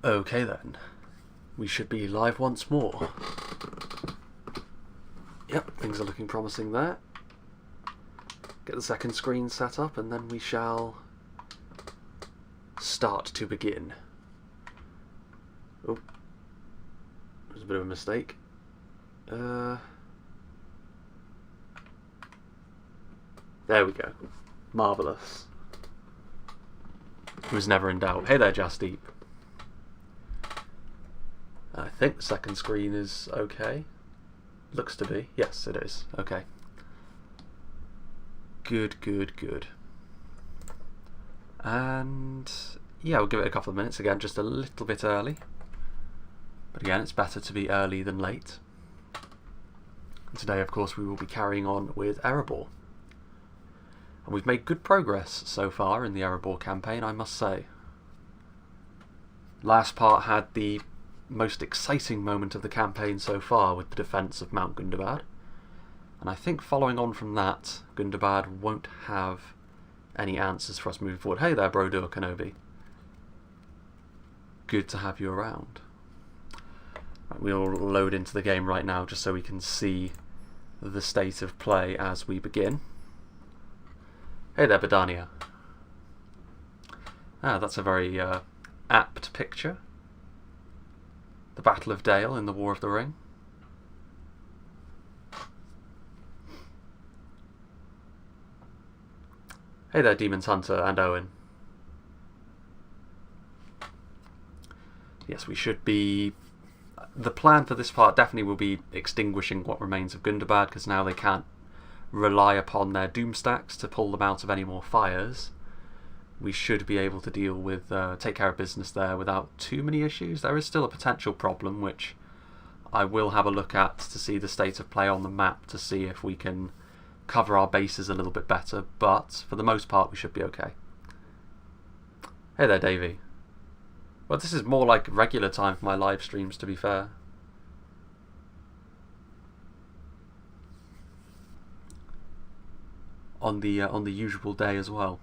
Okay then, we should be live once more. Yep, things are looking promising there. Get the second screen set up and then we shall start to begin. Oh, there's a bit of a mistake. There we go. Marvellous. It was never in doubt. Hey there, Jasdeep. I think the second screen is okay. Looks to be. Yes, it is. Okay. Good, good, good. And yeah, we'll give it a couple of minutes again, just a little bit early. But again, it's better to be early than late. And today, of course, we will be carrying on with Erebor. And we've made good progress so far in the Erebor campaign, I must say. Last part had the most exciting moment of the campaign so far with the defence of Mount Gundabad. And I think following on from that, Gundabad won't have any answers for us moving forward. Hey there, Brodur Kenobi. Good to have you around. Right, we'll load into the game right now just so we can see the state of play as we begin. Hey there, Badania. Ah, that's a very apt picture. The Battle of Dale in the War of the Ring. Hey there, Demon's Hunter and Owen. Yes, we should be... The plan for this part definitely will be extinguishing what remains of Gundabad, because now they can't rely upon their doom stacks to pull them out of any more fires. We should be able to deal with, take care of business there without too many issues. There is still a potential problem, which I will have a look at to see the state of play on the map to see if we can cover our bases a little bit better, but for the most part we should be okay. Hey there, Davey. Well, this is more like regular time for my live streams, to be fair. On the usual day as well.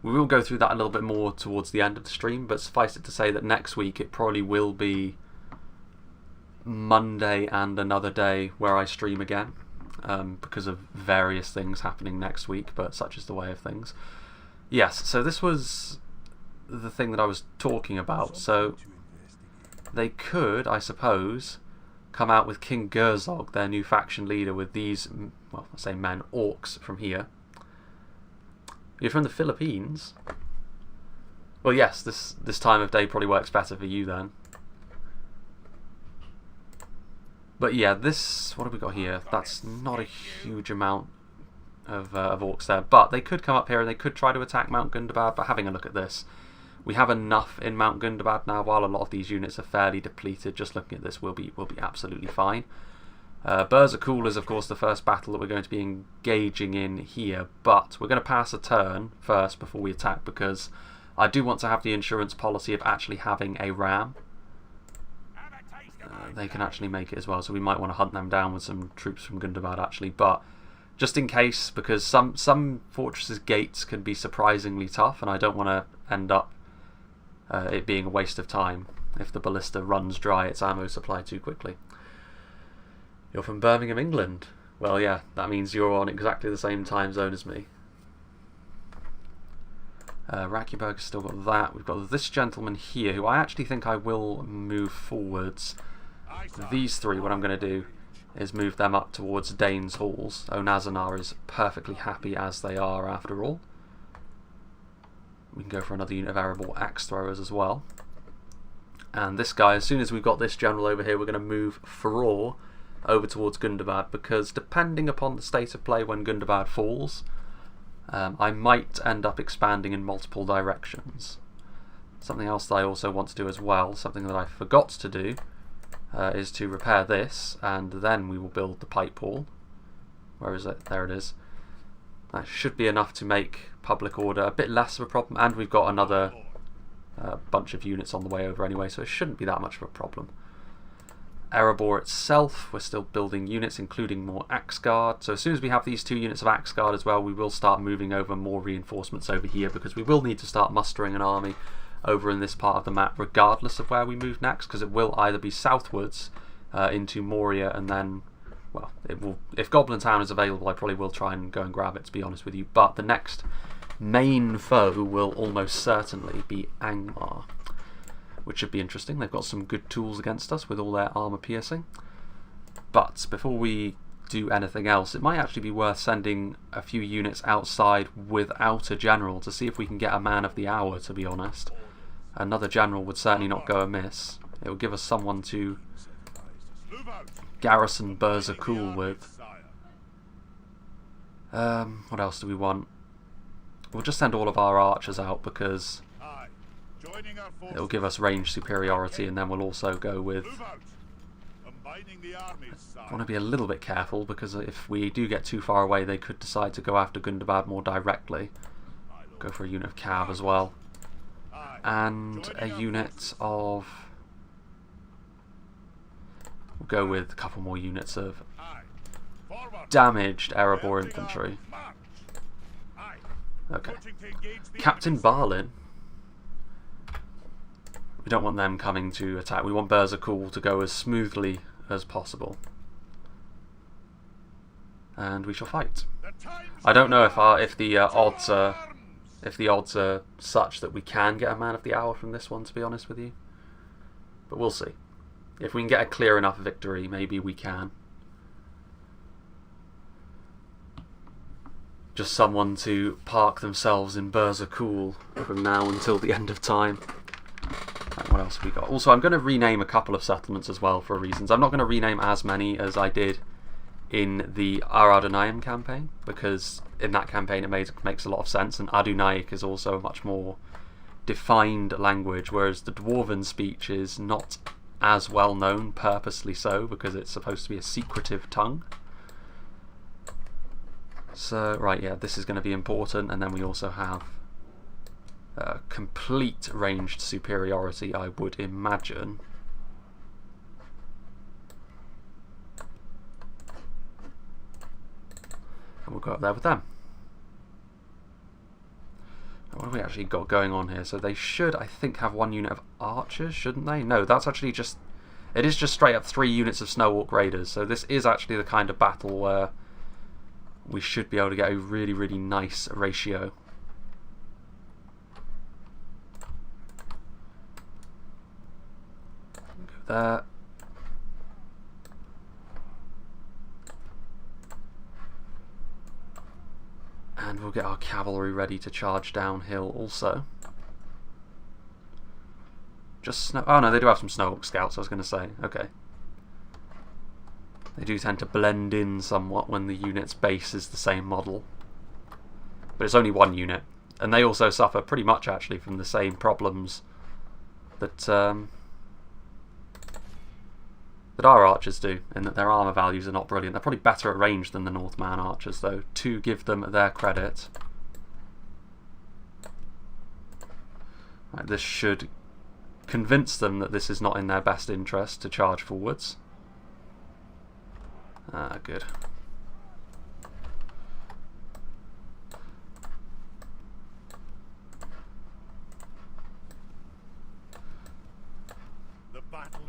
We will go through that a little bit more towards the end of the stream, but suffice it to say that next week it probably will be Monday and another day where I stream again, because of various things happening next week, but such is the way of things. Yes, so this was the thing that I was talking about. So they could, I suppose, come out with King Gerzog, their new faction leader, with these, well, I say men, orcs from here. You're from the Philippines? Well, yes, this time of day probably works better for you then. But yeah, this... What have we got here? That's not a huge amount of orcs there. But they could come up here and they could try to attack Mount Gundabad. But having a look at this, we have enough in Mount Gundabad now. While a lot of these units are fairly depleted, just looking at this, we'll be absolutely fine. Bursa-cool is, of course, the first battle that we're going to be engaging in here, but we're going to pass a turn first before we attack, because I do want to have the insurance policy of actually having a ram. They can actually make it as well, so we might want to hunt them down with some troops from Gundabad, actually, but just in case, because some fortresses' gates can be surprisingly tough, and I don't want to end up it being a waste of time if the ballista runs dry its ammo supply too quickly. You're from Birmingham, England. Well, yeah, that means you're on exactly the same time zone as me. Rakiberg's still got that. We've got this gentleman here, who I actually think I will move forwards. These three, what I'm going to do is move them up towards Dane's Halls. Onazanar is perfectly happy as they are, after all. We can go for another unit of Erebor axe throwers as well. And this guy, as soon as we've got this general over here, we're going to move Furore over towards Gundabad, because depending upon the state of play when Gundabad falls, I might end up expanding in multiple directions. Something else that I also want to do as well, something that I forgot to do, is to repair this, and then we will build the pipe wall. Where is it? There it is. That should be enough to make public order a bit less of a problem, and we've got another bunch of units on the way over anyway, so it shouldn't be that much of a problem. Erebor itself, we're still building units, including more Axe Guard. So as soon as we have these 2 units of Axe Guard as well, we will start moving over more reinforcements over here, because we will need to start mustering an army. over in this part of the map regardless of where we move next, because it will either be southwards into Moria, and then, well, it will, if Goblin Town is available I probably will try and go and grab it, to be honest with you, but the next main foe will almost certainly be Angmar, which should be interesting. They've got some good tools against us with all their armour piercing. But before we do anything else, it might actually be worth sending a few units outside without a general to see if we can get a man of the hour, to be honest. Another general would certainly not go amiss. It will give us someone to garrison Bursa-cool with. What else do we want? We'll just send all of our archers out because it will give us range superiority, and then we'll also go with... I want to be a little bit careful because if we do get too far away they could decide to go after Gundabad more directly. Go for a unit of cav as well. And a unit of... We'll go with a couple more units of damaged Erebor infantry. Okay. Captain Barlin. We don't want them coming to attack. We want Bursa-cool to go as smoothly as possible. And we shall fight. I don't know if the odds are such that we can get a man of the hour from this one, to be honest with you. But we'll see. If we can get a clear enough victory, maybe we can. Just someone to park themselves in Bursa-cool from now until the end of time. Right, what else have we got? Also, I'm going to rename a couple of settlements as well for reasons. I'm not going to rename as many as I did in the Aradunayim campaign, because in that campaign it makes a lot of sense, and Adunaic is also a much more defined language, whereas the Dwarven speech is not as well known, purposely so, because it's supposed to be a secretive tongue. So, right, yeah, this is going to be important, and then we also have complete ranged superiority, I would imagine. And we'll go up there with them. What have we actually got going on here? So they should, I think, have one unit of archers, shouldn't they? No, that's actually just... It is just straight up 3 units of Snow-Orc Raiders, so this is actually the kind of battle where we should be able to get a really, really nice ratio. Go there. And we'll get our cavalry ready to charge downhill also. Just snow... Oh no, they do have some Snow-Orc scouts, I was going to say. Okay. They do tend to blend in somewhat when the unit's base is the same model. But it's only one unit. And they also suffer pretty much actually from the same problems that that our archers do, in that their armour values are not brilliant. They're probably better at range than the Northman archers though, to give them their credit. Right, this should convince them that this is not in their best interest to charge forwards. Ah, good.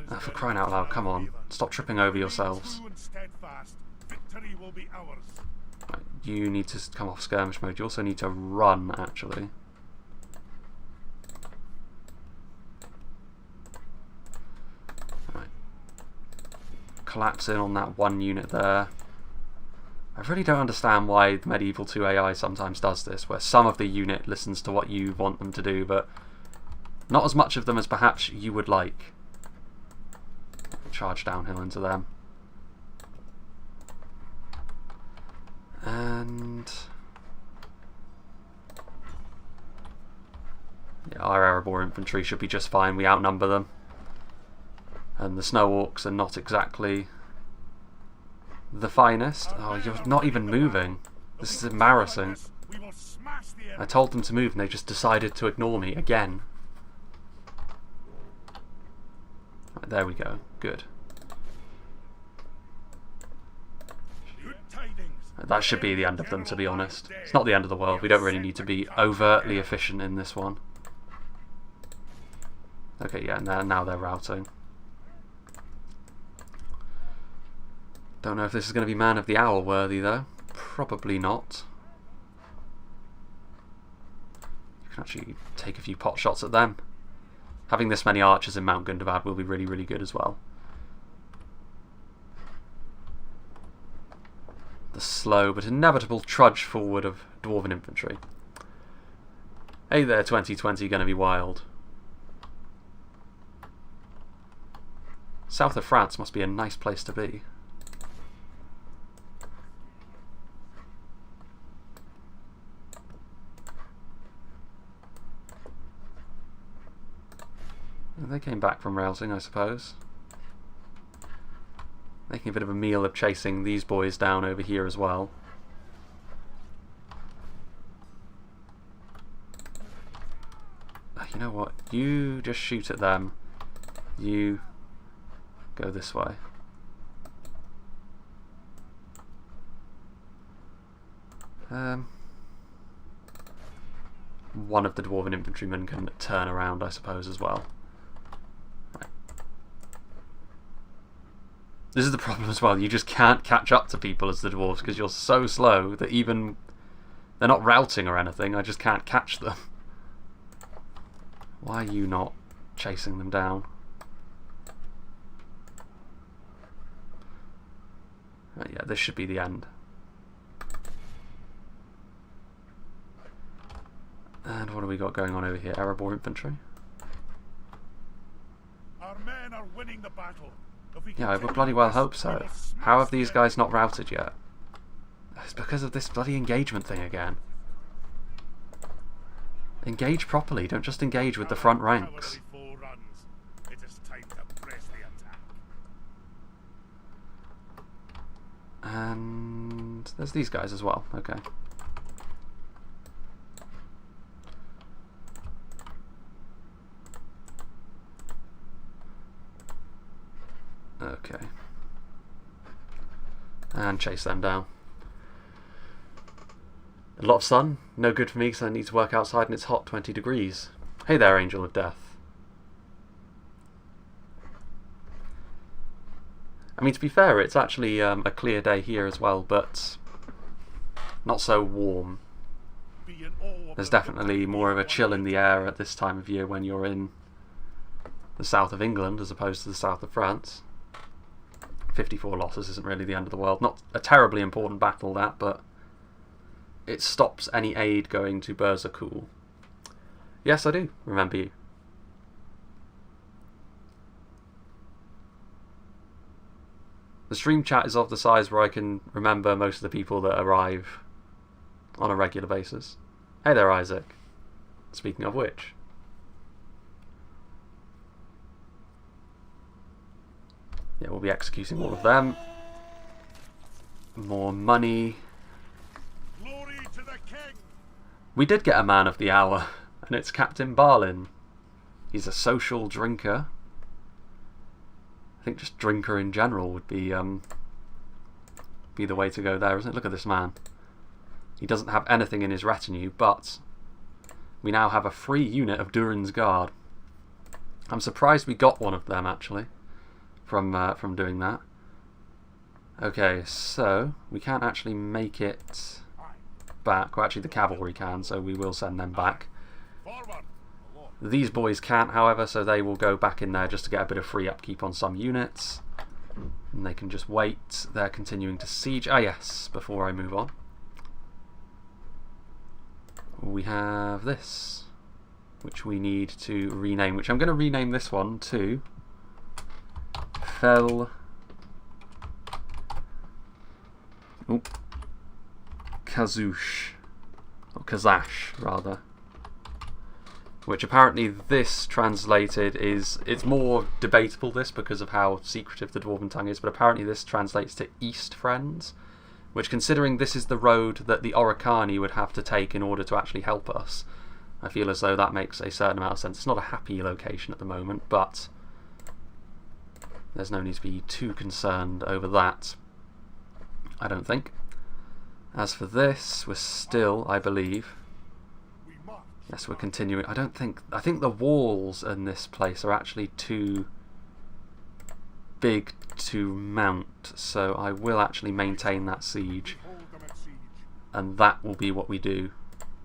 Ah, for crying out loud, come on. Stop tripping over yourselves. Right, you need to come off skirmish mode. You also need to run, actually. Right. Collapse in on that one unit there. I really don't understand why the Medieval 2 AI sometimes does this, where some of the unit listens to what you want them to do, but not as much of them as perhaps you would like. Charge downhill into them. And yeah, our Erebor infantry should be just fine. We outnumber them. And the Snow-Orcs are not exactly the finest. Oh, you're not even moving. This is embarrassing. I told them to move and they just decided to ignore me again. Right, there we go. Good. That should be the end of them, to be honest. It's not the end of the world. We don't really need to be overtly efficient in this one. Okay, yeah, now they're routing. Don't know if this is going to be Man of the Hour worthy though. Probably not. You can actually take a few pot shots at them. Having this many archers in Mount Gundabad will be really, really good as well. The slow but inevitable trudge forward of Dwarven infantry. Hey there, 2020, gonna be wild. South of France must be a nice place to be. They came back from routing, I suppose. Making a bit of a meal of chasing these boys down over here as well. You know what? You just shoot at them. You go this way. One of the Dwarven infantrymen can turn around, I suppose, as well. This is the problem as well, you just can't catch up to people as the dwarves because you're so slow that even... they're not routing or anything, I just can't catch them. Why are you not chasing them down? Right, yeah, this should be the end. And what have we got going on over here? Erebor infantry? Our men are winning the battle. Yeah, I would bloody well hope so. How have these guys not routed yet? It's because of this bloody engagement thing again. Engage properly, don't just engage with the front ranks. And there's these guys as well, okay. Okay. And chase them down. A lot of sun, no good for me because I need to work outside and it's hot, 20 degrees. Hey there, Angel of Death. I mean, to be fair, it's actually a clear day here as well, but not so warm. There's definitely more of a chill in the air at this time of year when you're in the south of England as opposed to the south of France. 54 losses isn't really the end of the world. Not a terribly important battle, that, but it stops any aid going to Bursa-cool. Yes, I do remember you. The stream chat is of the size where I can remember most of the people that arrive on a regular basis. Hey there, Isaac. Speaking of which. Yeah, we'll be executing all of them. More money. Glory to the king. We did get a man of the hour, and it's Captain Barlin. He's a social drinker. I think just drinker in general would be the way to go there, isn't it? Look at this man. He doesn't have anything in his retinue, but we now have a free unit of Durin's Guard. I'm surprised we got one of them, actually, from doing that. Okay, so we can't actually make it back. Well, actually the cavalry can, so we will send them back. These boys can't, however, so they will go back in there just to get a bit of free upkeep on some units. And they can just wait. They're continuing to siege. Ah, yes, before I move on. We have this, which we need to rename, which I'm going to rename this one to Fel... Kazush, or Kazash rather, which apparently this translated is, it's more debatable this because of how secretive the Dwarven tongue is, but apparently this translates to East Friends, which, considering this is the road that the Oricani would have to take in order to actually help us, I feel as though that makes a certain amount of sense. It's not a happy location at the moment, but there's no need to be too concerned over that, I don't think. As for this, we're still, I believe, Yes, we're continuing. I think the walls in this place are actually too big to mount, so I will actually maintain that siege, and that will be what we do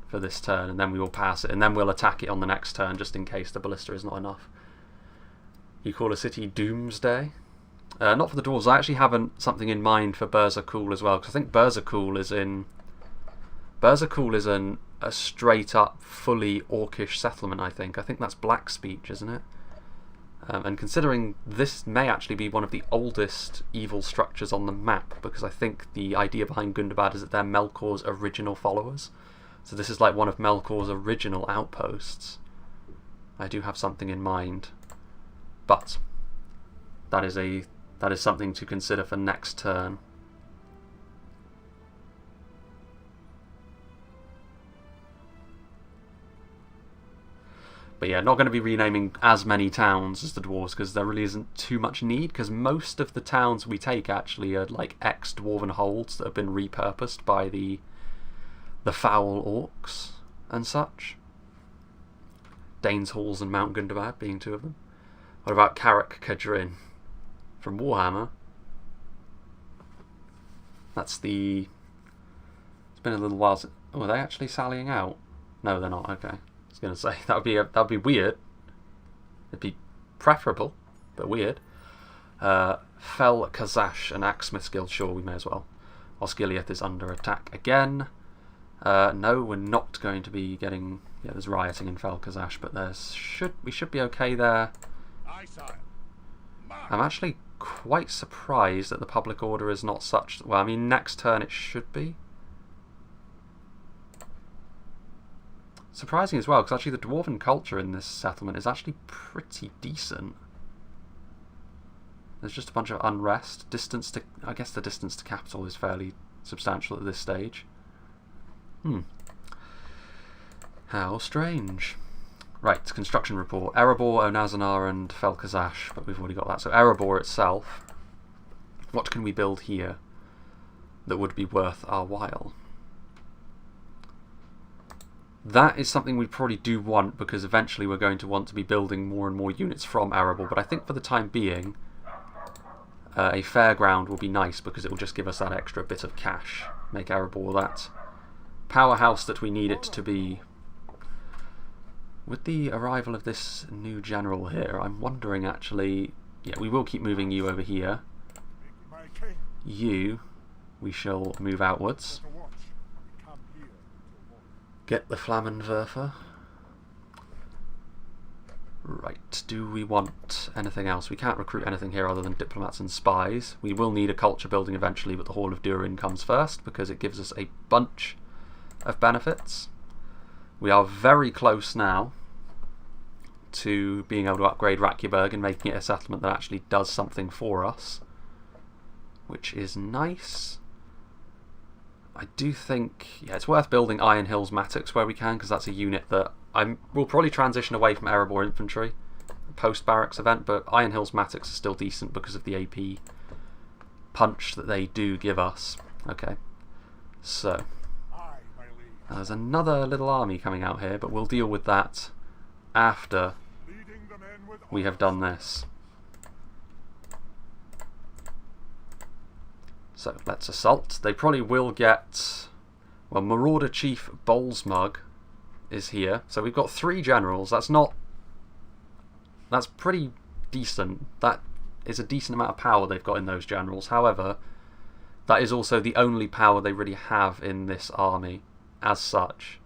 for this turn, and then we will pass it, and then we'll attack it on the next turn just in case the ballista is not enough. You call a city Doomsday? Not for the dwarves. I actually haven't something in mind for Bursa-cool as well, because I think Bursa-cool is a straight up fully orcish settlement. I think that's black speech, isn't it? And considering this may actually be one of the oldest evil structures on the map, because I think the idea behind Gundabad is that they're Melkor's original followers. So this is like one of Melkor's original outposts. I do have something in mind, but that is something to consider for next turn. But yeah, not going to be renaming as many towns as the dwarves, because there really isn't too much need, because most of the towns we take actually are like ex-dwarven holds that have been repurposed by the foul orcs and such. Dane's Halls and Mount Gundabad being two of them. What about Carrick Cadrin from Warhammer? It's been a little while since... Oh, are they actually sallying out? No, they're not. Okay. I was going to say, that'd be weird. It'd be preferable, but weird. Fel Kazash and Axsmith's Guild, sure, we may as well. Osgiliath is under attack again. No, we're not going to be getting... Yeah, there's rioting in Fel Kazash, but we should be okay there. I'm actually quite surprised that the public order is not such... Well, I mean, next turn it should be. Surprising as well, because actually the dwarven culture in this settlement is actually pretty decent. There's just a bunch of unrest. I guess the distance to capital is fairly substantial at this stage. How strange. Right, construction report. Erebor, Onazanar and Fel Kazash, but we've already got that. So Erebor itself, what can we build here that would be worth our while? That is something we probably do want, because eventually we're going to want to be building more and more units from Erebor, but I think for the time being a fairground will be nice, because it will just give us that extra bit of cash. Make Erebor that powerhouse that we need it to be. With the arrival of this new general here, I'm wondering actually... Yeah, we will keep moving you over here. You, we shall move outwards. Get the Flammenwerfer. Right, do we want anything else? We can't recruit anything here other than diplomats and spies. We will need a culture building eventually, but the Hall of Durin comes first, because it gives us a bunch of benefits. We are very close now to being able to upgrade Rakjeberg and making it a settlement that actually does something for us, which is nice. I do think, yeah, it's worth building Iron Hills Mattocks where we can, because that's a unit that we'll probably transition away from Erebor Infantry post-Barracks event, but Iron Hills Mattocks are still decent because of the AP punch that they do give us. Okay, so there's another little army coming out here, but we'll deal with that after we have done this. So let's assault. They probably will get... Well, Marauder Chief Bolesmug is here. So we've got 3 generals. That's pretty decent. That is a decent amount of power they've got in those generals. However, that is also the only power they really have in this army as such.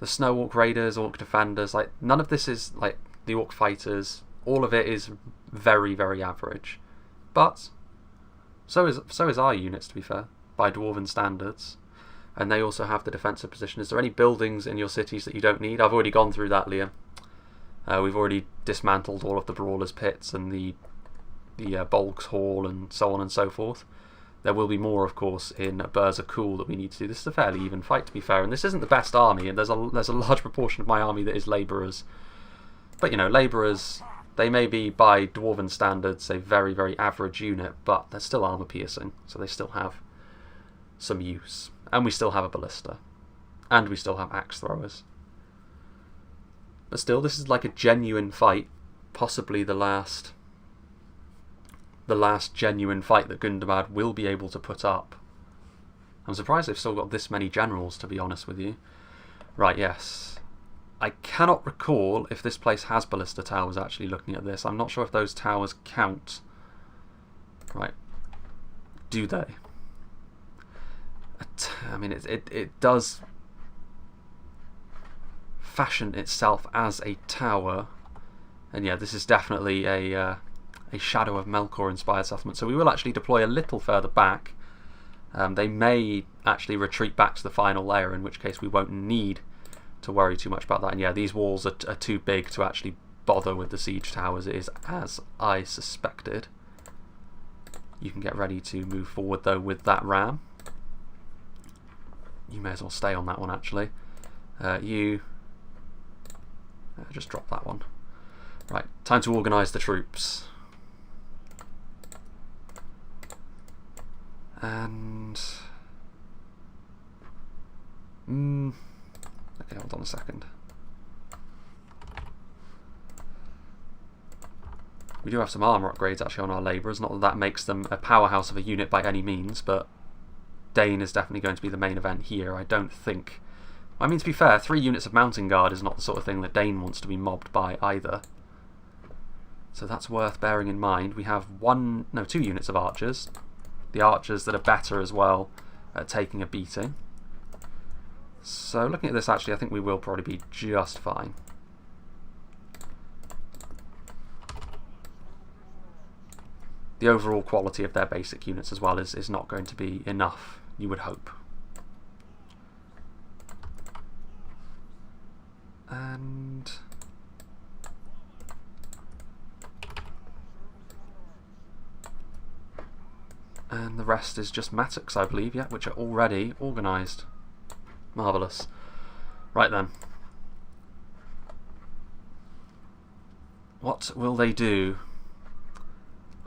The Snow-Orc Raiders, Orc Defenders, like none of this is like the Orc Fighters. All of it is very, very average. But so is our units, to be fair, by Dwarven standards. And they also have the defensive position. Is there any buildings in your cities that you don't need? I've already gone through that, Liam. We've already dismantled all of the Brawlers' Pits and the Bolgs Hall and so on and so forth. There will be more, of course, in Bursa-cool that we need to do. This is a fairly even fight, to be fair, and this isn't the best army, and there's a large proportion of my army that is labourers. But, you know, labourers, they may be, by Dwarven standards, a very, very average unit, but they're still armour-piercing, so they still have some use. And we still have a ballista. And we still have axe throwers. But still, this is like a genuine fight. Possibly the last genuine fight that Gundabad will be able to put up. I'm surprised they've still got this many generals, to be honest with you. Right, yes. I cannot recall if this place has ballista towers, actually, looking at this. I'm not sure if those towers count. Right. Do they? I mean, it does fashion itself as a tower. And yeah, this is definitely a Shadow of Melkor inspired settlement. So we will actually deploy a little further back. They may actually retreat back to the final layer, in which case we won't need to worry too much about that. And yeah, these walls are too big to actually bother with the siege towers. It is as I suspected. You can get ready to move forward though with that ram. You may as well stay on that one actually. You just drop that one. Right, time to organise the troops. And okay, hold on a second. We do have some armour upgrades actually on our labourers. Not that that makes them a powerhouse of a unit by any means, but Dane is definitely going to be the main event here. I don't think... I mean, to be fair, 3 units of mountain guard is not the sort of thing that Dane wants to be mobbed by either. So that's worth bearing in mind. We have 2 units of archers. The archers that are better as well at taking a beating. So looking at this, actually, I think we will probably be just fine. The overall quality of their basic units as well is not going to be enough, you would hope. And the rest is just mattocks, I believe, yeah, which are already organised. Marvellous. Right then. What will they do?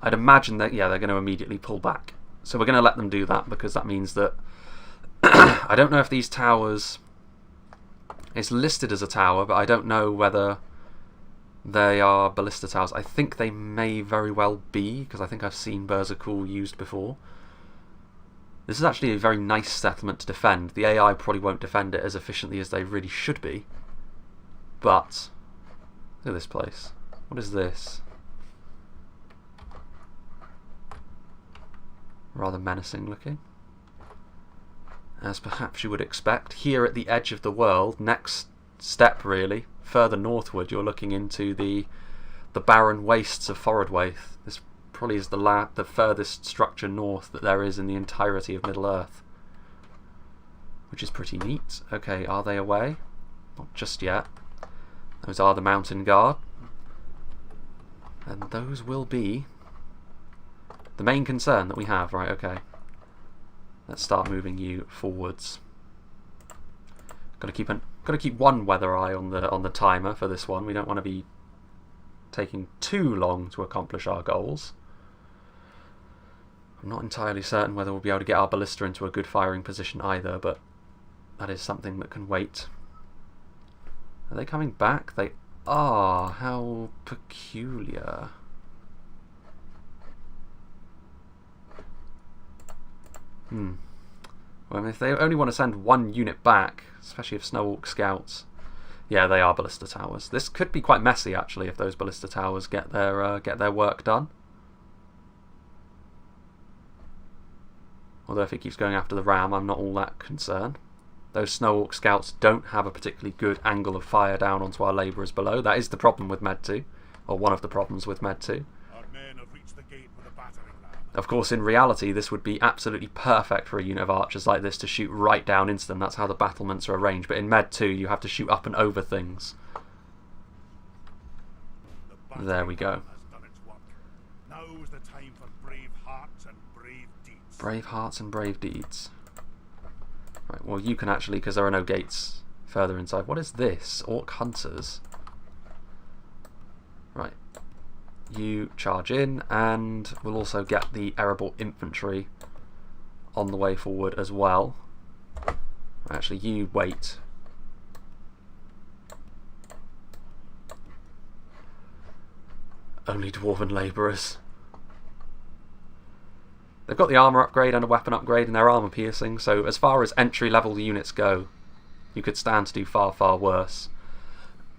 I'd imagine that, yeah, they're going to immediately pull back. So we're going to let them do that, because that means that... I don't know if these towers... It's listed as a tower, but I don't know whether they are ballista towers. I think they may very well be, because I think I've seen Bursa-cool used before. This is actually a very nice settlement to defend. The AI probably won't defend it as efficiently as they really should be. But, look at this place. What is this? Rather menacing looking. As perhaps you would expect. Here at the edge of the world, next step really, further northward, you're looking into the barren wastes of Forodwaith. This probably is the furthest structure north that there is in the entirety of Middle-earth. Which is pretty neat. Okay, are they away? Not just yet. Those are the Mountain Guard. And those will be the main concern that we have. Right, okay. Let's start moving you forwards. Got to keep one weather eye on the timer for this one. We don't want to be taking too long to accomplish our goals. I'm not entirely certain whether we'll be able to get our ballista into a good firing position either, but that is something that can wait. Are they coming back? They are. How peculiar. Well, I mean, if they only want to send one unit back, especially if Snow-Orc scouts, yeah, they are ballista towers. This could be quite messy, actually, if those ballista towers get their work done. Although if it keeps going after the ram, I'm not all that concerned. Those Snow-Orc scouts don't have a particularly good angle of fire down onto our labourers below. That is the problem with Med 2, or one of the problems with Med 2. Our men have reached the gate with a battering ram. Of course, in reality, this would be absolutely perfect for a unit of archers like this to shoot right down into them. That's how the battlements are arranged. But in Med 2, you have to shoot up and over things. There we go. Now is the time for brave hearts and brave deeds. Brave hearts and brave deeds. Right, well, you can actually, because there are no gates further inside. What is this? Orc hunters. Right. You charge in, and we'll also get the Erebor infantry on the way forward as well. Actually, you wait. Only dwarven labourers. They've got the armour upgrade and a weapon upgrade and their armour piercing, so as far as entry level units go, you could stand to do far, far worse.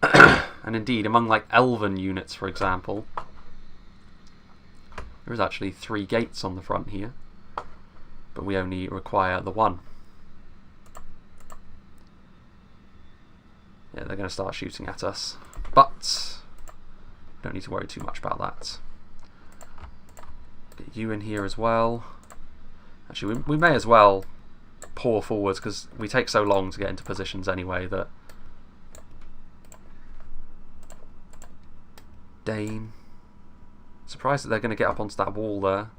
And indeed, among like elven units, for example, there is actually 3 gates on the front here, but we only require the 1. Yeah, they're going to start shooting at us, but don't need to worry too much about that. Get you in here as well. Actually, we may as well pour forwards because we take so long to get into positions anyway that Dane. Surprised that they're going to get up onto that wall there.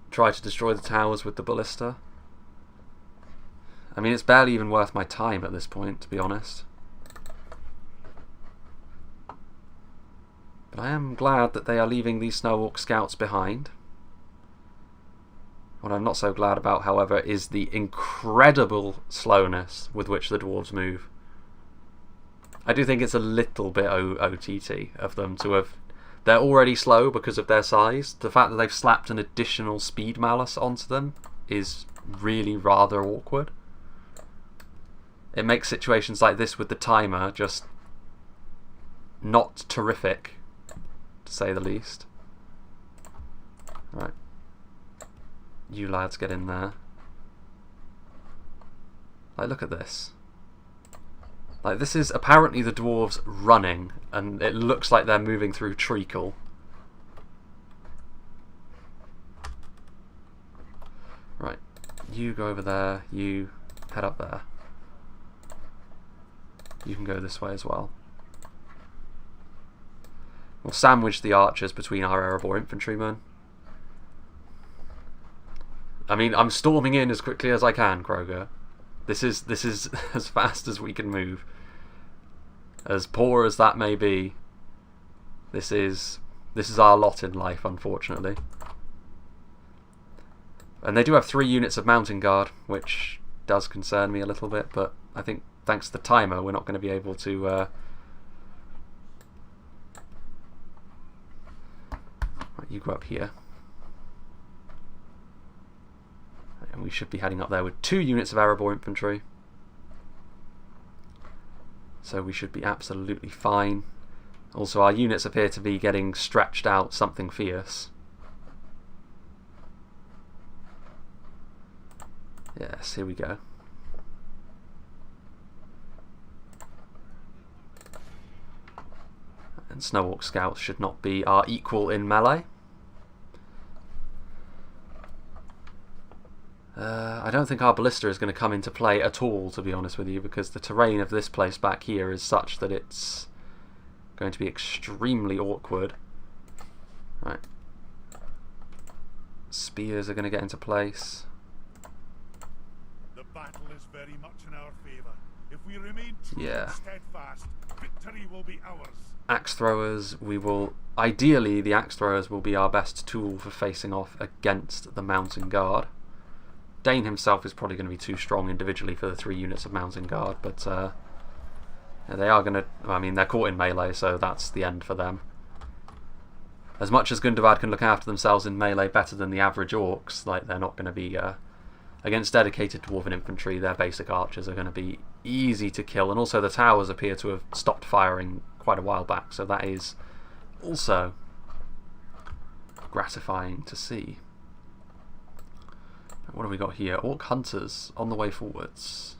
Try to destroy the towers with the ballista. I mean, it's barely even worth my time at this point, to be honest. But I am glad that they are leaving these Snow-Orc scouts behind. What I'm not so glad about, however, is the incredible slowness with which the dwarves move. I do think it's a little bit OTT of them to have... They're already slow because of their size. The fact that they've slapped an additional speed malus onto them is really rather awkward. It makes situations like this with the timer just not terrific, to say the least. Right. You lads get in there. Like, look at this. Like, this is apparently the dwarves running, and it looks like they're moving through treacle. Right. You go over there. You head up there. You can go this way as well. We'll sandwich the archers between our Erebor infantrymen. I mean, I'm storming in as quickly as I can, Kroger. This is as fast as we can move. As poor as that may be, this is our lot in life, unfortunately. And they do have 3 units of mountain guard, which does concern me a little bit, but I think thanks to the timer, we're not going to be able to... Right, you go up here. And we should be heading up there with 2 units of Erebor infantry. So we should be absolutely fine. Also, our units appear to be getting stretched out something fierce. Yes, here we go. And Snow-Orc scouts should not be our equal in melee. I don't think our ballista is going to come into play at all, to be honest with you, because the terrain of this place back here is such that it's going to be extremely awkward. Right. Spears are going to get into place. The battle is very much in our favour. If we remain true and steadfast, victory will be ours. Axe throwers, we will... Ideally, the axe throwers will be our best tool for facing off against the mountain guard. Dane himself is probably going to be too strong individually for the 3 units of mountain guard, but they are going to... I mean, they're caught in melee, so that's the end for them. As much as Gundabad can look after themselves in melee better than the average orcs, like, they're not going to be... against dedicated dwarven infantry, their basic archers are going to be easy to kill, and also the towers appear to have stopped firing quite a while back, so that is also gratifying to see. What have we got here? Orc hunters on the way forwards.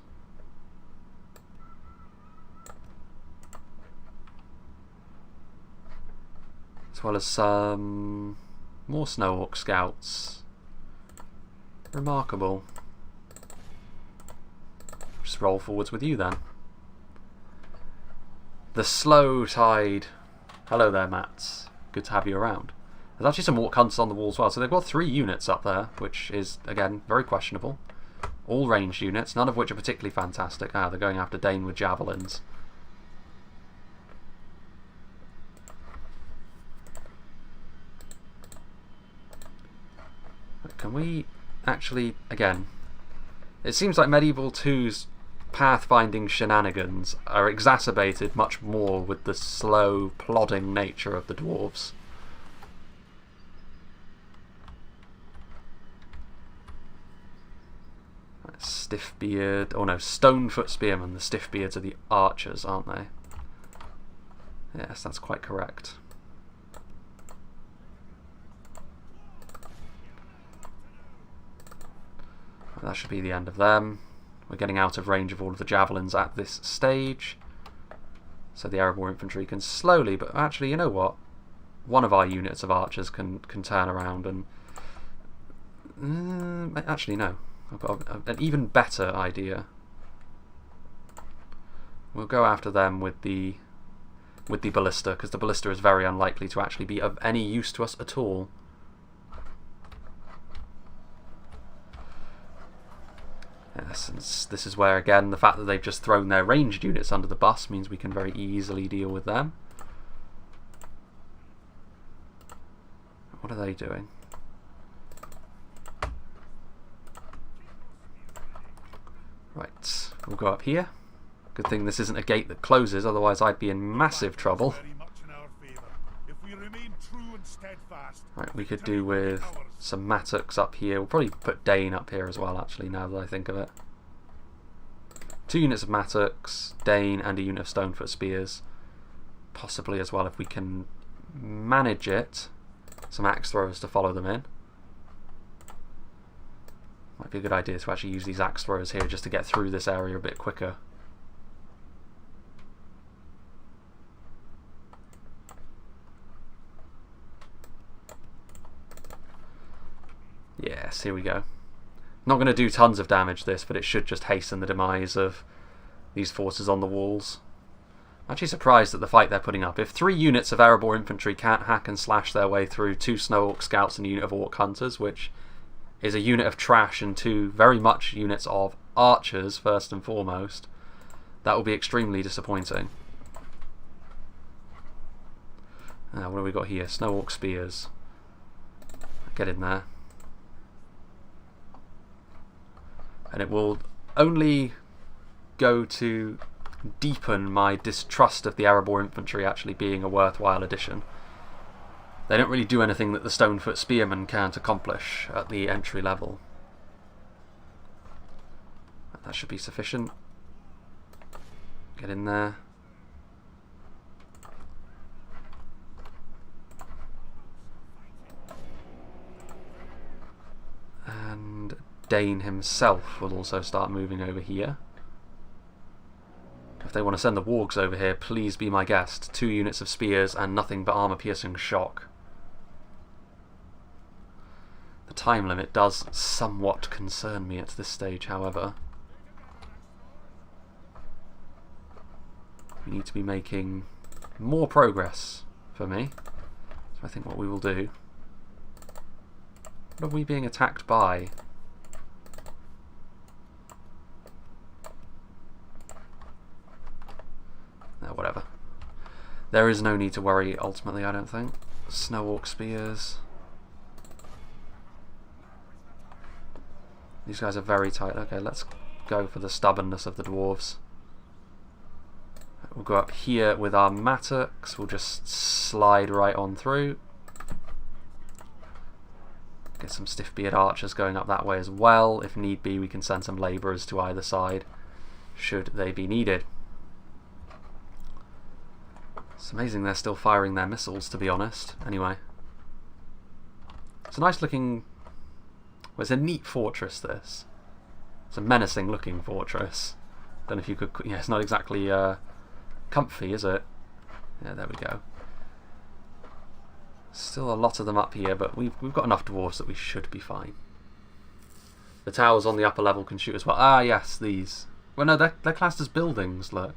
As well as some more Snow-Orc scouts. Remarkable. Just roll forwards with you then. The slow tide. Hello there, Mats. Good to have you around. There's actually some Orc hunters on the wall as well, so they've got 3 units up there, which is, again, very questionable. All ranged units, none of which are particularly fantastic. Ah, they're going after Dane with javelins. Can we actually, again, it seems like Medieval 2's pathfinding shenanigans are exacerbated much more with the slow, plodding nature of the dwarves. Stiffbeard, oh no, Stonefoot Spearmen. The Stiffbeards are the archers, aren't they? Yes, that's quite correct. That should be the end of them. We're getting out of range of all of the javelins at this stage. So the Erebor infantry can slowly, but actually, you know what? One of our units of archers can turn around and... actually, no. I've got an even better idea. We'll go after them with the ballista, because the ballista is very unlikely to actually be of any use to us at all. Yes, and this is where, again, the fact that they've just thrown their ranged units under the bus means we can very easily deal with them. What are they doing? Right, we'll go up here. Good thing this isn't a gate that closes, otherwise I'd be in massive trouble. Right, we could do with some mattocks up here. We'll probably put Dane up here as well, actually, now that I think of it. 2 units of mattocks, Dane, and a unit of Stonefoot Spears. Possibly as well, if we can manage it, some axe throwers to follow them in. Might be a good idea to actually use these axe throwers here just to get through this area a bit quicker. Yes, here we go. Not going to do tons of damage this, but it should just hasten the demise of these forces on the walls. I'm actually surprised at the fight they're putting up. If 3 units of Erebor infantry can't hack and slash their way through 2 Snow-Orc scouts and a unit of Orc hunters, which is a unit of trash and 2 very much units of archers first and foremost, that will be extremely disappointing. What have we got here? Snow-Orc spears. Get in there. And it will only go to deepen my distrust of the Erebor infantry actually being a worthwhile addition. They don't really do anything that the Stonefoot Spearmen can't accomplish at the entry level. That should be sufficient. Get in there. And Dane himself will also start moving over here. If they want to send the wargs over here, please be my guest. 2 units of spears and nothing but armor-piercing shock. The time limit does somewhat concern me at this stage, however. We need to be making more progress for me. So I think what we will do... What are we being attacked by? No, whatever. There is no need to worry ultimately, I don't think. Snow-Orc spears. These guys are very tight. Okay, let's go for the stubbornness of the dwarves. We'll go up here with our mattocks. We'll just slide right on through. Get some Stiffbeard archers going up that way as well. If need be, we can send some labourers to either side, should they be needed. It's amazing they're still firing their missiles, to be honest. Anyway. It's a nice looking... Well, it's a neat fortress, this. It's a menacing looking fortress. Don't know if you could... Yeah, it's not exactly comfy, is it? Yeah, there we go. Still a lot of them up here, but we've got enough dwarves that we should be fine. The towers on the upper level can shoot as well. Ah, yes, these. Well, no, they're classed as buildings, look.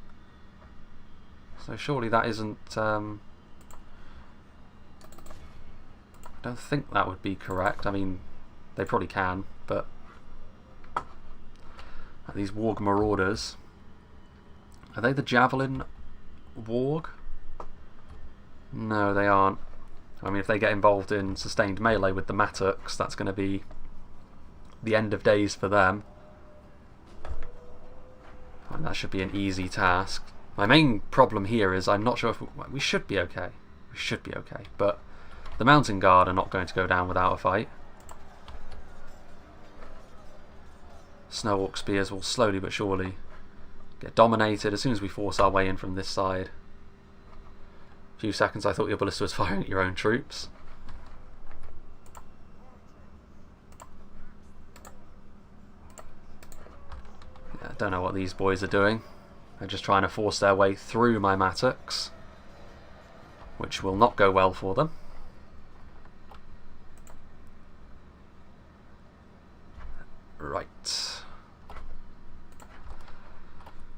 So surely that isn't... I don't think that would be correct. I mean, they probably can, but... These warg marauders. Are they the javelin warg? No, they aren't. I mean, if they get involved in sustained melee with the mattocks, that's going to be the end of days for them. And that should be an easy task. My main problem here is I'm not sure if we should be okay. We should be okay, but the Mountain Guard are not going to go down without a fight. Snow-Orc spears will slowly but surely get dominated as soon as we force our way in from this side. A few seconds I thought your ballista was firing at your own troops. Yeah, I don't know what these boys are doing. They're just trying to force their way through my mattocks, which will not go well for them. Right.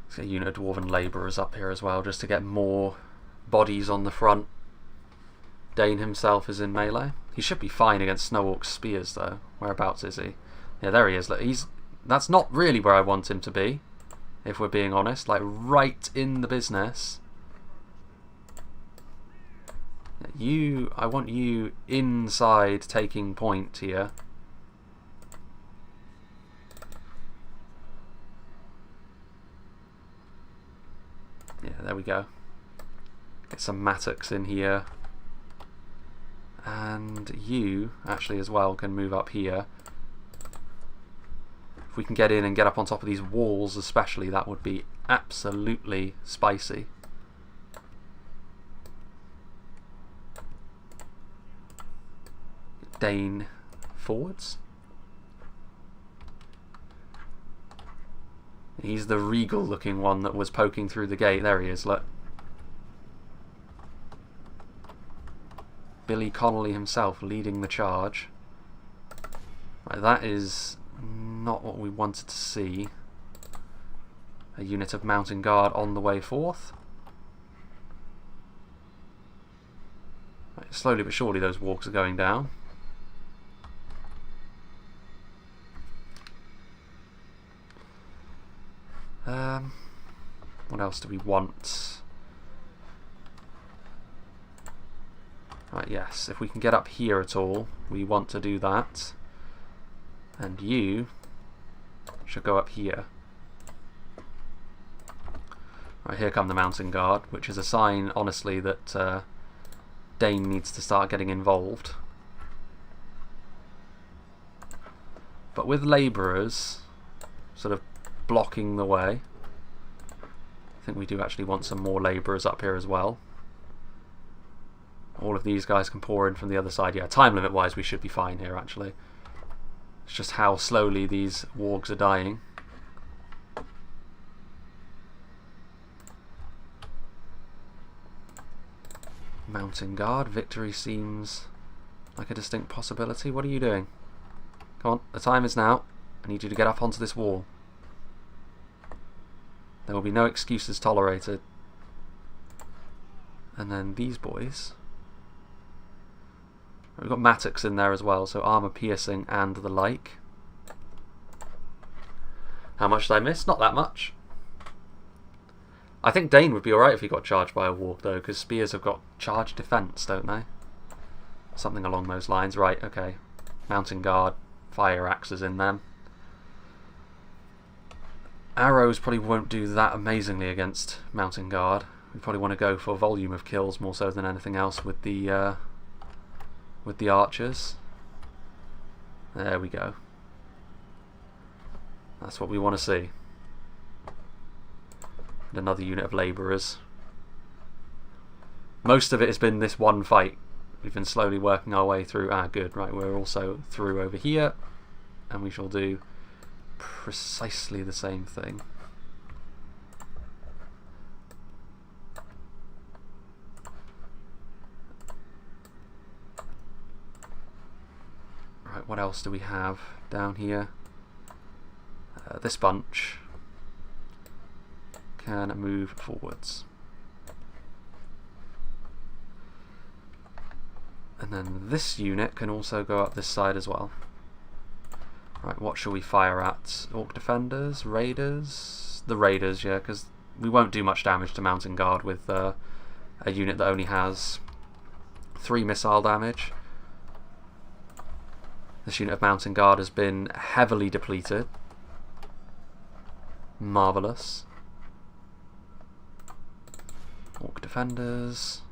Let's get a unit of Dwarven Labourers up here as well, just to get more bodies on the front. Dane himself is in melee. He should be fine against Snow-Orc spears though. Whereabouts is he? Yeah, there he is. Look, that's not really where I want him to be, if we're being honest. Like, right in the business. I want you inside taking point here. Yeah, there we go. Get some mattocks in here. And you, actually, as well, can move up here. If we can get in and get up on top of these walls especially, that would be absolutely spicy. Dane forwards. He's the regal looking one that was poking through the gate. There he is, look. Billy Connolly himself leading the charge. Right, that is not what we wanted to see. A unit of Mountain Guard on the way forth. Right, slowly but surely those walks are going down. What else do we want? Right, yes, if we can get up here at all, we want to do that. And you should go up here. Right, here come the Mountain Guard, which is a sign, honestly, that Dane needs to start getting involved. But with labourers sort of blocking the way, I think we do actually want some more labourers up here as well. All of these guys can pour in from the other side. Yeah, time limit wise we should be fine here actually. It's just how slowly these wargs are dying. Mountain Guard, victory seems like a distinct possibility. What are you doing? Come on, the time is now. I need you to get up onto this wall. There will be no excuses tolerated. And then these boys. We've got mattocks in there as well, so armour piercing and the like. How much did I miss? Not that much. I think Dane would be alright if he got charged by a warg though, because spears have got charge defence, don't they? Something along those lines. Right, okay. Mountain Guard, fire axes in them. Arrows probably won't do that amazingly against Mountain Guard. We probably want to go for volume of kills more so than anything else with the archers. There we go. That's what we want to see. And another unit of labourers. Most of it has been this one fight. We've been slowly working our way through. Ah, good. Right, we're also through over here, and we shall do precisely the same thing. Right, what else do we have down here? This bunch can move forwards. And then this unit can also go up this side as well. Right, what shall we fire at? Orc defenders? Raiders? The raiders, yeah, because we won't do much damage to Mountain Guard with a unit that only has 3 missile damage. This unit of mountain guard has been heavily depleted. Marvellous. Orc defenders.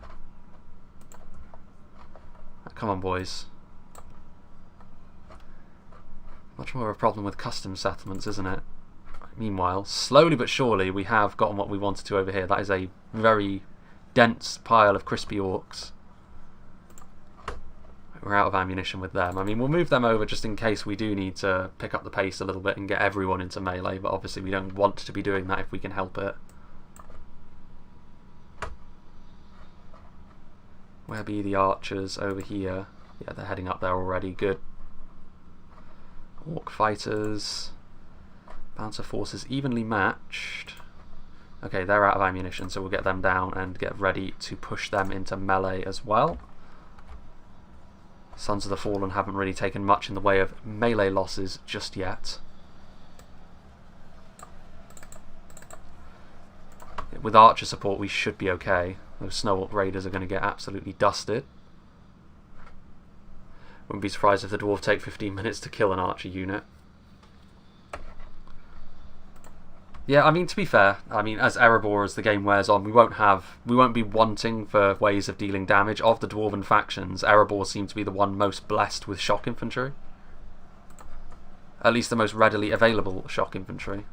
Come on, boys. Much more of a problem with custom settlements, isn't it? Meanwhile, slowly but surely, we have gotten what we wanted to over here. That is a very dense pile of crispy orcs. We're out of ammunition with them. I mean, we'll move them over just in case we do need to pick up the pace a little bit and get everyone into melee, but obviously we don't want to be doing that if we can help it. Where be the archers over here? Yeah, they're heading up there already. Good. Orc fighters. Bouncer forces evenly matched. Okay, they're out of ammunition, so we'll get them down and get ready to push them into melee as well. Sons of the Fallen haven't really taken much in the way of melee losses just yet. With archer support we should be okay. Those Snow-Orc raiders are going to get absolutely dusted. Wouldn't be surprised if the dwarf take 15 minutes to kill an archer unit. Yeah, I mean, to be fair, I mean, as Erebor, as the game wears on, we won't be wanting for ways of dealing damage. Of the dwarven factions, Erebor seems to be the one most blessed with shock infantry. At least the most readily available shock infantry.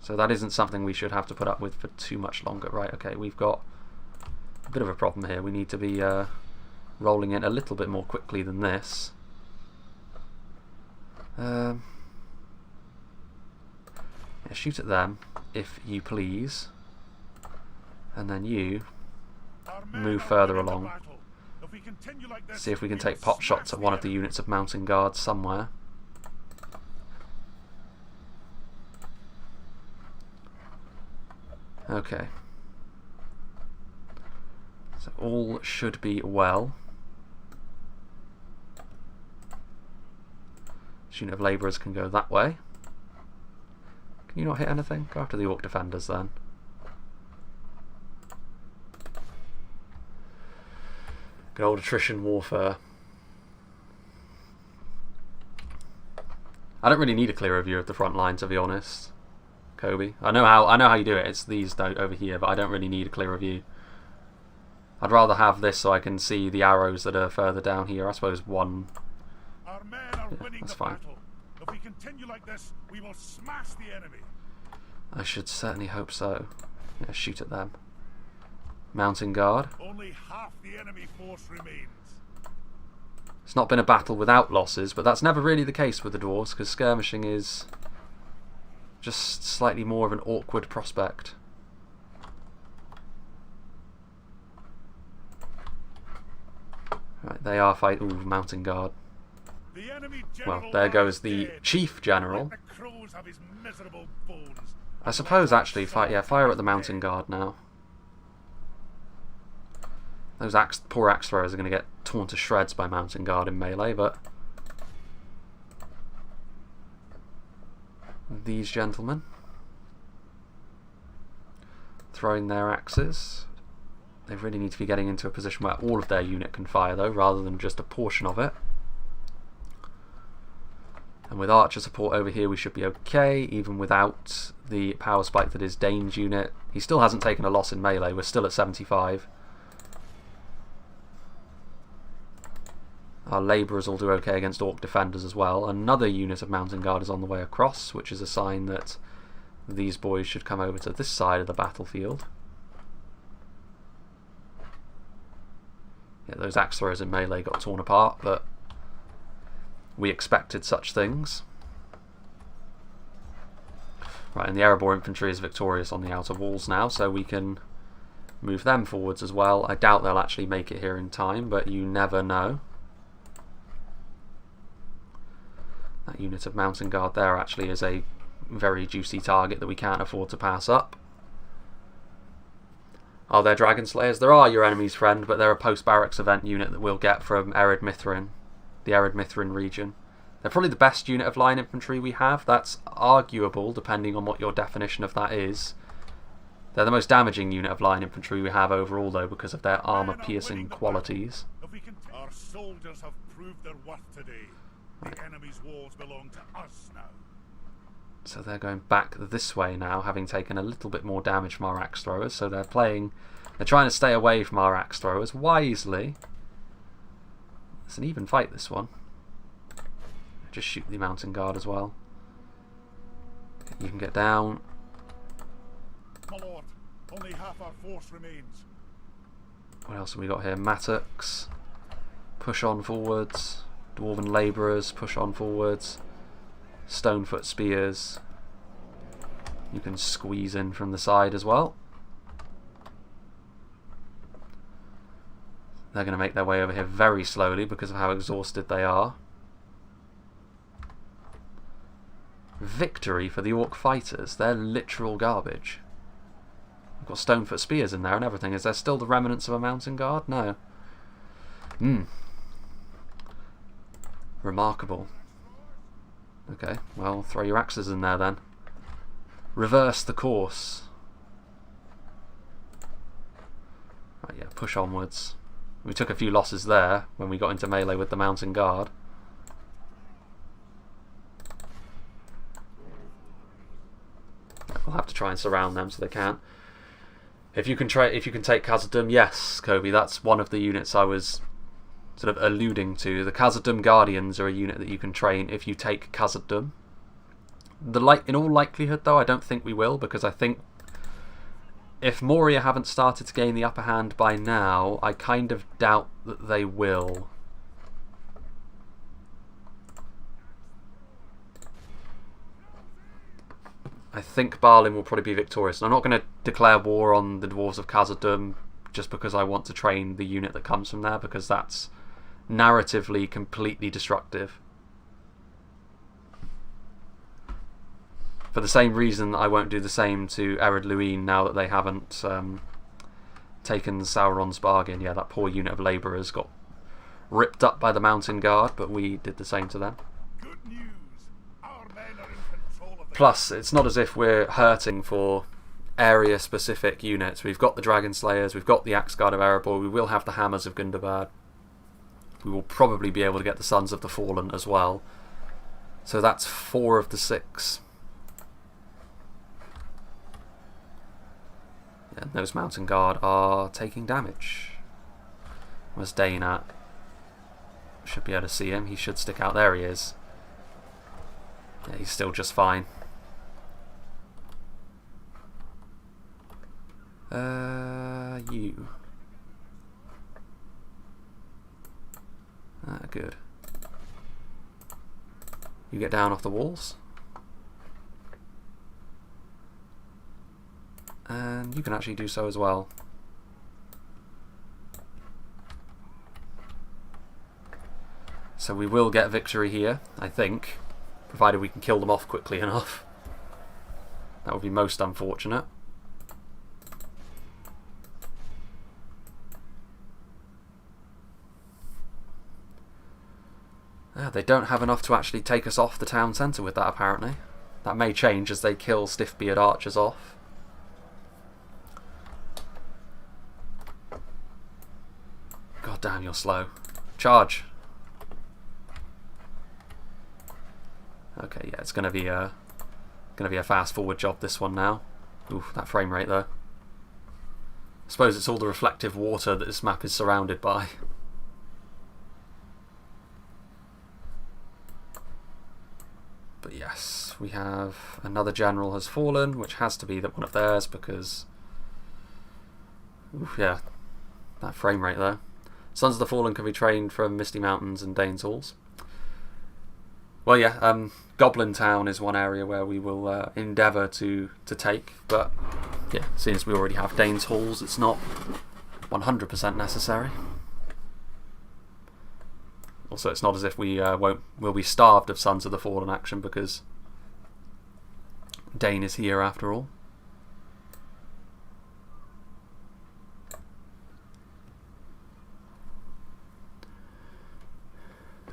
So that isn't something we should have to put up with for too much longer. Right, okay, we've got a bit of a problem here. We need to be rolling in a little bit more quickly than this. Yeah, shoot at them, if you please. And then you move further along. See if we can take pot shots at one of the units of mountain guards somewhere. Okay. So all should be well. This unit of labourers can go that way. Can you not hit anything? Go after the orc defenders then. Good old attrition warfare. I don't really need a clearer view of the front line, to be honest, Kobe. I know how you do it. It's these over here, but I don't really need a clearer view. I'd rather have this so I can see the arrows that are further down here. I suppose one. Our men are winning that's the fine. battle. If we continue like this, we will smash the enemy. I should certainly hope so. Yeah, shoot at them. Mountain guard. Only half the enemy force remains. It's not been a battle without losses, but that's never really the case with the dwarves, because skirmishing is just slightly more of an awkward prospect. Right, they are fighting. Ooh, mountain guard. The enemy Well, there goes the dead. chief general. Let the crows have his miserable bones. I suppose actually, fire at the mountain guard now. Those poor axe throwers are going to get torn to shreds by mountain guard in melee, but these gentlemen throwing their axes. They really need to be getting into a position where all of their unit can fire, though, rather than just a portion of it. And with archer support over here we should be okay, even without the power spike that is Dane's unit. He still hasn't taken a loss in melee, we're still at 75. Our labourers will do okay against orc defenders as well. Another unit of mountain guard is on the way across, which is a sign that these boys should come over to this side of the battlefield. Yeah, those axe throwers in melee got torn apart, but we expected such things. Right, and the Erebor infantry is victorious on the outer walls now, so we can move them forwards as well. I doubt they'll actually make it here in time, but you never know. That unit of mountain guard there actually is a very juicy target that we can't afford to pass up. Are there Dragon Slayers? There are, your enemy's friend, but they're a post-Barracks event unit that we'll get from Erebor, the Erebor region. They're probably the best unit of line infantry we have. That's arguable, depending on what your definition of that is. They're the most damaging unit of line infantry we have overall, though, because of their armour-piercing qualities. Our soldiers have proved their worth today. The enemy's walls belong to us now. So they're going back this way now, having taken a little bit more damage from our axe throwers. So they're trying to stay away from our axe throwers wisely. It's an even fight, this one. Just shoot the mountain guard as well. You can get down. My lord, only half our force remains. What else have we got here? Mattocks. Push on forwards. Dwarven labourers, push on forwards. Stonefoot spears. You can squeeze in from the side as well. They're going to make their way over here very slowly because of how exhausted they are. Victory for the Orc fighters. They're literal garbage. We've got Stonefoot spears in there and everything. Is there still the remnants of a mountain guard? No. Remarkable. Okay, well, throw your axes in there then. Reverse the course. Right, yeah, push onwards. We took a few losses there when we got into melee with the mountain guard. We'll have to try and surround them so they can't. If you can take Khazad-dûm, yes, Kobe, that's one of the units I was sort of alluding to. The Khazad-dûm Guardians are a unit that you can train if you take Khazad-dûm. In all likelihood, though, I don't think we will, because I think if Moria haven't started to gain the upper hand by now, I kind of doubt that they will. I think Balin will probably be victorious. And I'm not going to declare war on the Dwarves of Khazad-dûm just because I want to train the unit that comes from there, because that's narratively completely destructive. For the same reason I won't do the same to Ered Luin now that they haven't taken Sauron's bargain. Yeah, that poor unit of labourers got ripped up by the mountain guard, but we did the same to them. Good news. Our men are in control of the Plus, it's not as if we're hurting for area-specific units. We've got the Dragon Slayers, we've got the Axe Guard of Erebor, we will have the Hammers of Gundabad. We will probably be able to get the Sons of the Fallen as well. So that's 4 of the 6. Yeah, and those Mountain Guard are taking damage. Where's Dane at? Should be able to see him. He should stick out. There he is. Yeah, he's still just fine. You. Good. You get down off the walls. And you can actually do so as well. So we will get victory here, I think, provided we can kill them off quickly enough. That would be most unfortunate. They don't have enough to actually take us off the town centre with that, apparently. That may change as they kill Stiff-Beard archers off. God damn, you're slow. Charge! Okay, yeah, it's gonna be a fast forward job, this one now. Oof, that frame rate though. I suppose it's all the reflective water that this map is surrounded by. But yes, we have another general has fallen, which has to be one of theirs because... Oof, yeah, that frame rate though. Sons of the Fallen can be trained from Misty Mountains and Dane's Halls. Well, yeah, Goblin Town is one area where we will endeavour to take, but yeah, since we already have Dane's Halls, it's not 100% necessary. Also, it's not as if we will be starved of Sons of the Fallen action because Dane is here after all.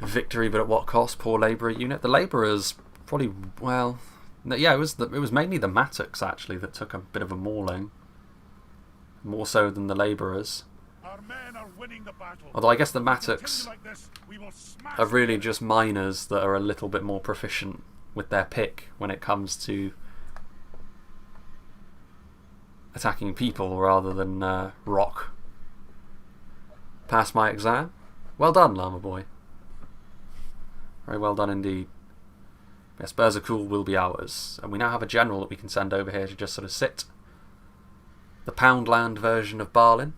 Victory, but at what cost? Poor labourer unit. The labourers probably, well, yeah, it was mainly the Mattocks actually that took a bit of a mauling, more so than the labourers. Our men are winning the battle. Although I guess the mattocks Like this, we will smash are really just miners that are a little bit more proficient with their pick when it comes to attacking people rather than rock. Pass my exam? Well done, Llama Boy. Very well done indeed. Yes, Bursa-cool will be ours. And we now have a general that we can send over here to just sort of sit. The Poundland version of Barlin.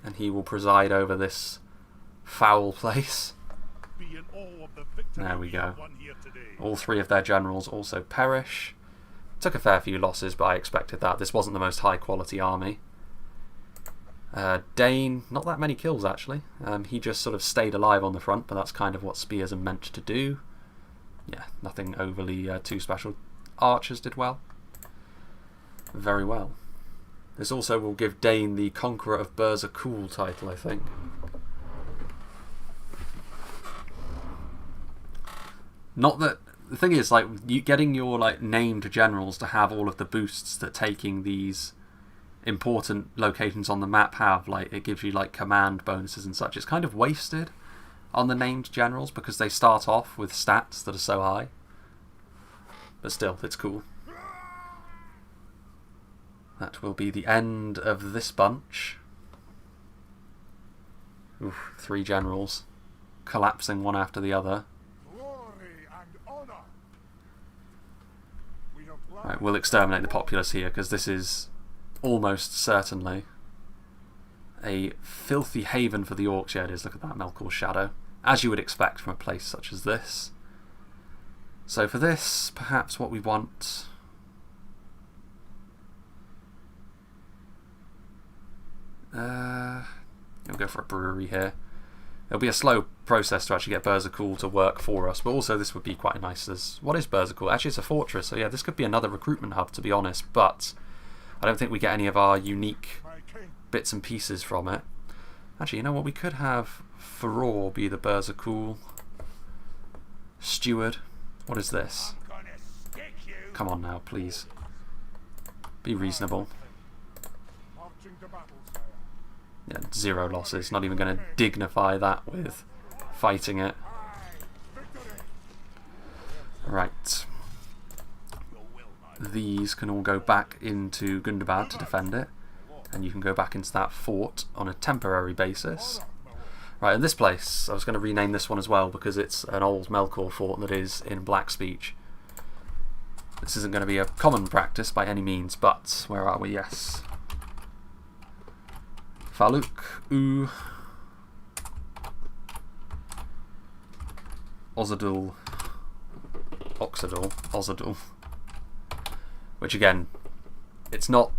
And he will preside over this foul place. Be in awe of the victory There we we go. have won here today. All three of their generals also perish. Took a fair few losses, but I expected that. This wasn't the most high quality army. Dane, not that many kills actually. He just sort of stayed alive on the front, but that's kind of what spears are meant to do. Yeah, nothing overly too special. Archers did well. Very well. This also will give Dane the Conqueror of Bursa-cool title, I think. Not that... The thing is, like, you getting your named generals to have all of the boosts that taking these important locations on the map have, it gives you command bonuses and such. It's kind of wasted on the named generals because they start off with stats that are so high. But still, it's cool. That will be the end of this bunch. Oof, 3 generals collapsing one after the other. Glory and honor. We have Right, we'll exterminate the populace here because this is almost certainly a filthy haven for the orcs. Yeah, it is. Look at that Melkor's shadow. As you would expect from a place such as this. So for this, perhaps what we want... we'll go for a brewery here. It'll be a slow process to actually get Bursa-cool to work for us, but also this would be quite nice as... What is Bursa-cool? Actually, it's a fortress, so yeah, this could be another recruitment hub, to be honest, but I don't think we get any of our unique bits and pieces from it. Actually, you know what? We could have Furore be the Bursa-cool steward. What is this? Come on now, please. Be reasonable. Yeah, 0 losses. Not even going to dignify that with fighting it. Right. These can all go back into Gundabad to defend it. And you can go back into that fort on a temporary basis. Right, in this place, I was going to rename this one as well because it's an old Melkor fort that is in Black speech. This isn't going to be a common practice by any means, but where are we? Yes. Faluk, Ozadul, Ozadul, which again, it's not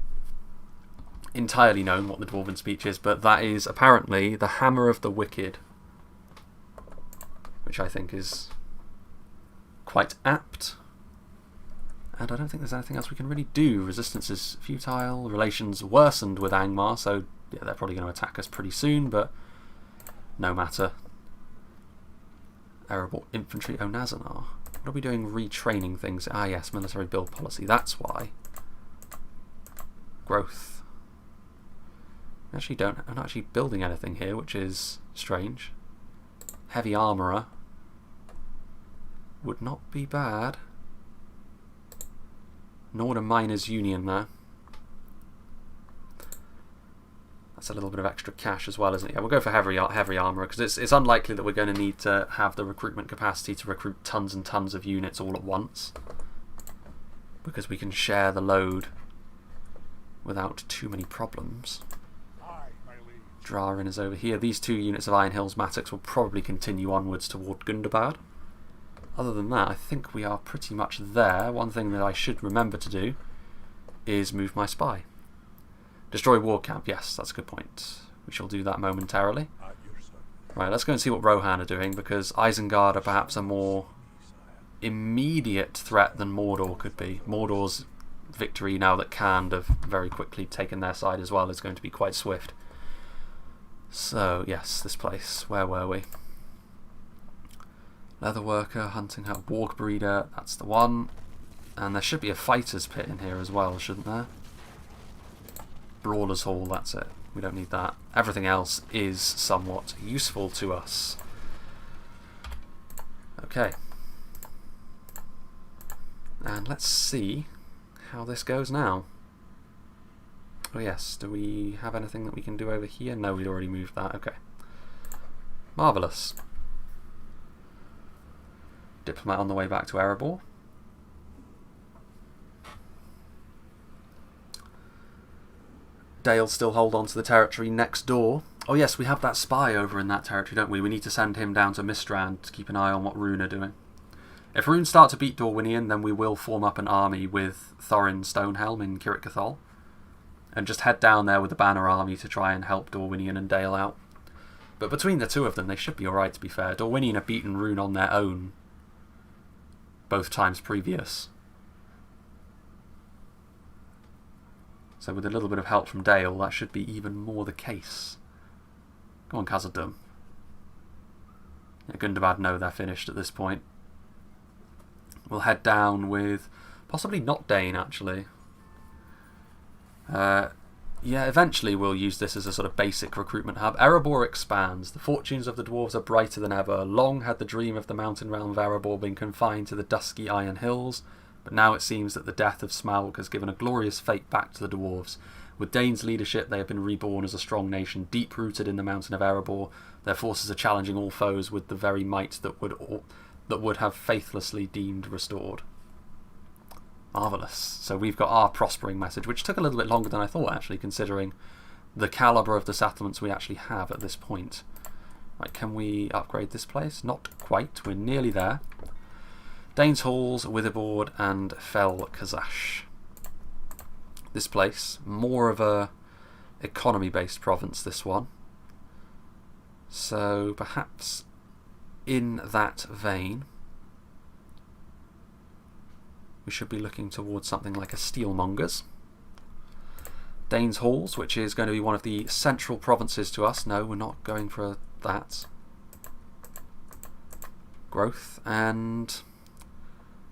entirely known what the Dwarven speech is, but that is apparently the Hammer of the Wicked, which I think is quite apt. And I don't think there's anything else we can really do. Resistance is futile, relations worsened with Angmar, so yeah, they're probably going to attack us pretty soon, but no matter. Erebor infantry, Nazanar. What are we doing retraining things? Ah yes, military build policy, that's why. Growth. I'm not actually building anything here, which is strange. Heavy armourer would not be bad. Northern Miners Union there. That's a little bit of extra cash as well, isn't it? Yeah, we'll go for heavy armourer because it's unlikely that we're going to need to have the recruitment capacity to recruit tons and tons of units all at once, because we can share the load without too many problems. Drarin is over here. These 2 units of Iron Hills Mattocks will probably continue onwards toward Gundabad. Other than that, I think we are pretty much there. One thing that I should remember to do is move my spy. Destroy war camp. Yes, that's a good point. We shall do that momentarily. Right, let's go and see what Rohan are doing, because Isengard are perhaps a more immediate threat than Mordor could be. Mordor's victory, now that Khand have very quickly taken their side as well, is going to be quite swift. So, yes, this place. Where were we? Leatherworker, hunting hut, warg breeder, that's the one. And there should be a fighter's pit in here as well, shouldn't there? Brawler's Hall, that's it. We don't need that. Everything else is somewhat useful to us. Okay. And let's see how this goes now. Oh yes, do we have anything that we can do over here? No, we'd already moved that. Okay. Marvellous. Diplomat on the way back to Erebor. Dale still hold on to the territory next door. Oh yes, we have that spy over in that territory, don't we? We need to send him down to Mistrand to keep an eye on what Rhun are doing. If Rhun start to beat Dorwinion, then we will form up an army with Thorin Stonehelm in Kirit Cathol and just head down there with the Banner Army to try and help Dorwinion and Dale out. But between the two of them, they should be alright, to be fair. Dorwinion have beaten Rhun on their own both times previous. So with a little bit of help from Dale, that should be even more the case. Go on, Khazad-dûm. Yeah, Gundabad know they're finished at this point. We'll head down with possibly not Dane, actually. Yeah, eventually we'll use this as a sort of basic recruitment hub. Erebor expands. The fortunes of the dwarves are brighter than ever. Long had the dream of the mountain realm of Erebor been confined to the dusky iron hills, but now it seems that the death of Smaug has given a glorious fate back to the dwarves. With Dane's leadership, they have been reborn as a strong nation, deep-rooted in the mountain of Erebor. Their forces are challenging all foes with the very might that would have faithlessly deemed restored. Marvellous. So we've got our prospering message, which took a little bit longer than I thought, actually, considering the calibre of the settlements we actually have at this point. Right, can we upgrade this place? Not quite. We're nearly there. Danes Halls, Witherboard, and Fel Kazash. This place, more of a economy-based province, this one. So perhaps in that vein, we should be looking towards something like a steelmonger's. Danes Halls, which is going to be one of the central provinces to us. No, we're not going for that. Growth. And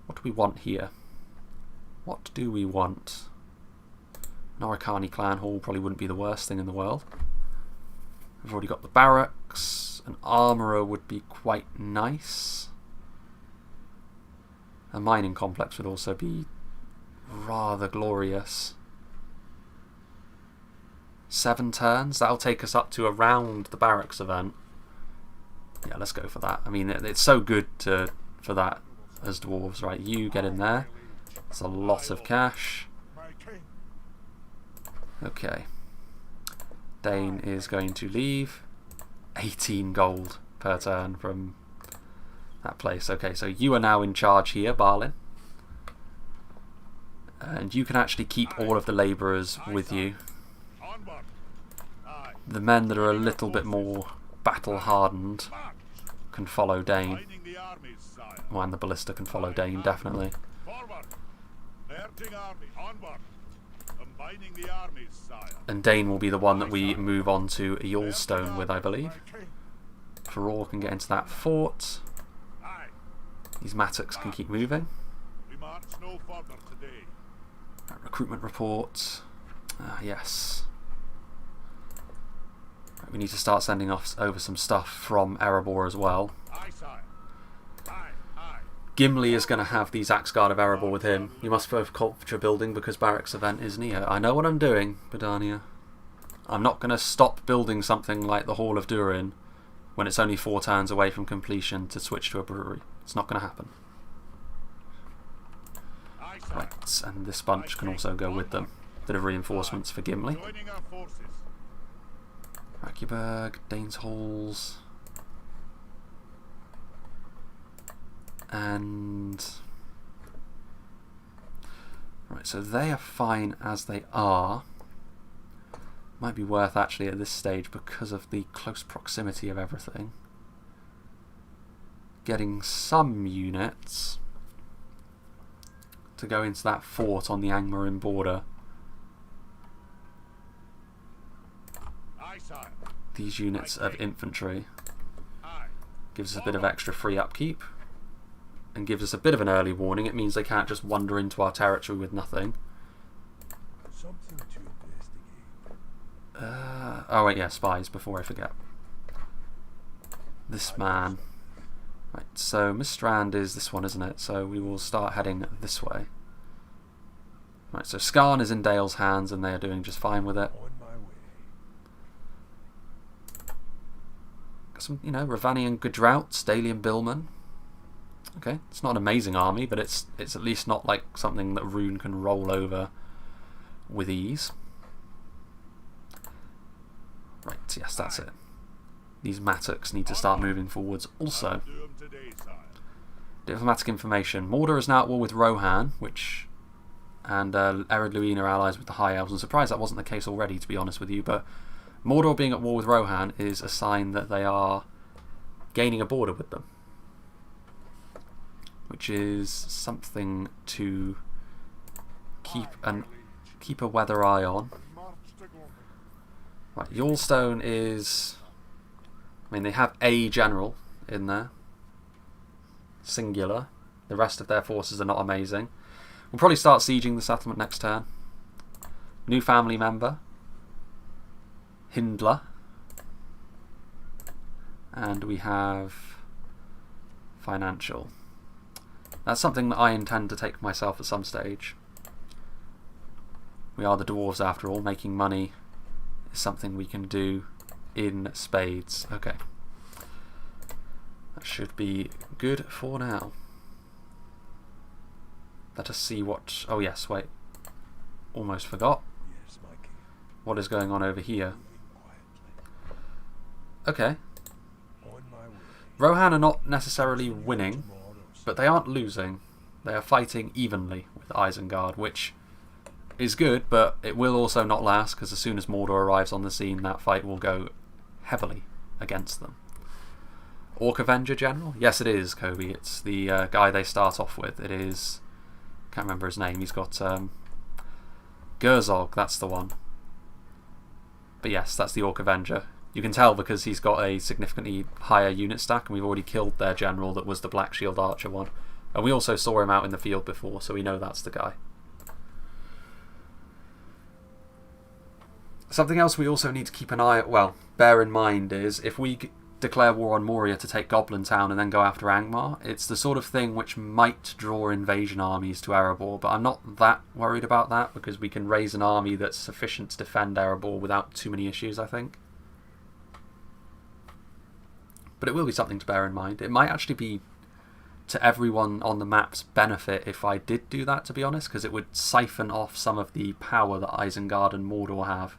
what do we want here? What do we want? An Orikani clan hall probably wouldn't be the worst thing in the world. We've already got the barracks. An armourer would be quite nice. A mining complex would also be rather glorious. 7 turns, that'll take us up to around the barracks event. Yeah, let's go for that. I mean, it's so good for that as dwarves, right? You get in there. It's a lot of cash. Okay. Dane is going to leave. 18 gold per turn from that place. Okay, so you are now in charge here, Balin. And you can actually keep all of the labourers with you. The men that are a little bit more battle-hardened can follow Dane. Oh, and the ballista can follow Dane, definitely. And Dane will be the one that we move on to Yule-stone with, I believe. Faror can get into that fort. These mattocks can keep moving. Recruitment report. Yes. We need to start sending off over some stuff from Erebor as well. Gimli is going to have these Axguard of Erebor with him. You must both culture building because Barracks event is near. I know what I'm doing, Badania. I'm not going to stop building something like the Hall of Durin when it's only 4 turns away from completion to switch to a brewery. It's not going to happen. Right, and this bunch can also go with them. Bit of reinforcements for Gimli. Rakiberg, Danes Halls, and right, so they are fine as they are. Might be worth actually at this stage, because of the close proximity of everything, getting some units to go into that fort on the Angmar and Rhun border. These units of infantry gives us a bit of extra free upkeep and gives us a bit of an early warning. It means they can't just wander into our territory with nothing. Oh wait, yeah, spies, before I forget. This man. Right, so Mistrand is this one, isn't it? So we will start heading this way. Right, so Skarn is in Dale's hands and they are doing just fine with it. Got some, you know, Ravanian Gudrouts, Dalian Billman. Okay, it's not an amazing army, but it's at least not like something that Rhun can roll over with ease. Right, yes, that's it. These Mattocks need to start moving forwards also. Diplomatic information. Mordor is now at war with Rohan, and Ered Luin are allies with the High Elves. I'm surprised that wasn't the case already, to be honest with you, but Mordor being at war with Rohan is a sign that they are gaining a border with them, which is something to keep a weather eye on. Right, Yule-stone is... I mean, they have a general in there. Singular. The rest of their forces are not amazing. We'll probably start sieging the settlement next turn. New family member. Hindler. And we have financial. That's something that I intend to take myself at some stage. We are the dwarves after all. Making money is something we can do in spades. Okay. That should be good for now. Let us see what... Oh yes, wait. Almost forgot. What is going on over here? Okay. Rohan are not necessarily winning, but they aren't losing. They are fighting evenly with Isengard, which is good, but it will also not last, because as soon as Mordor arrives on the scene, that fight will go heavily against them. Orc Avenger General? Yes, it is, Kobe. It's the guy they start off with. It is... can't remember his name. He's got... Gerzog, that's the one. But yes, that's the Orc Avenger. You can tell because he's got a significantly higher unit stack, and we've already killed their general that was the Black Shield Archer one. And we also saw him out in the field before, so we know that's the guy. Something else we also need to keep an eye, well, bear in mind is if we declare war on Moria to take Goblin Town and then go after Angmar, it's the sort of thing which might draw invasion armies to Erebor, but I'm not that worried about that because we can raise an army that's sufficient to defend Erebor without too many issues, I think. But it will be something to bear in mind. It might actually be to everyone on the map's benefit if I did do that, to be honest, because it would siphon off some of the power that Isengard and Mordor have.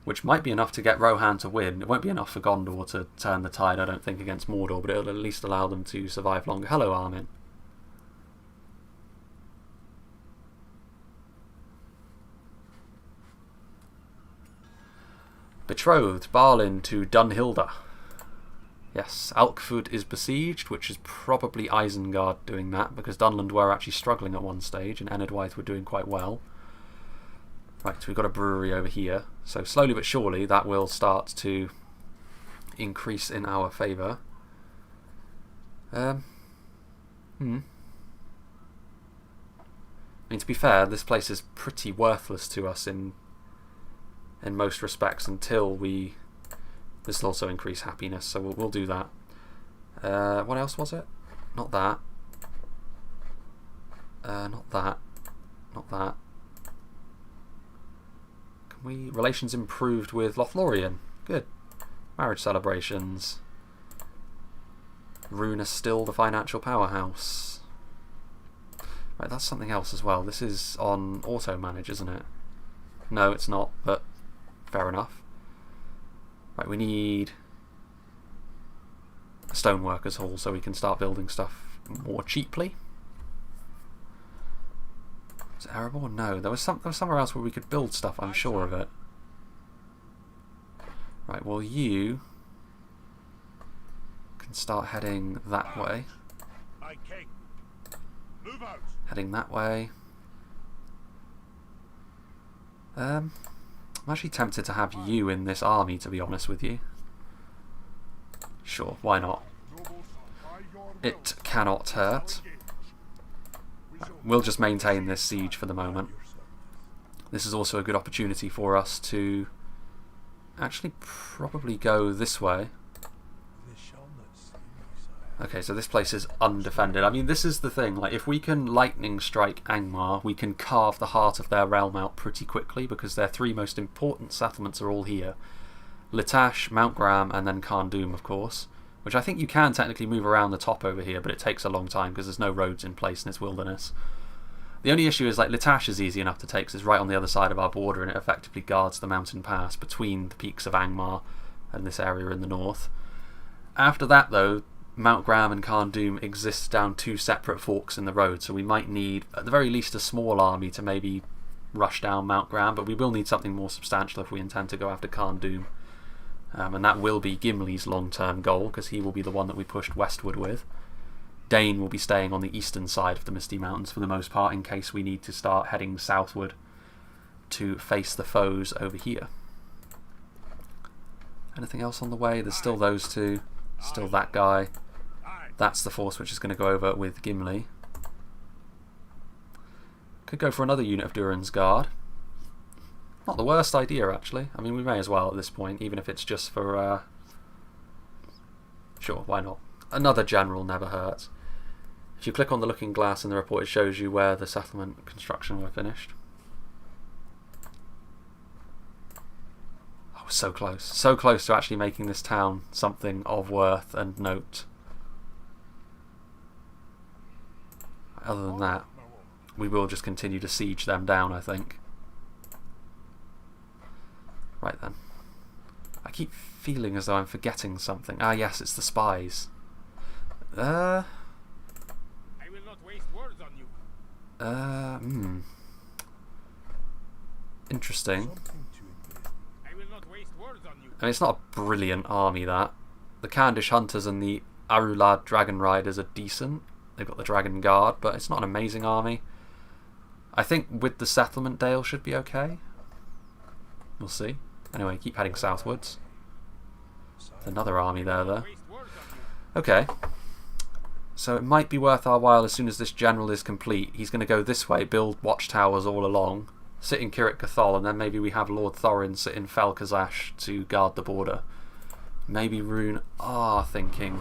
Which might be enough to get Rohan to win. It won't be enough for Gondor to turn the tide, I don't think, against Mordor, but it'll at least allow them to survive longer. Hello, Armin. Betrothed, Balin to Dunhilda. Yes, Alkford is besieged, which is probably Isengard doing that, because Dunland were actually struggling at one stage, and Enedwaith were doing quite well. Right, so we've got a brewery over here. So slowly but surely that will start to increase in our favour. I mean, to be fair, this place is pretty worthless to us in most respects until we... This will also increase happiness, so we'll do that. What else was it? Not that. Not that. Not that. Relations improved with Lothlorien. Good. Marriage celebrations. Rhun is still the financial powerhouse. Right, that's something else as well. This is on auto-manage, isn't it? No, it's not, but fair enough. Right, we need a stoneworkers hall so we can start building stuff more cheaply. Is it Erebor? No, there was somewhere else where we could build stuff, I'm sure of it. Right, well you can start heading that way. Heading that way. I'm actually tempted to have you in this army, to be honest with you. Sure, why not? It cannot hurt. We'll just maintain this siege for the moment. This is also a good opportunity for us to actually probably go this way. Okay, so this place is undefended. I mean, this is the thing. Like, if we can lightning strike Angmar, we can carve the heart of their realm out pretty quickly, because their three most important settlements are all here. Litash, Mount Graham, and then Khan Doom, of course. Which I think you can technically move around the top over here, but it takes a long time because there's no roads in place and it's wilderness. The only issue is, like, Litash is easy enough to take because it's right on the other side of our border and it effectively guards the mountain pass between the peaks of Angmar and this area in the north. After that, though, Mount Graham and Khan Doom exist down two separate forks in the road, so we might need, at the very least, a small army to maybe rush down Mount Graham, but we will need something more substantial if we intend to go after Khan Doom. And that will be Gimli's long-term goal, because he will be the one that we pushed westward with. Dane will be staying on the eastern side of the Misty Mountains for the most part, in case we need to start heading southward to face the foes over here. Anything else on the way? There's still those two. Still that guy. That's the force which is going to go over with Gimli. Could go for another unit of Durin's Guard. Not the worst idea, actually. I mean, we may as well at this point, even if it's just for... Sure, why not? Another general never hurts. If you click on the looking glass in the report, it shows you where the settlement construction were finished. Oh, so close. So close to actually making this town something of worth and note. Other than that, we will just continue to siege them down, I think. Right then. I keep feeling as though I'm forgetting something. Ah, yes, it's the spies. I will not waste words on you. Interesting. I will not waste words on you. I mean, it's not a brilliant army, that. The Khandish Hunters and the Arulad Dragon Riders are decent. They've got the Dragon Guard, but it's not an amazing army. I think with the settlement, Dale should be okay. We'll see. Anyway, keep heading southwards. There's another army there, though. Okay. So it might be worth our while as soon as this general is complete. He's going to go this way, build watchtowers all along, sit in Kirit Cathol, and then maybe we have Lord Thorin sit in Fel Kazash to guard the border. Maybe Rhun are thinking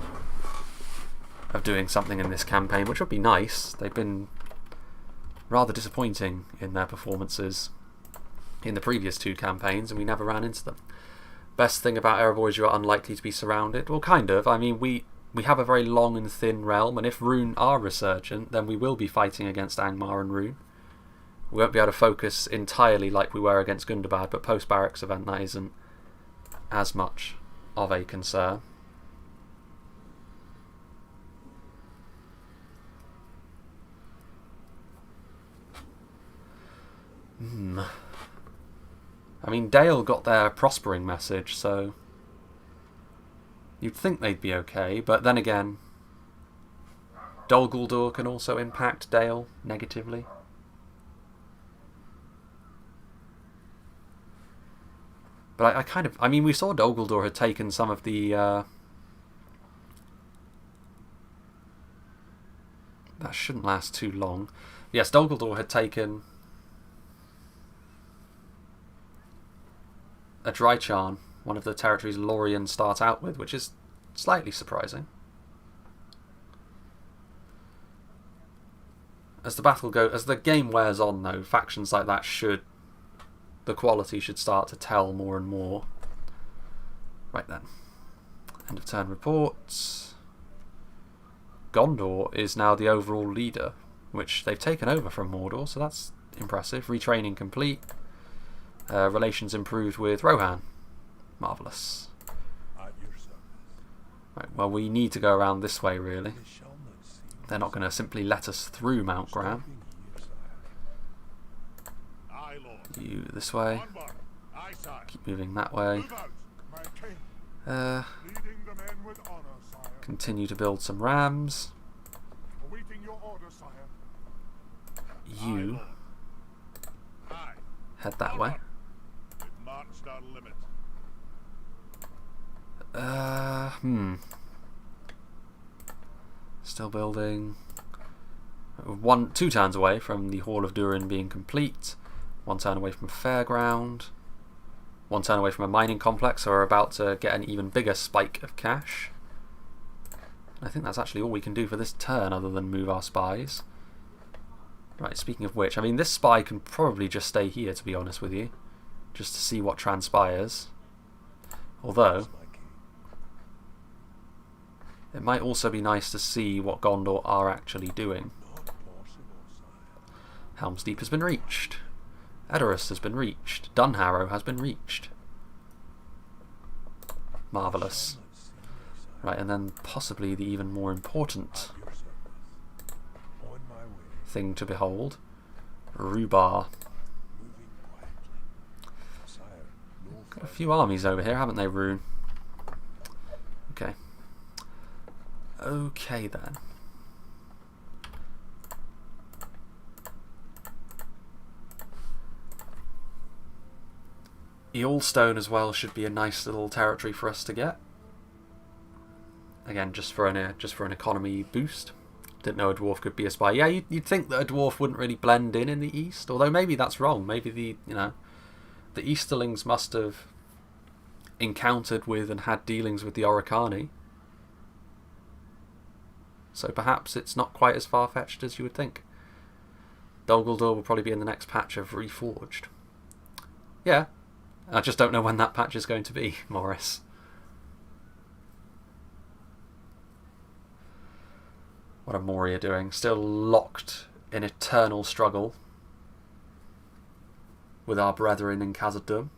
of doing something in this campaign, which would be nice. They've been rather disappointing in their performances in the previous two campaigns, and we never ran into them. Best thing about Erebor is you are unlikely to be surrounded. Well, kind of. I mean, we have a very long and thin realm, and if Rhun are resurgent, then we will be fighting against Angmar and Rhun. We won't be able to focus entirely like we were against Gundabad, but post-Barracks event that isn't as much of a concern. I mean, Dale got their prospering message, so you'd think they'd be okay, but then again, Dol Guldur can also impact Dale negatively. But I mean, we saw Dol Guldur had taken some of the that shouldn't last too long. Yes, Dol Guldur had taken a Drychan, one of the territories Lorien start out with, which is slightly surprising. As the game wears on, though, factions like that the quality should start to tell more and more. Right then, end of turn reports. Gondor is now the overall leader, which they've taken over from Mordor, so that's impressive. Retraining complete. Relations improved with Rohan. Marvellous. Right, well, we need to go around this way, really. They're not going to simply let us through Mount Graham. You this way. Keep moving that way. Continue to build some rams. You head that way. Still building. 2 turns away from the Hall of Durin being complete. 1 turn away from a fairground. 1 turn away from a mining complex, so we're about to get an even bigger spike of cash. I think that's actually all we can do for this turn other than move our spies. Right, speaking of which, I mean, this spy can probably just stay here, to be honest with you, just to see what transpires. Although, it might also be nice to see what Gondor are actually doing. Helm's Deep has been reached. Erebor has been reached. Dunharrow has been reached. Marvellous. Right, and then possibly the even more important thing to behold. Rhubarb. Got a few armies over here, haven't they, Rhun? Okay. Okay then. Yule-stone as well should be a nice little territory for us to get. Again, just for an economy boost. Didn't know a dwarf could be a spy. Yeah, you'd think that a dwarf wouldn't really blend in the east, although maybe that's wrong. Maybe the Easterlings must have encountered with and had dealings with the Oricani. So perhaps it's not quite as far-fetched as you would think. Dol Guldur will probably be in the next patch of Reforged. Yeah. I just don't know when that patch is going to be, Morris. What are Moria doing? Still locked in eternal struggle with our brethren in Khazad-dûm.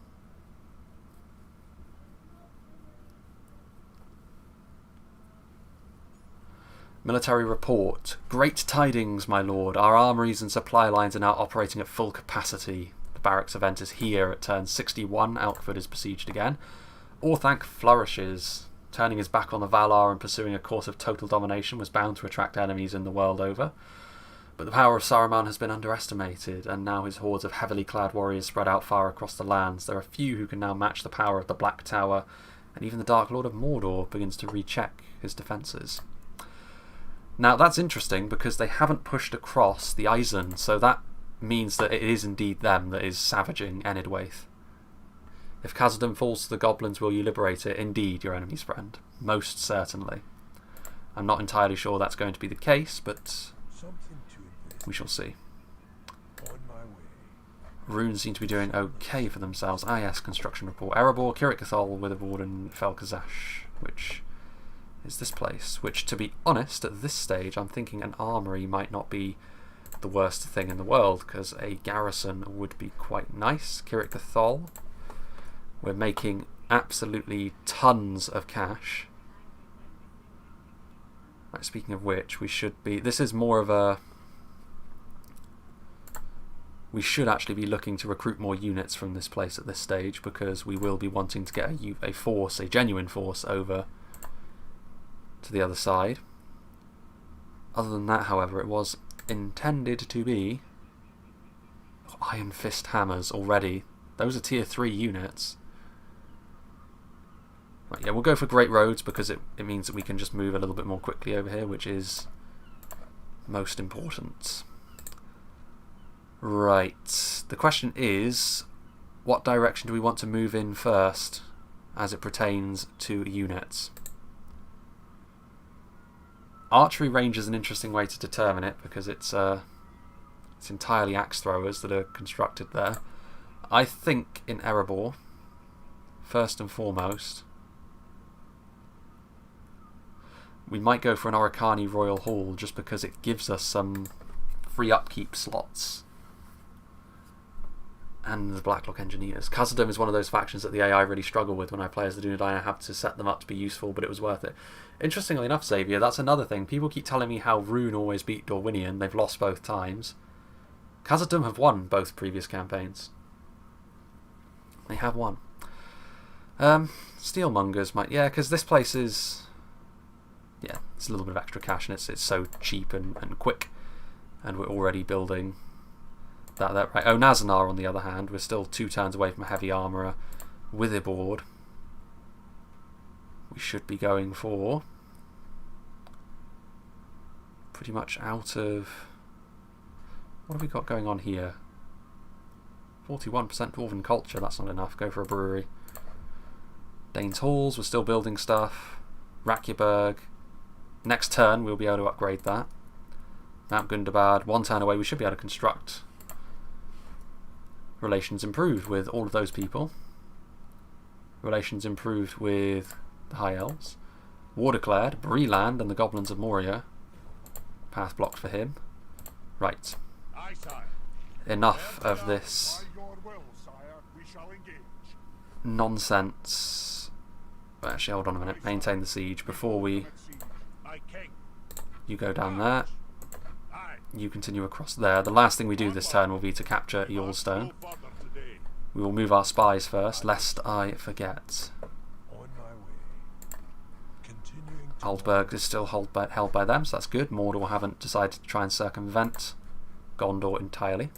Military report. Great tidings, my lord. Our armories and supply lines are now operating at full capacity. The Barracks event is here at turn 61. Alkford is besieged again. Orthanc flourishes. Turning his back on the Valar and pursuing a course of total domination was bound to attract enemies in the world over. But the power of Saruman has been underestimated, and now his hordes of heavily clad warriors spread out far across the lands. There are few who can now match the power of the Black Tower, and even the Dark Lord of Mordor begins to recheck his defences. Now that's interesting because they haven't pushed across the Eisen, so that means that it is indeed them that is savaging Enidwaith. If Khazad-dûm falls to the goblins, will you liberate it? Indeed, your enemy's friend. Most certainly. I'm not entirely sure that's going to be the case, but we shall see. Runes seem to be doing okay for themselves. Ah yes, construction report. Erebor, Kirit Cathol, Witherboard and Felkazash, which is this place. Which, to be honest, at this stage, I'm thinking an armory might not be the worst thing in the world, because a garrison would be quite nice. Kirit Cathol. We're making absolutely tons of cash. Right, speaking of which, we should be... This is more of a... We should actually be looking to recruit more units from this place at this stage, because we will be wanting to get a force, a genuine force, over to the other side. Other than that, however, it was intended to be... Oh, Iron Fist hammers already. Those are tier 3 units. Right, yeah, we'll go for Great Roads because it means that we can just move a little bit more quickly over here, which is most important. Right, the question is, what direction do we want to move in first as it pertains to units? Archery range is an interesting way to determine it because it's entirely axe throwers that are constructed there. I think in Erebor, first and foremost, we might go for an Oricani Royal Hall just because it gives us some free upkeep slots. And the Blacklock Engineers. Khazad-dûm is one of those factions that the AI really struggle with when I play as the Dunedain. I have to set them up to be useful, but it was worth it. Interestingly enough, Xavier, that's another thing. People keep telling me how Rhun always beat Dorwinion. They've lost both times. Khazad-dûm have won both previous campaigns. They have won. Steelmongers might... Yeah, because this place is... Yeah, it's a little bit of extra cash, and it's so cheap and quick. And we're already building... That right. Oh, Nazanar, on the other hand, we're still 2 turns away from a heavy armourer. Witherboard, we should be going for pretty much out of... What have we got going on here? 41% dwarven culture, that's not enough. Go for a brewery. Danes Halls, we're still building stuff. Rakjeberg. Next turn we'll be able to upgrade that. Mount Gundabad, 1 turn away we should be able to construct. Relations improved with all of those people. Relations improved with the High Elves. War declared, Breland and the Goblins of Moria. Path blocked for him. Right. Enough of this nonsense. Actually, hold on a minute. Maintain the siege before we... You go down there. You continue across there. The last thing we do this turn will be to capture Yule-stone. We will move our spies first, lest I forget. Aldberg is still held by them, so that's good. Mordor haven't decided to try and circumvent Gondor entirely.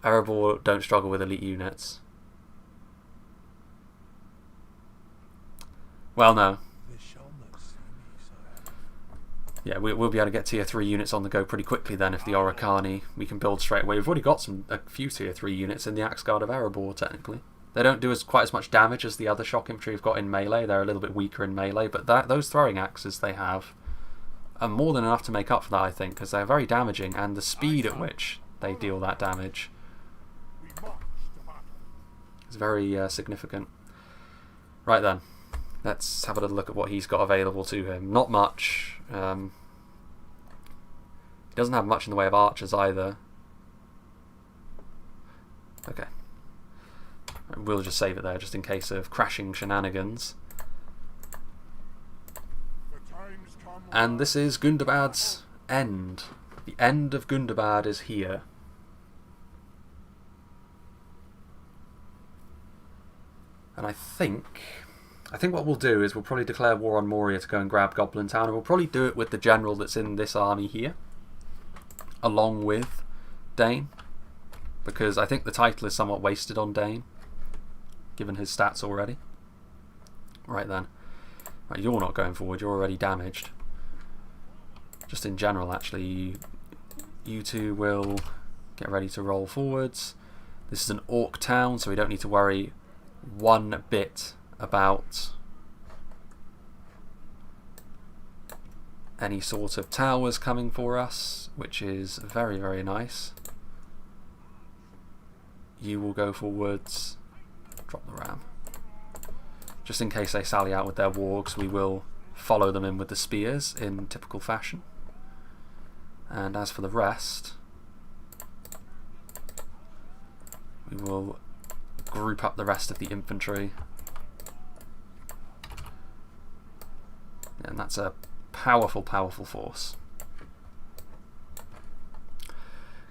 Erebor don't struggle with elite units. Well, no. Yeah, we'll be able to get tier 3 units on the go pretty quickly then if the Oricani we can build straight away. We've already got a few tier 3 units in the Axe Guard of Erebor, technically. They don't do quite as much damage as the other shock infantry we've got in melee. They're a little bit weaker in melee, but those throwing axes they have are more than enough to make up for that, I think, because they're very damaging, and the speed at which they deal that damage is very significant. Right then, let's have a little look at what he's got available to him. Not much. He doesn't have much in the way of archers either. Okay. We'll just save it there just in case of crashing shenanigans. And this is Gundabad's end. The end of Gundabad is here. And I think what we'll do is we'll probably declare war on Moria to go and grab Goblin Town, and we'll probably do it with the general that's in this army here, along with Dane, because I think the title is somewhat wasted on Dane, given his stats already. Right then. Right, you're not going forward, you're already damaged. Just in general, actually, you two will get ready to roll forwards. This is an orc town, so we don't need to worry one bit about any sort of towers coming for us, which is very, very nice. You will go forwards. Drop the ram. Just in case they sally out with their wargs, we will follow them in with the spears in typical fashion. And as for the rest, we will group up the rest of the infantry. And that's a powerful, powerful force.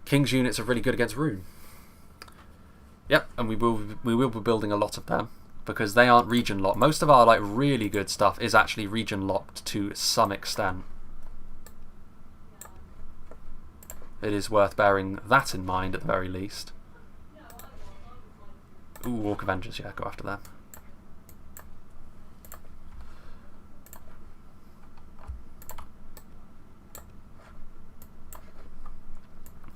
King's units are really good against Rhun. Yep, and we will be building a lot of them because they aren't region locked. Most of our really good stuff is actually region locked to some extent. It is worth bearing that in mind at the very least. Ooh, Orc Avengers, yeah, go after them.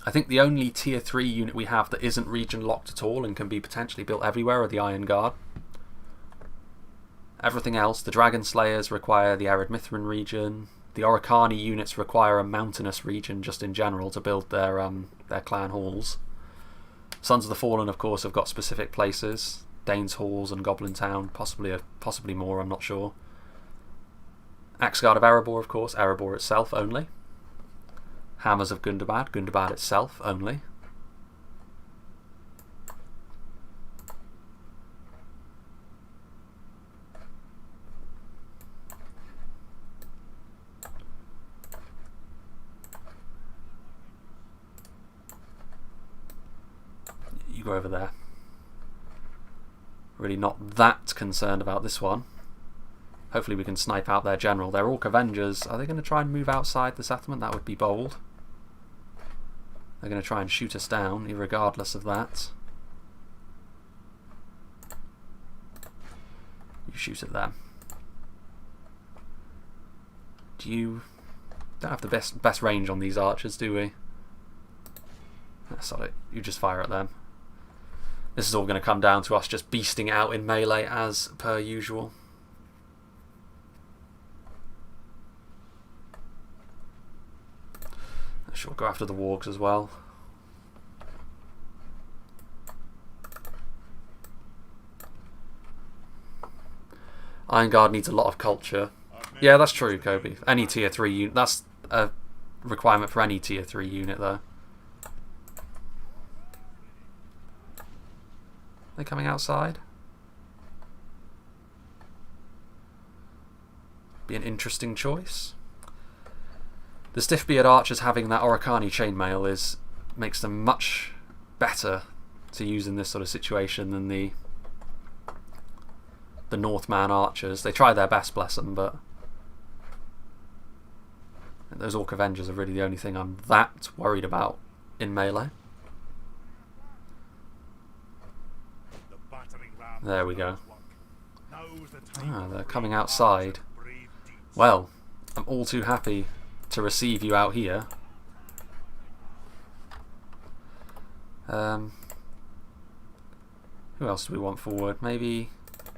I think the only tier 3 unit we have that isn't region locked at all and can be potentially built everywhere are the Iron Guard. Everything else, the Dragon Slayers require the Arid Mithrin region. The Oricani units require a mountainous region just in general to build their clan halls. Sons of the Fallen, of course, have got specific places. Danes Halls and Goblin Town, possibly more, I'm not sure. Axe Guard of Erebor, of course, Erebor itself only. Hammers of Gundabad, Gundabad itself only. You go over there. Really not that concerned about this one. Hopefully we can snipe out their general. They're Orc Avengers. Are they going to try and move outside the settlement? That would be bold. They're going to try and shoot us down, regardless of that. You shoot at them. Don't have the best range on these archers, do we? That's not it. You just fire at them. This is all going to come down to us just beasting it out in melee as per usual. Sure, go after the wargs as well. Iron Guard needs a lot of culture. Yeah, that's true, Kobe. Any tier 3 unit. That's a requirement for any tier 3 unit, though. Are they coming outside? Be an interesting choice. The Stiff-Beard Archers having that Oricani chainmail makes them much better to use in this sort of situation than the Northman Archers. They try their best, bless them, but those Orc Avengers are really the only thing I'm that worried about in melee. There we go. Ah, they're coming outside. Well, I'm all too happy to receive you out here. Who else do we want forward? Maybe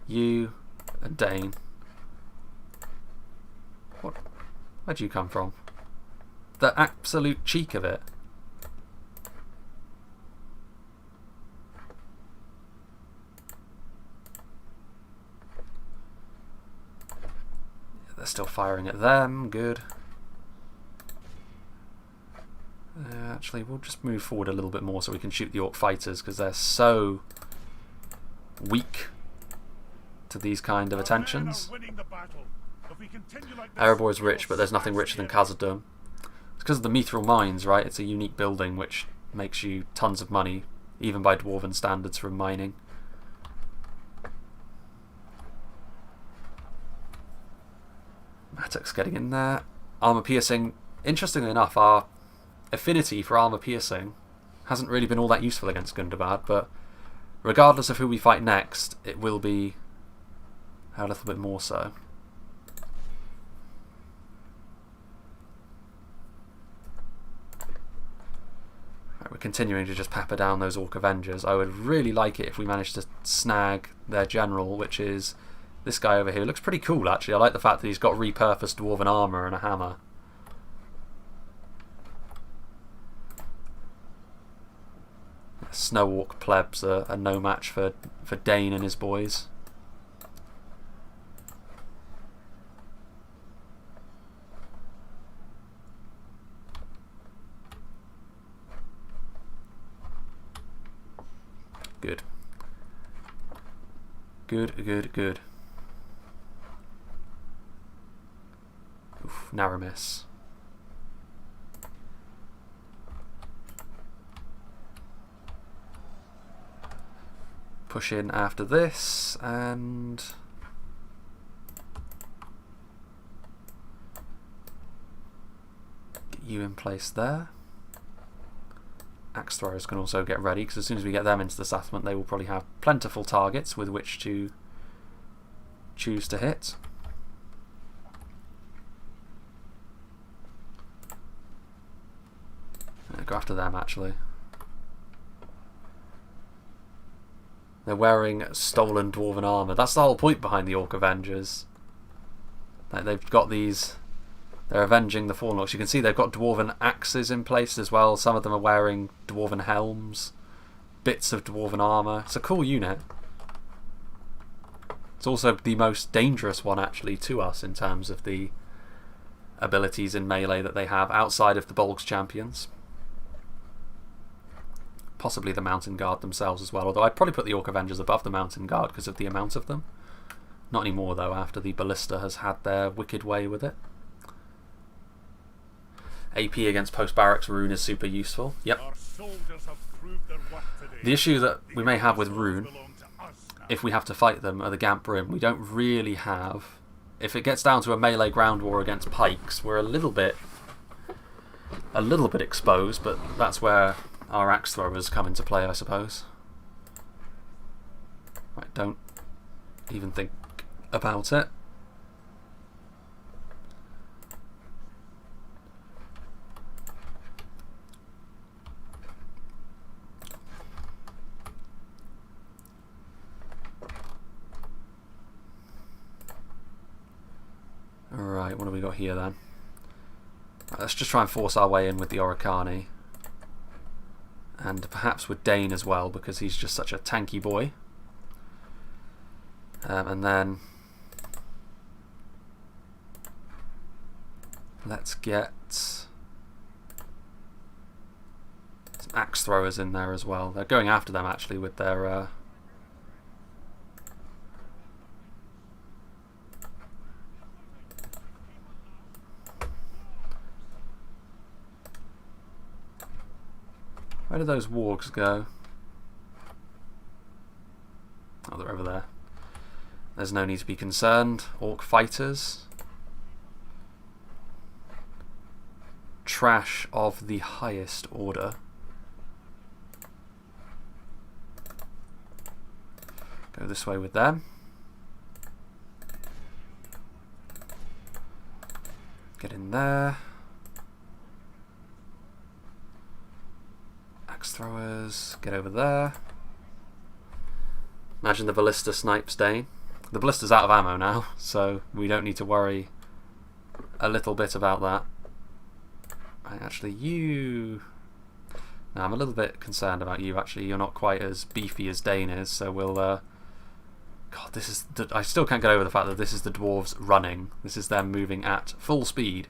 you and Dane. What? Where'd you come from? The absolute cheek of it. They're still firing at them. Good. Actually, we'll just move forward a little bit more so we can shoot the Orc fighters, because they're so weak to these kind of attentions. Erebor is rich, but there's nothing richer than Khazad-dûm. It's because of the Mithril Mines, right? It's a unique building which makes you tons of money, even by Dwarven standards, from mining. Mattock's getting in there. Armor piercing. Interestingly enough, our affinity for armor piercing hasn't really been all that useful against Gundabad, but regardless of who we fight next, it will be a little bit more so. Right, we're continuing to just pepper down those Orc Avengers. I would really like it if we managed to snag their general, which is this guy over here. Looks pretty cool, actually. I like the fact that he's got repurposed Dwarven armor and a hammer. Snow-Orc plebs are no match for Dane and his boys. Good. Good, good, good. Oof, narrow miss. Push in after this and get you in place there. Axe throwers can also get ready, because as soon as we get them into the settlement, they will probably have plentiful targets with which to choose to hit. Go after them, actually. They're wearing stolen Dwarven armour. That's the whole point behind the Orc Avengers. Like, they've got these... They're avenging the Fallen Orcs. You can see they've got Dwarven axes in place as well. Some of them are wearing Dwarven helms. Bits of Dwarven armour. It's a cool unit. It's also the most dangerous one, actually, to us in terms of the abilities in melee that they have outside of the Bolgs champions. Possibly the Mountain Guard themselves as well, although I'd probably put the Orc Avengers above the Mountain Guard because of the amount of them. Not anymore, though, after the Ballista has had their wicked way with it. AP against post-Barracks Rhun is super useful. Yep. The issue that we may have with Rhun, if we have to fight them, are the Gamp Rim. We don't really have... If it gets down to a melee ground war against pikes, we're a little bit exposed, but that's where our axe throwers come into play, I suppose. Right, don't even think about it. what have we got here then? Right, let's just try and force our way in with the Oricani. And perhaps with Dane as well, because he's just such a tanky boy. And then let's get some axe throwers in there as well. They're going after them actually with their where do those wargs go? Oh, they're over there. There's no need to be concerned. Orc fighters. Trash of the highest order. Go this way with them. Get in there. Axe throwers. Get over there. Imagine the ballista snipes Dane. The ballista's out of ammo now, so we don't need to worry a little bit about that. Right, actually, you... No, I'm a little bit concerned about you, actually. You're not quite as beefy as Dane is, so we'll... God, this is... I still can't get over the fact that this is the dwarves running. This is them moving at full speed.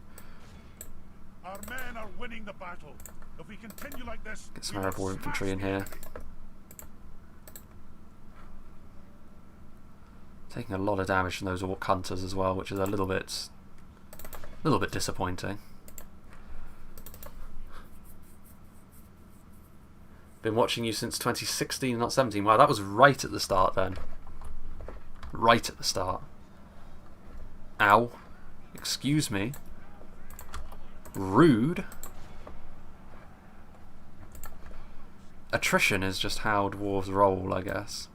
Our men are winning the battle. If we continue like this, get some Erebor infantry in here. Taking a lot of damage from those orc hunters as well, which is a little bit disappointing. Been watching you since 2016, not 17. Wow, that was right at the start then. Right at the start. Ow. Excuse me. Rude. Attrition is just how dwarves roll, I guess.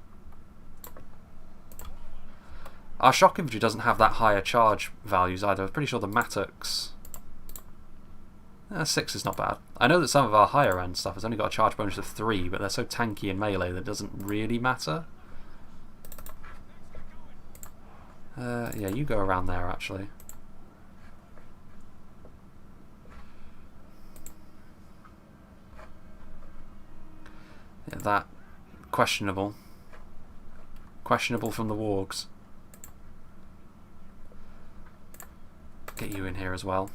Our shock infantry doesn't have that higher charge values either. I'm pretty sure the Mattocks... 6 is not bad. I know that some of our higher end stuff has only got a charge bonus of 3, but they're so tanky in melee that it doesn't really matter. Yeah, you go around there actually. Yeah, that... questionable. Questionable from the wargs. Get you in here as well.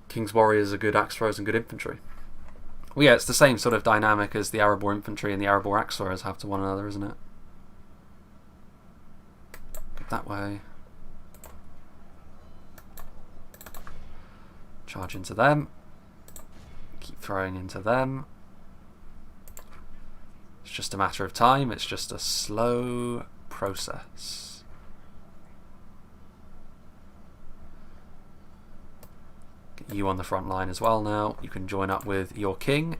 King's Warriors are good axe throwers and good infantry. Well, yeah, it's the same sort of dynamic as the Erebor infantry and the Erebor axe throwers have to one another, isn't it? Get that way. Charge into them. Keep throwing into them. It's just a matter of time. It's just a slow process. Get you on the front line as well now. You can join up with your king.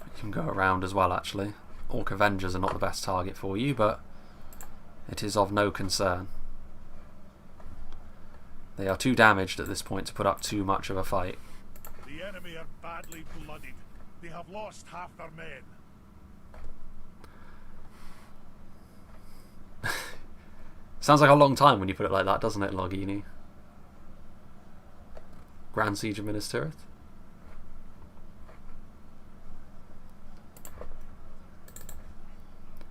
You can go around as well, actually. Orc Avengers are not the best target for you, but it is of no concern. They are too damaged at this point to put up too much of a fight. The enemy are badly blooded. They have lost half their men. Sounds like a long time when you put it like that, doesn't it, Logini? Grand Siege of Minas Tirith?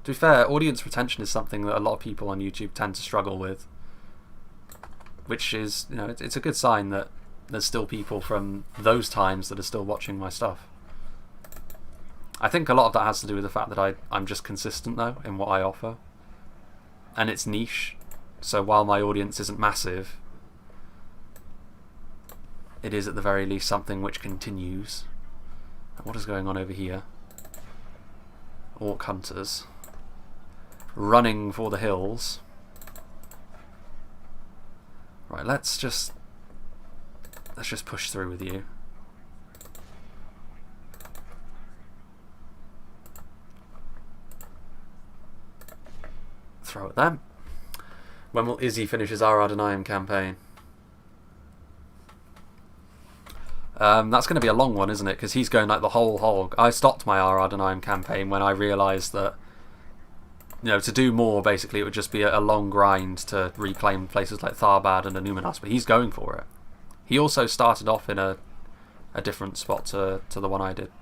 To be fair, audience retention is something that a lot of people on YouTube tend to struggle with. Which is, you know, it's a good sign that there's still people from those times that are still watching my stuff. I think a lot of that has to do with the fact that I'm just consistent, though, in what I offer. And it's niche. So while my audience isn't massive, it is at the very least something which continues. What is going on over here? Orc hunters. Running for the hills. Right, let's just push through with you. Throw at them. When will Izzy finish his Arad and Iron campaign? That's going to be a long one, isn't it? Because he's going like the whole hog. I stopped my Ar-Adonai campaign when I realised that, you know, to do more, basically, it would just be a long grind to reclaim places like Tharbad and Anuminas, but he's going for it. He also started off in a different spot to the one I did.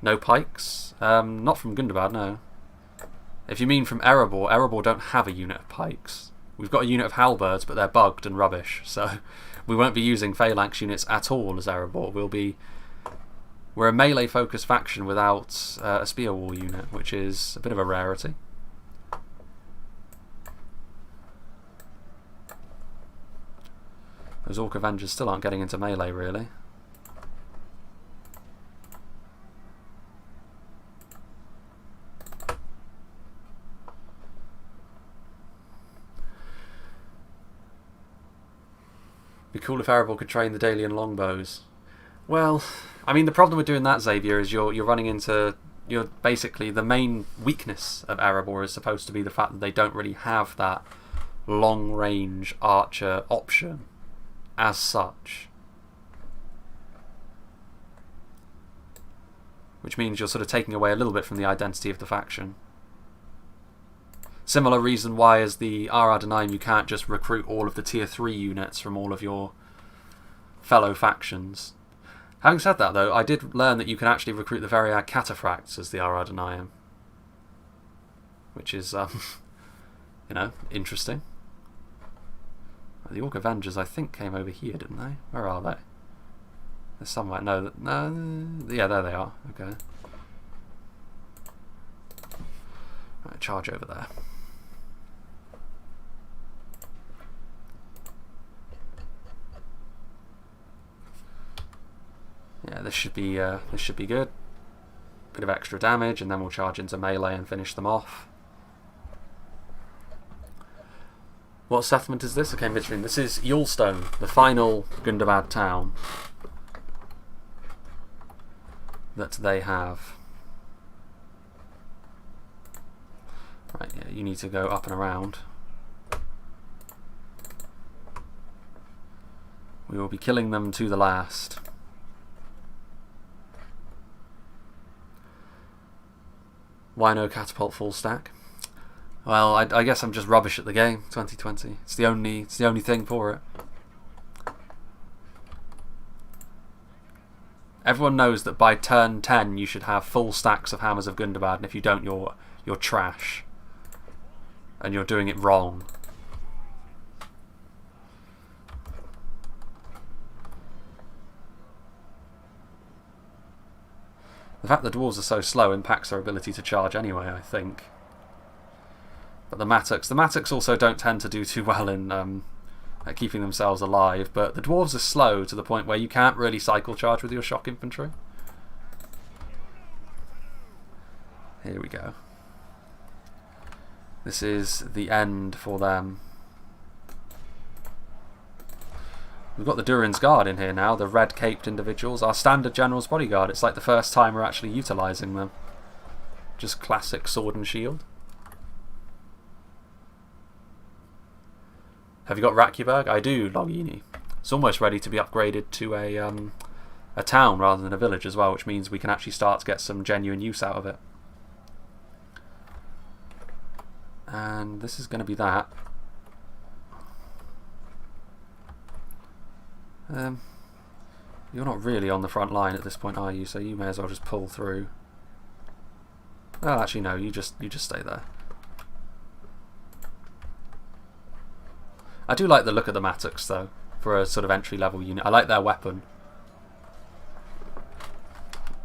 No pikes? Not from Gundabad, no. If you mean from Erebor, Erebor don't have a unit of pikes. We've got a unit of halberds, but they're bugged and rubbish, so we won't be using phalanx units at all as Erebor. We're a melee-focused faction without a spear wall unit, which is a bit of a rarity. Those Orc Avengers still aren't getting into melee, really. Be cool if Erebor could train the Dalian longbows. Well, I mean, the problem with doing that, Xavier, is you're running into... You're basically... The main weakness of Erebor is supposed to be the fact that they don't really have that long-range archer option as such. Which means you're sort of taking away a little bit from the identity of the faction. Similar reason why as the Ar-Adonai you can't just recruit all of the tier 3 units from all of your fellow factions. Having said that though, I did learn that you can actually recruit the Veriag Cataphracts as the Ar-Adonai, which is, you know, interesting. The Orc Avengers I think came over here, didn't they? Where are they? There's somewhere. No, yeah, there they are. Okay. Right, charge over there. Yeah, this should be good. Bit of extra damage, and then we'll charge into melee and finish them off. What settlement is this? Okay, Midstream. This is Yule-stone, the final Gundabad town that they have. Right, yeah, you need to go up and around. We will be killing them to the last. Why no catapult full stack? Well, I guess I'm just rubbish at the game. 2020. It's the only thing for it. Everyone knows that by turn 10 you should have full stacks of Hammers of Gundabad, and if you don't, you're trash, and you're doing it wrong. The fact that the dwarves are so slow impacts their ability to charge anyway, I think. But the Mattocks also don't tend to do too well in at keeping themselves alive, but the dwarves are slow to the point where you can't really cycle charge with your shock infantry. Here we go. This is the end for them. We've got the Durin's Guard in here now, the red-caped individuals, our standard General's Bodyguard. It's like the first time we're actually utilising them. Just classic sword and shield. Have you got Rakyberg? I do, Logini. It's almost ready to be upgraded to a town rather than a village as well, which means we can actually start to get some genuine use out of it. And this is going to be that. You're not really on the front line at this point, are you? So you may as well just pull through. Well, actually, no. You just stay there. I do like the look of the Mattocks, though, for a sort of entry-level unit. I like their weapon.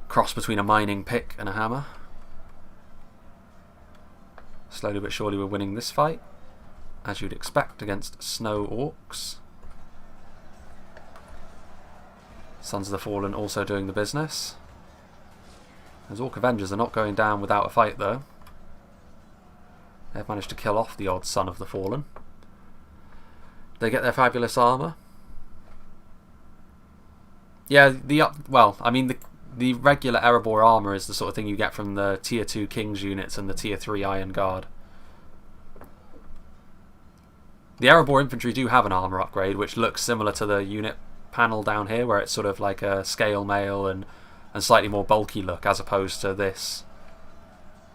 Cross between a mining pick and a hammer. Slowly but surely we're winning this fight, as you'd expect against SNOW-ORCS. Sons of the Fallen also doing the business. Those Orc Avengers are not going down without a fight, though. They've managed to kill off the odd Son of the Fallen. They get their fabulous armour. Yeah, well, I mean, the regular Erebor armour is the sort of thing you get from the tier 2 King's units and the tier 3 Iron Guard. The Erebor infantry do have an armour upgrade, which looks similar to the unit panel down here, where it's sort of like a scale mail and slightly more bulky look, as opposed to this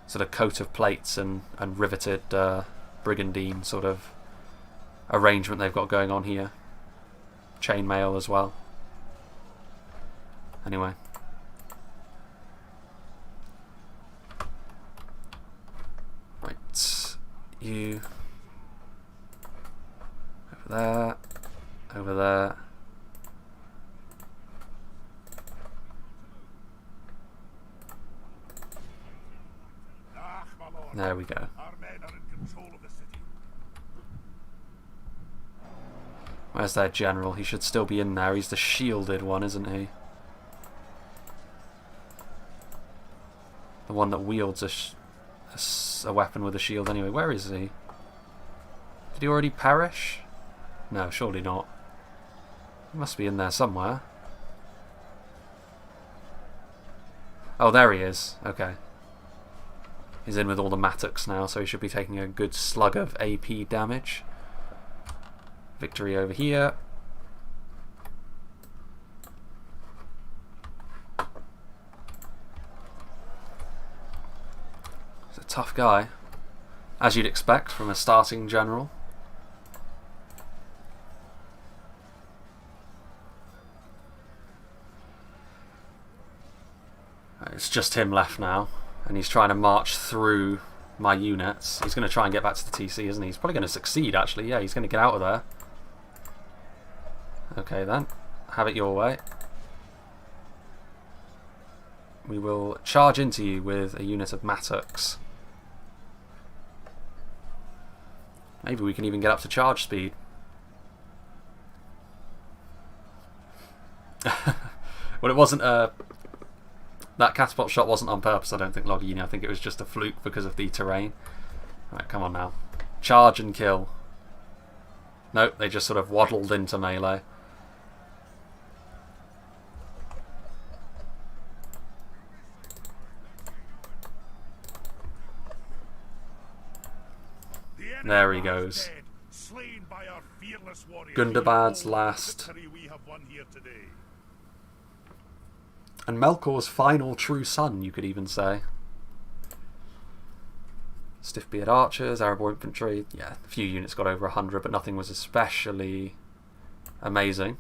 sort of coat of plates and riveted brigandine sort of arrangement they've got going on here. Chainmail as well. Anyway. Right. You. Over there. Over there. There we go. Our men are in control of the city. Where's their general? He should still be in there. He's the shielded one, isn't he? The one that wields a weapon with a shield anyway. Where is he? Did he already perish? No, surely not. He must be in there somewhere. Oh, there he is. Okay. He's in with all the mattocks now, so he should be taking a good slug of AP damage. Victory over here. He's a tough guy, as you'd expect from a starting general. It's just him left now. And he's trying to march through my units. He's going to try and get back to the TC, isn't he? He's probably going to succeed, actually. Yeah, he's going to get out of there. Okay, then. Have it your way. We will charge into you with a unit of mattocks. Maybe we can even get up to charge speed. Well, it wasn't a... That catapult shot wasn't on purpose, I don't think, Logini. I think it was just a fluke because of the terrain. Right, come on now. Charge and kill. Nope, they just sort of waddled into melee. There he goes. Gundabad's last. And Melkor's final true son, you could even say. Stiff-beard archers, Erebor infantry. Yeah, a few units got over 100, but nothing was especially amazing.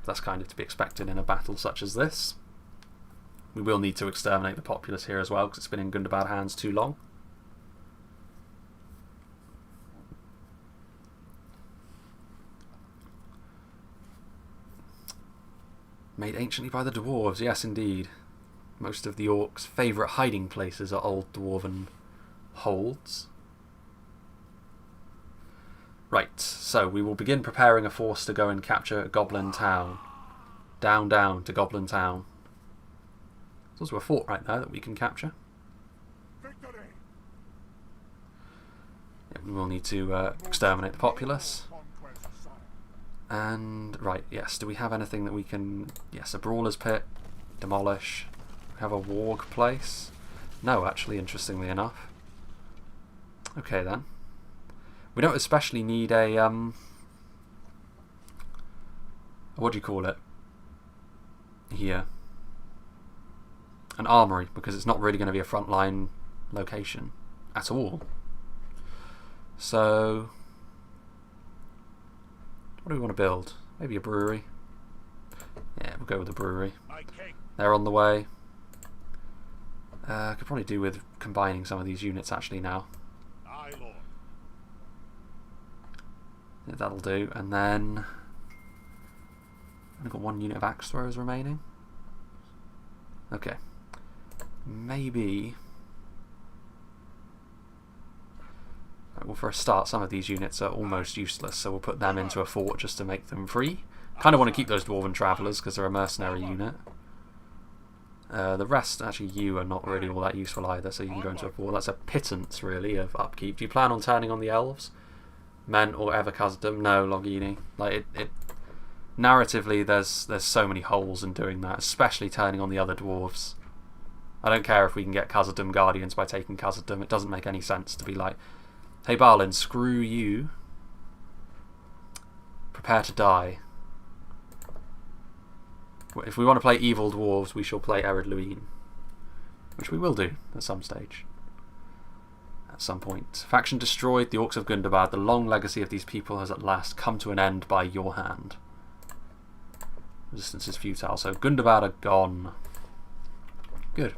That's kind of to be expected in a battle such as this. We will need to exterminate the populace here as well, because it's been in Gundabad hands too long. Made anciently by the dwarves, yes indeed. Most of the orcs' favourite hiding places are old dwarven holds. Right, so we will begin preparing a force to go and capture Goblin Town. Down, down to Goblin Town. There's also a fort right there that we can capture. Yeah, we will need to exterminate the populace. And, right, yes, do we have anything that we can... Yes, a brawler's pit, demolish. We have a warg place. No, actually, interestingly enough. Okay, then. We don't especially need a, what do you call it? Here. An armory, because it's not really going to be a frontline location at all. So... What do we want to build? Maybe a brewery. Yeah, we'll go with the brewery. They're on the way. Could probably do with combining some of these units actually now. Yeah, that'll do. And then I've got one unit of axe throwers remaining. Okay. Maybe. Well, for a start, some of these units are almost useless, so we'll put them into a fort just to make them free. Kind of want to keep those Dwarven Travellers because they're a mercenary unit. The rest, actually, you are not really all that useful either, so you can go into a fort. That's a pittance, really, of upkeep. Do you plan on turning on the elves? Men or ever Khazad-dûm? No, Logini. Like, narratively, there's so many holes in doing that, especially turning on the other dwarves. I don't care if we can get Khazad-dûm Guardians by taking Khazad-dûm. It doesn't make any sense to be like, hey Balin, screw you. Prepare to die. If we want to play evil dwarves, we shall play Erebor, which we will do at some stage. At some point. Faction destroyed, the Orcs of Gundabad. The long legacy of these people has at last come to an end by your hand. Resistance is futile, so Gundabad are gone. Good.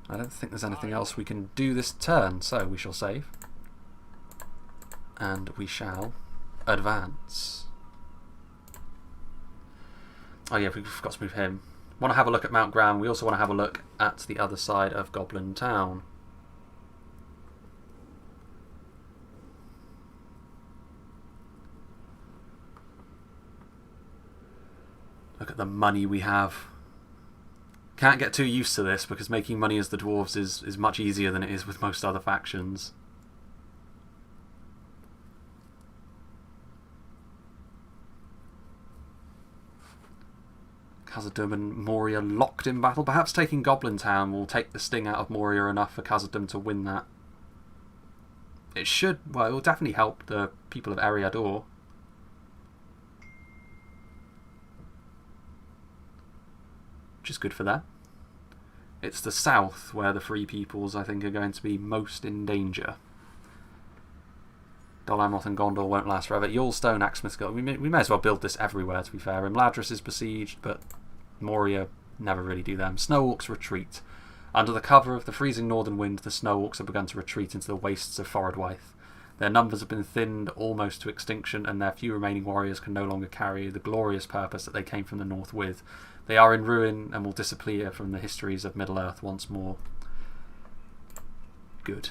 I don't think there's anything else we can do this turn, so we shall save. And we shall advance. Oh yeah, we forgot to move him. Want to have a look at Mount Graham. We also want to have a look at the other side of Goblin Town. Look at the money we have. Can't get too used to this because making money as the dwarves is much easier than it is with most other factions. Khazad-dûm and Moria locked in battle. Perhaps taking Goblin Town will take the sting out of Moria enough for Khazad-dûm to win that. It should, well, it will definitely help the people of Eriador. Which is good for them. It's the south where the Free Peoples, I think, are going to be most in danger. Dol Amroth and Gondor won't last forever. Yule-stone, Axmith Guild. We may as well build this everywhere, to be fair. Imladris is besieged, but Moria never really do them. Snow-Orcs retreat. Under the cover of the freezing northern wind, the Snow-Orcs have begun to retreat into the wastes of Forodwaith. Their numbers have been thinned almost to extinction, and their few remaining warriors can no longer carry the glorious purpose that they came from the north with. They are in ruin and will disappear from the histories of Middle-earth once more. Good.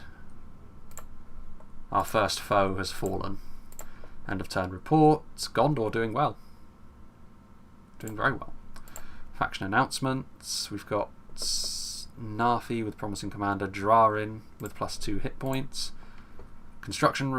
Our first foe has fallen. End of turn report. Gondor doing well. Doing very well. Faction announcements. We've got Nafi with promising commander. Drarin with +2 hit points. Construction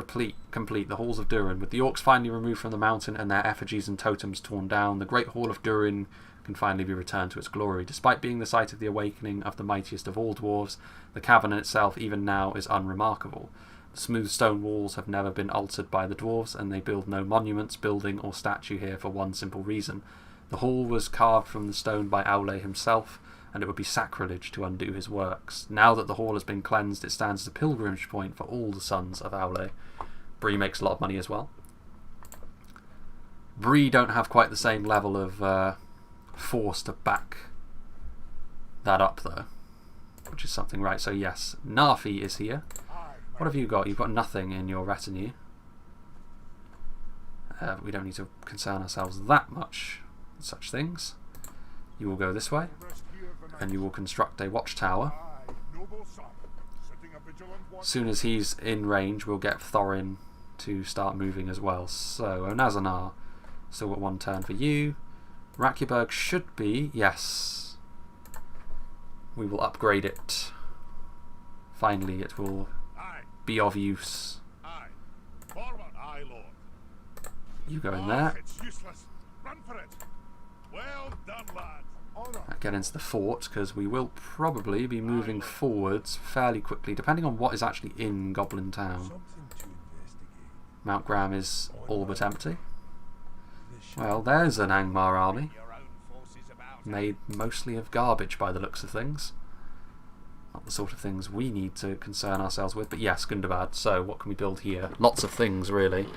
complete. The halls of Durin. With the Orcs finally removed from the mountain and their effigies and totems torn down, the Great Hall of Durin can finally be returned to its glory. Despite being the site of the awakening of the mightiest of all dwarves, the cavern itself even now is unremarkable. The smooth stone walls have never been altered by the dwarves, and they build no monuments, building or statue here for one simple reason. The hall was carved from the stone by Aule himself, and it would be sacrilege to undo his works. Now that the hall has been cleansed, it stands as a pilgrimage point for all the sons of Aule. Bree makes a lot of money as well. Bree don't have quite the same level of force to back that up, though, which is something. Right, so yes, Nafi is here. What have you got? You've got nothing in your retinue. We don't need to concern ourselves that much with such things. You will go this way, and you will construct a watchtower. As soon as he's in range, we'll get Thorin to start moving as well. So, Onazanar, still got one turn for you. Rakyaberg should be, yes. We will upgrade it. Finally, it will be of use. You go in there. Get into the fort, because we will probably be moving forwards fairly quickly, depending on what is actually in Goblin Town. Mount Graham is all but empty. Well, there's an Angmar army, made mostly of garbage by the looks of things. Not the sort of things we need to concern ourselves with, but yes, Gundabad. So what can we build here? Lots of things, really.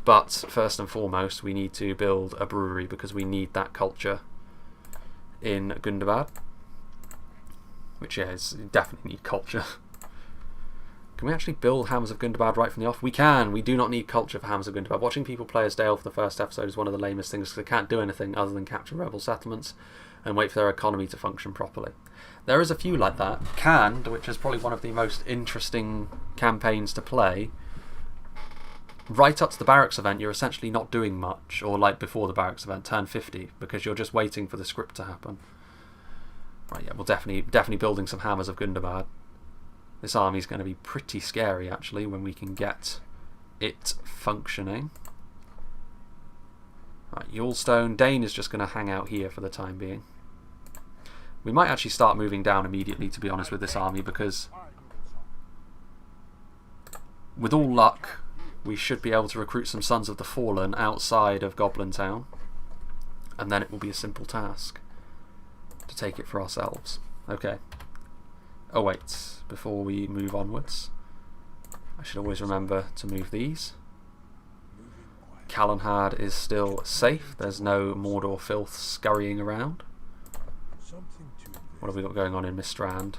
But first and foremost, we need to build a brewery, because we need that culture in Gundabad. Which is, definitely need culture. Can we actually build Hammers of Gundabad right from the off? We can! We do not need culture for Hammers of Gundabad. Watching people play as Dale for the first episode is one of the lamest things, because they can't do anything other than capture rebel settlements and wait for their economy to function properly. There is a few like that. Canned, which is probably one of the most interesting campaigns to play. Right up to the Barracks event, you're essentially not doing much, or like before the Barracks event, turn 50, because you're just waiting for the script to happen. Right, yeah, we're definitely building some Hammers of Gundabad. This army is going to be pretty scary, actually, when we can get it functioning. Right, Yule-stone. Dane is just going to hang out here for the time being. We might actually start moving down immediately, to be honest, with this army, because with all luck, we should be able to recruit some Sons of the Fallen outside of Goblin Town, and then it will be a simple task to take it for ourselves. Okay. Oh wait, before we move onwards, I should always remember to move these. Calenhad is still safe. There's no Mordor filth scurrying around. What have we got going on in Mistrand?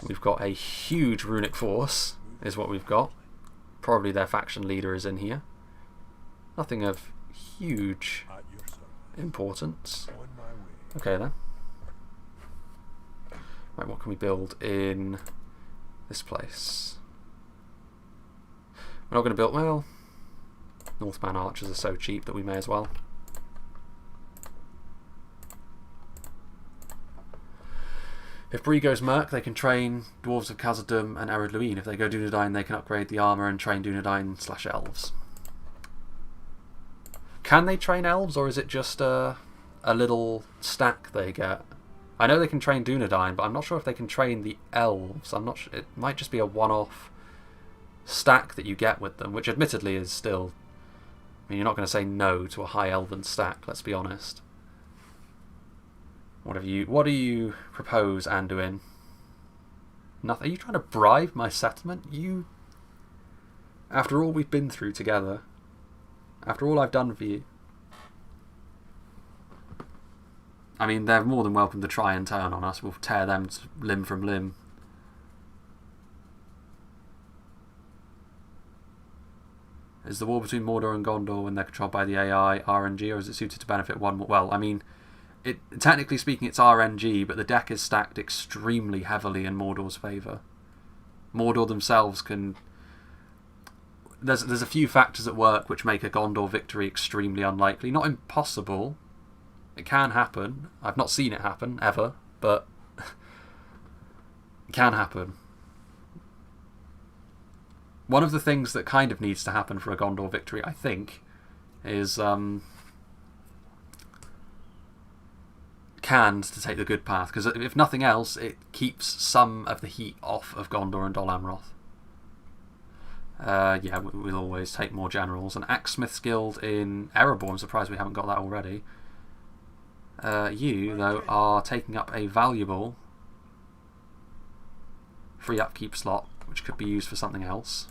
We've got a huge runic force, is what we've got. Probably their faction leader is in here. Nothing of huge importance. Okay then. Right, what can we build in this place? We're not going to build... well, Northman archers are so cheap that we may as well. If Bree goes Merc, they can train Dwarves of Khazad-dûm and Ered Luin. If they go Dunedain, they can upgrade the armour and train Dunedain/elves. Can they train elves, or is it just a little stack they get? I know they can train Dunedain, but I'm not sure if they can train the elves. I'm not sure. It might just be a one-off stack that you get with them, which admittedly is still... I mean, you're not going to say no to a high elven stack, let's be honest. What do you propose, Anduin? Nothing. Are you trying to bribe my settlement? You... After all we've been through together, after all I've done for you. I mean, they're more than welcome to try and turn on us. We'll tear them limb from limb. Is the war between Mordor and Gondor, when they're controlled by the AI, RNG, or is it suited to benefit one more? Well, I mean, technically speaking it's RNG, but the deck is stacked extremely heavily in Mordor's favour. Mordor themselves can... There's a few factors at work which make a Gondor victory extremely unlikely. Not impossible. It can happen. I've not seen it happen, ever, but it can happen. One of the things that kind of needs to happen for a Gondor victory, I think, is Canned to take the good path, because if nothing else, it keeps some of the heat off of Gondor and Dol Amroth. Yeah, we'll always take more generals. An Axesmith's Guild in Erebor, I'm surprised we haven't got that already. You, though, are taking up a valuable free upkeep slot, which could be used for something else.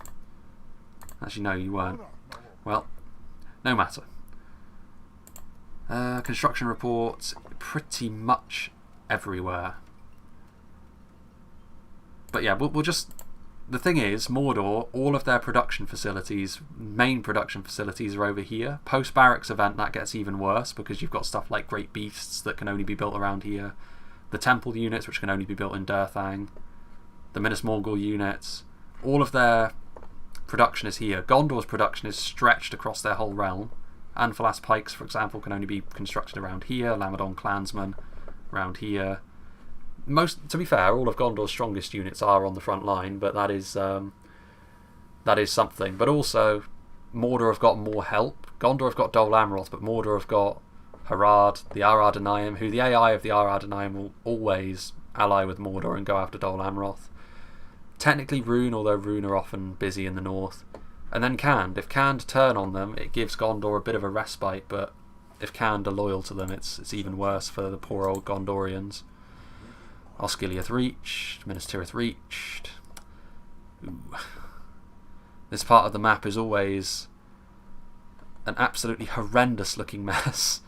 Actually, no, you weren't. Well, no matter. Construction reports pretty much everywhere. But yeah, we'll just... The thing is, Mordor, all of their production facilities, main production facilities, are over here. Post-Barracks event, that gets even worse, because you've got stuff like Great Beasts that can only be built around here. The Temple units, which can only be built in Durthang. The Minas Morgul units. All of their production is here. Gondor's production is stretched across their whole realm. Anfalas Pikes, for example, can only be constructed around here. Lamadon Clansmen, around here. To be fair, all of Gondor's strongest units are on the front line, but that is something. But also, Mordor have got more help. Gondor have got Dol Amroth, but Mordor have got Harad, the Ar-Adonayim, who the AI of the Ar-Adonayim will always ally with Mordor and go after Dol Amroth. Technically Rhun, although Rhun are often busy in the north. And then Canned. If Canned turn on them, it gives Gondor a bit of a respite, but if Canned are loyal to them, it's even worse for the poor old Gondorians. Osgiliath reached, Minas Tirith reached. Ooh. This part of the map is always an absolutely horrendous looking mess.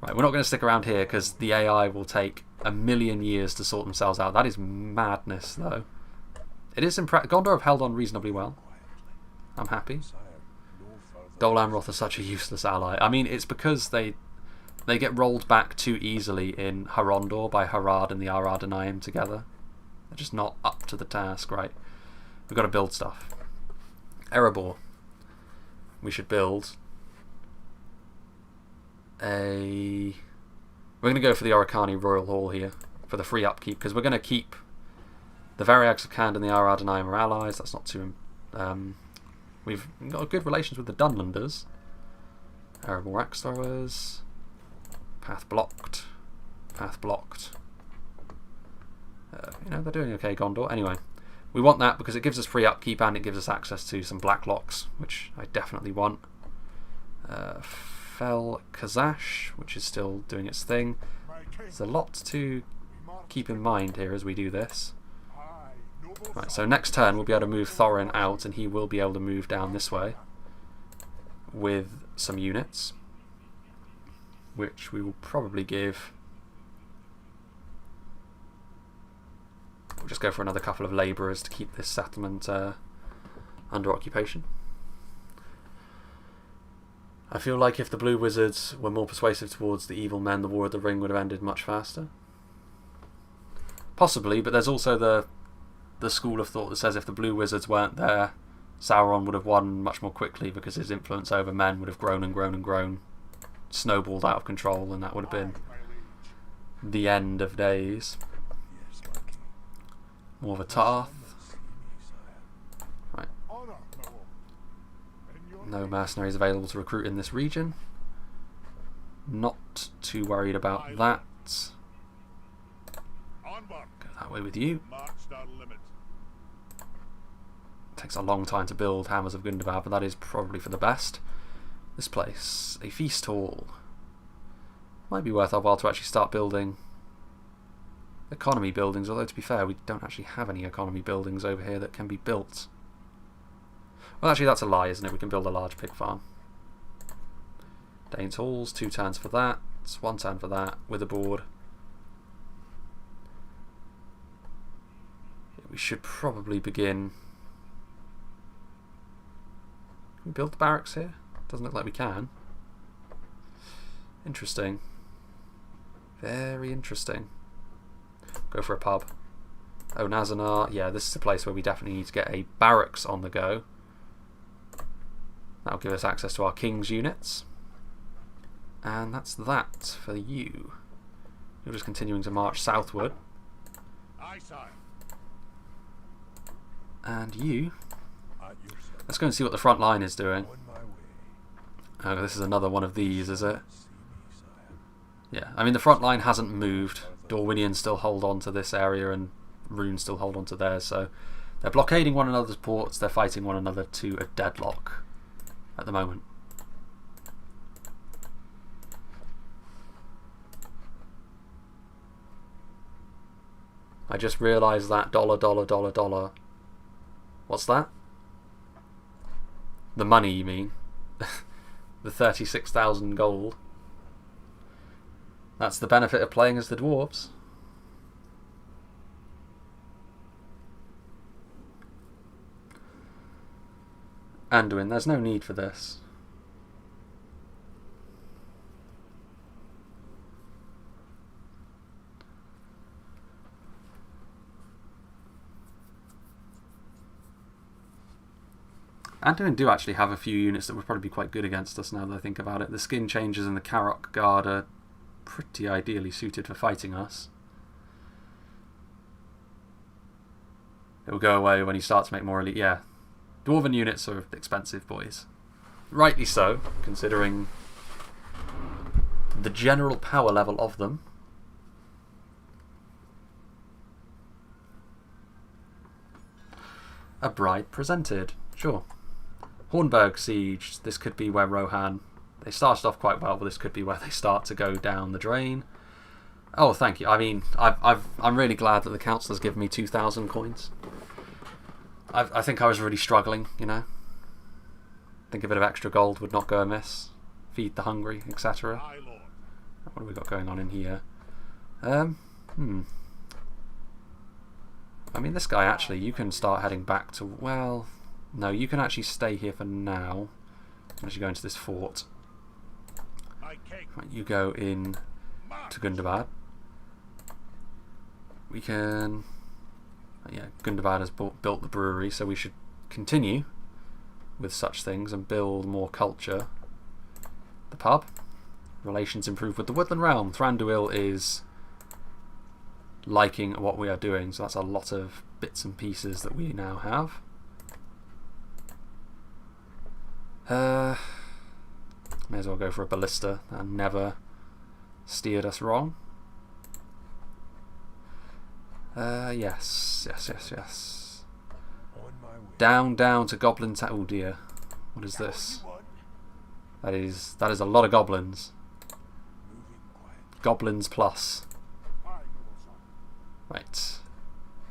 Right, we're not going to stick around here because the AI will take a million years to sort themselves out. That is madness, though. It is Gondor have held on reasonably well. I'm happy. Dol Amroth are such a useless ally. I mean, it's because they get rolled back too easily in Harondor by Harad and the Ar-Adonayim together. They're just not up to the task, right? We've got to build stuff. Erebor. We should build a... We're going to go for the Oricani Royal Hall here for the free upkeep, because we're going to keep the Variags of Khand and the Ar-Adonayim are allies. That's not too... we've got good relations with the Dunlanders. Erebor Axe Throwers. Path blocked. Path blocked. You know, they're doing okay, Gondor. Anyway, We want that because it gives us free upkeep and it gives us access to some black locks, which I definitely want. Fel Kazash, which is still doing its thing. There's a lot to keep in mind here as we do this. Right, so next turn we'll be able to move Thorin out and he will be able to move down this way with some units, which we will probably give... We'll just go for another couple of labourers to keep this settlement under occupation. I feel like if the Blue Wizards were more persuasive towards the evil men, the War of the Ring would have ended much faster. Possibly, but there's also the school of thought that says if the Blue Wizards weren't there, Sauron would have won much more quickly because his influence over men would have grown and grown and grown, snowballed out of control, and that would have been the end of days. More of a Tarth. Right. No mercenaries available to recruit in this region. Not too worried about that. Go that way with you. Takes a long time to build Hammers of Gundabad, but that is probably for the best. This place, a feast hall. Might be worth our while to actually start building economy buildings, although to be fair we don't actually have any economy buildings over here that can be built. Well, actually that's a lie, isn't it? We can build a large pig farm. Dane's Halls, 2 turns for that, 1 turn for that, with a board. We should probably begin... Can we build the barracks here? Doesn't look like we can. Interesting. Very interesting. Go for a pub. Oh, Nazanar. Yeah, this is a place where we definitely need to get a barracks on the go. That'll give us access to our king's units. And that's that for you. You're just continuing to march southward. Aye, sire. And you... Let's go and see what the front line is doing. Oh, this is another one of these, is it? Yeah, I mean the front line hasn't moved. Dorwinians still hold on to this area and Rhun still hold on to theirs, so they're blockading one another's ports, they're fighting one another to a deadlock at the moment. I just realised that $. What's that? The money, you mean? The 36,000 gold. That's the benefit of playing as the dwarves. Anduin, there's no need for this. Anduin do actually have a few units that would probably be quite good against us now that I think about it. The skin changes and the Karok Guard are pretty ideally suited for fighting us. It'll go away when you start to make more elite. Yeah, Dwarven units are expensive, boys. Rightly so, considering the general power level of them. A bride presented, sure. Hornburg Siege, this could be where Rohan... They started off quite well, but this could be where they start to go down the drain. Oh, thank you. I mean, I'm really glad that the councillors give me 2,000 coins. I think I was really struggling, you know. I think a bit of extra gold would not go amiss. Feed the hungry, etc. What have we got going on in here? I mean, this guy actually, you can start heading back to... Well, no, you can actually stay here for now. Unless you go into this fort. Right, you go in to Gundabad. We can... Yeah, Gundabad has built the brewery, so we should continue with such things and build more culture. The pub. Relations improve with the Woodland Realm. Thranduil is liking what we are doing, so that's a lot of bits and pieces that we now have. May as well go for a ballista. That never steered us wrong. Yes. Down, down to Goblin Town. Oh dear. What is this? That is a lot of goblins. Goblins plus. Right.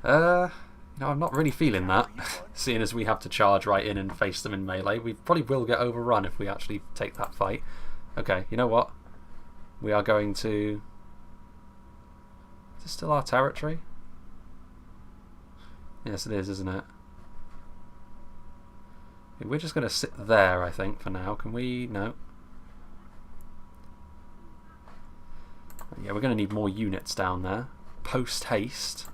I'm not really feeling that, seeing as we have to charge right in and face them in melee. We probably will get overrun if we actually take that fight. Okay, you know what? We are going to... Is this still our territory? Yes, it is, isn't it? We're just going to sit there, I think, for now. Can we? No. Yeah, we're going to need more units down there. Post haste.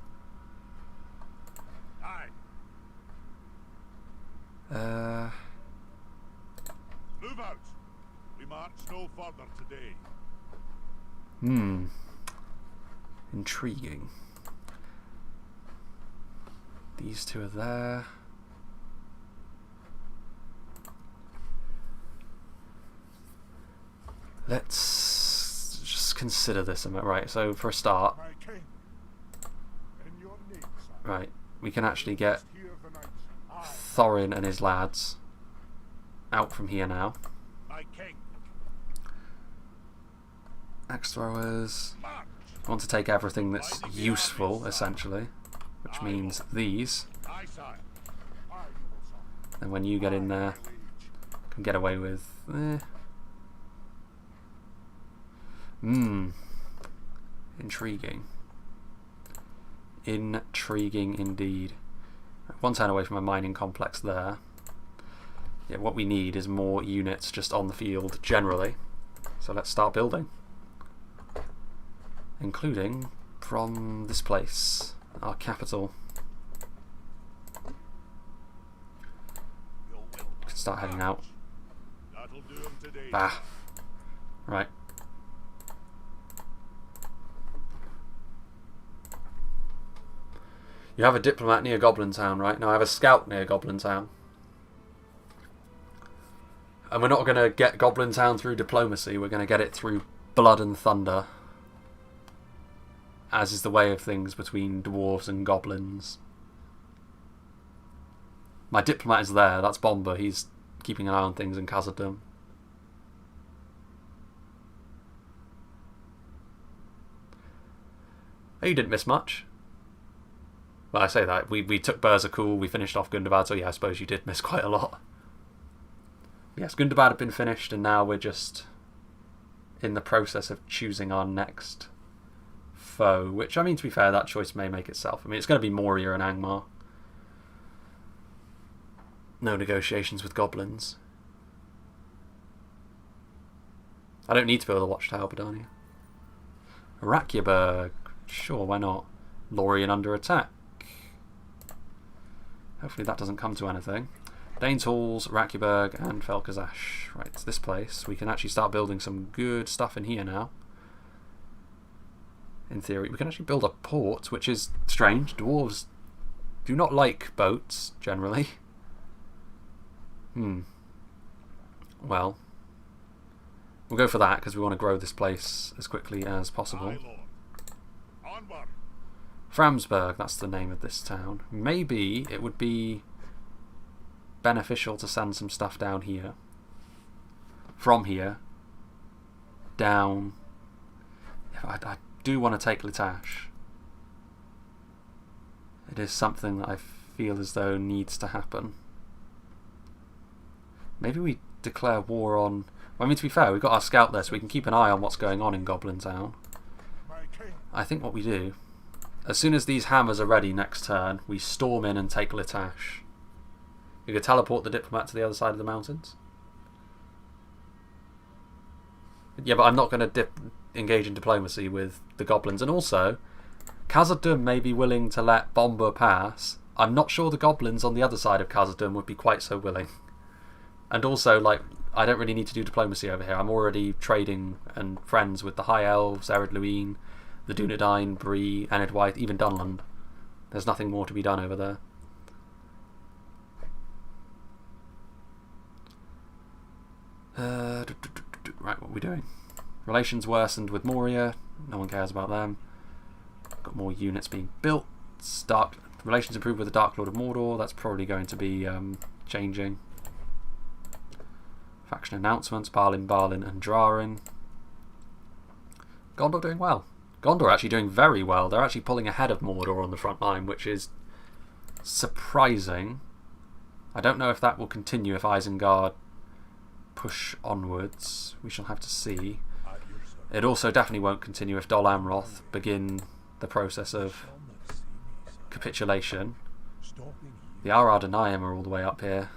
Move out. We march no further today. Intriguing. These two are there. Let's just consider this a minute. Right, so for a start, right, we can actually get Thorin and his lads out from here now. Axe throwers. I want to take everything that's useful, essentially, which means these. And when you get in there, can get away with... Intriguing. Intriguing indeed. One turn away from a mining complex there. Yeah, what we need is more units just on the field generally. So let's start building. Including from this place, our capital. We can start heading out. Bah. Right. You have a diplomat near Goblin Town, right? No, I have a scout near Goblin Town. And we're not going to get Goblin Town through diplomacy, we're going to get it through blood and thunder. As is the way of things between dwarves and goblins. My diplomat is there, that's Bomber, he's keeping an eye on things in Khazad-dûm. Oh, you didn't miss much. Well, I say that. We took Bursa-cool, we finished off Gundabad, so yeah, I suppose you did miss quite a lot. Yes, Gundabad had been finished, and now we're just in the process of choosing our next foe, which, I mean, to be fair, that choice may make itself. I mean, it's going to be Moria and Angmar. No negotiations with goblins. I don't need to build a watchtower, Badania. Rakyaberg. Sure, why not? Lorien under attack. Hopefully that doesn't come to anything. Danes Halls, Rakyaberg, and Felkazash. Right, it's this place. We can actually start building some good stuff in here now. In theory, we can actually build a port, which is strange. Dwarves do not like boats, generally. Well, we'll go for that, because we want to grow this place as quickly as possible. Framsburg, that's the name of this town. Maybe it would be beneficial to send some stuff down here. From here. Down. I do want to take Litash. It is something that I feel as though needs to happen. Maybe we declare war on... Well, I mean, to be fair, we've got our scout there, so we can keep an eye on what's going on in Goblin Town. I think what we do... As soon as these hammers are ready next turn, we storm in and take Litash. You could teleport the diplomat to the other side of the mountains. Yeah, but I'm not going to engage in diplomacy with the goblins. And also, Khazad-dûm may be willing to let Bomber pass. I'm not sure the goblins on the other side of Khazad-dûm would be quite so willing. And also, like, I don't really need to do diplomacy over here. I'm already trading and friends with the High Elves, Ered Luin, the Dunedain, Bree, Enid White, even Dunland. There's nothing more to be done over there. Right, what are we doing? Relations worsened with Moria. No one cares about them. Got more units being built. Relations improved with the Dark Lord of Mordor. That's probably going to be changing. Faction announcements. Balin and Drarin. Gondor doing well. Gondor actually doing very well. They're actually pulling ahead of Mordor on the front line, which is surprising. I don't know if that will continue if Isengard push onwards. We shall have to see. It also definitely won't continue if Dol Amroth begin the process of capitulation. The Arad Anayim are all the way up here.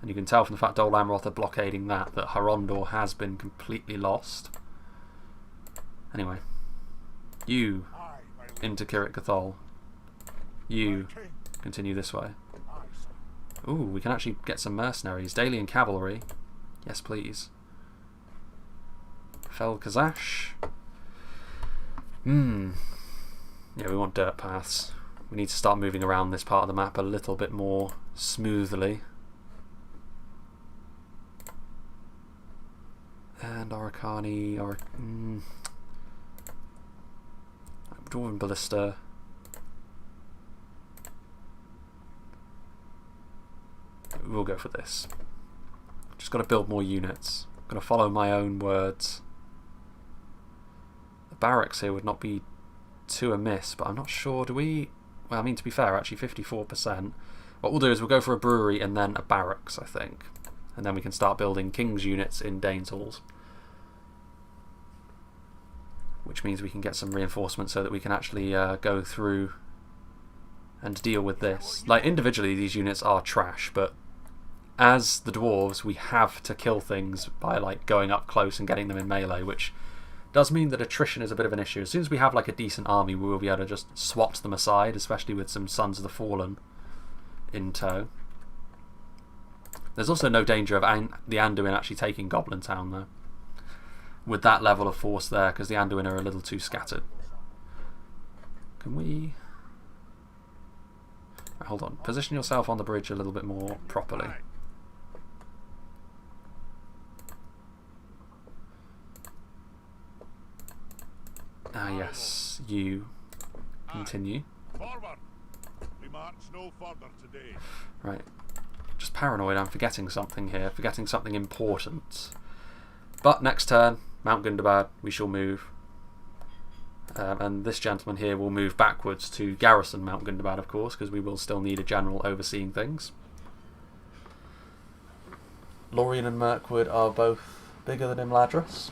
And you can tell from the fact Dol Amroth are blockading that Harondor has been completely lost. Anyway. You into Kirit Cathol. You continue this way. Ooh, we can actually get some mercenaries. Dalian cavalry. Yes, please. Fel Kazash. Yeah, we want dirt paths. We need to start moving around this part of the map a little bit more smoothly. And Orikani, Dwarven Ballista. We'll go for this. Just got to build more units. Going to follow my own words. The barracks here would not be too amiss, but I'm not sure. Do we? Well, I mean, to be fair, actually 54%. What we'll do is we'll go for a brewery and then a barracks, I think. And then we can start building King's units in Dane's Halls. Which means we can get some reinforcements so that we can actually go through and deal with this. Like, individually these units are trash, but as the dwarves we have to kill things by like going up close and getting them in melee, which does mean that attrition is a bit of an issue. As soon as we have like a decent army, we will be able to just swat them aside, especially with some Sons of the Fallen in tow. There's also no danger of the Anduin actually taking Goblin Town though, with that level of force there, because the Anduin are a little too scattered. Can we... Right, hold on. Position yourself on the bridge a little bit more properly. Ah yes, you continue. Forward. We march no further today. Right. Just paranoid, I'm forgetting something here. Forgetting something important. But next turn, Mount Gundabad, we shall move. And this gentleman here will move backwards to garrison Mount Gundabad, of course, because we will still need a general overseeing things. Lorien and Mirkwood are both bigger than Imladris.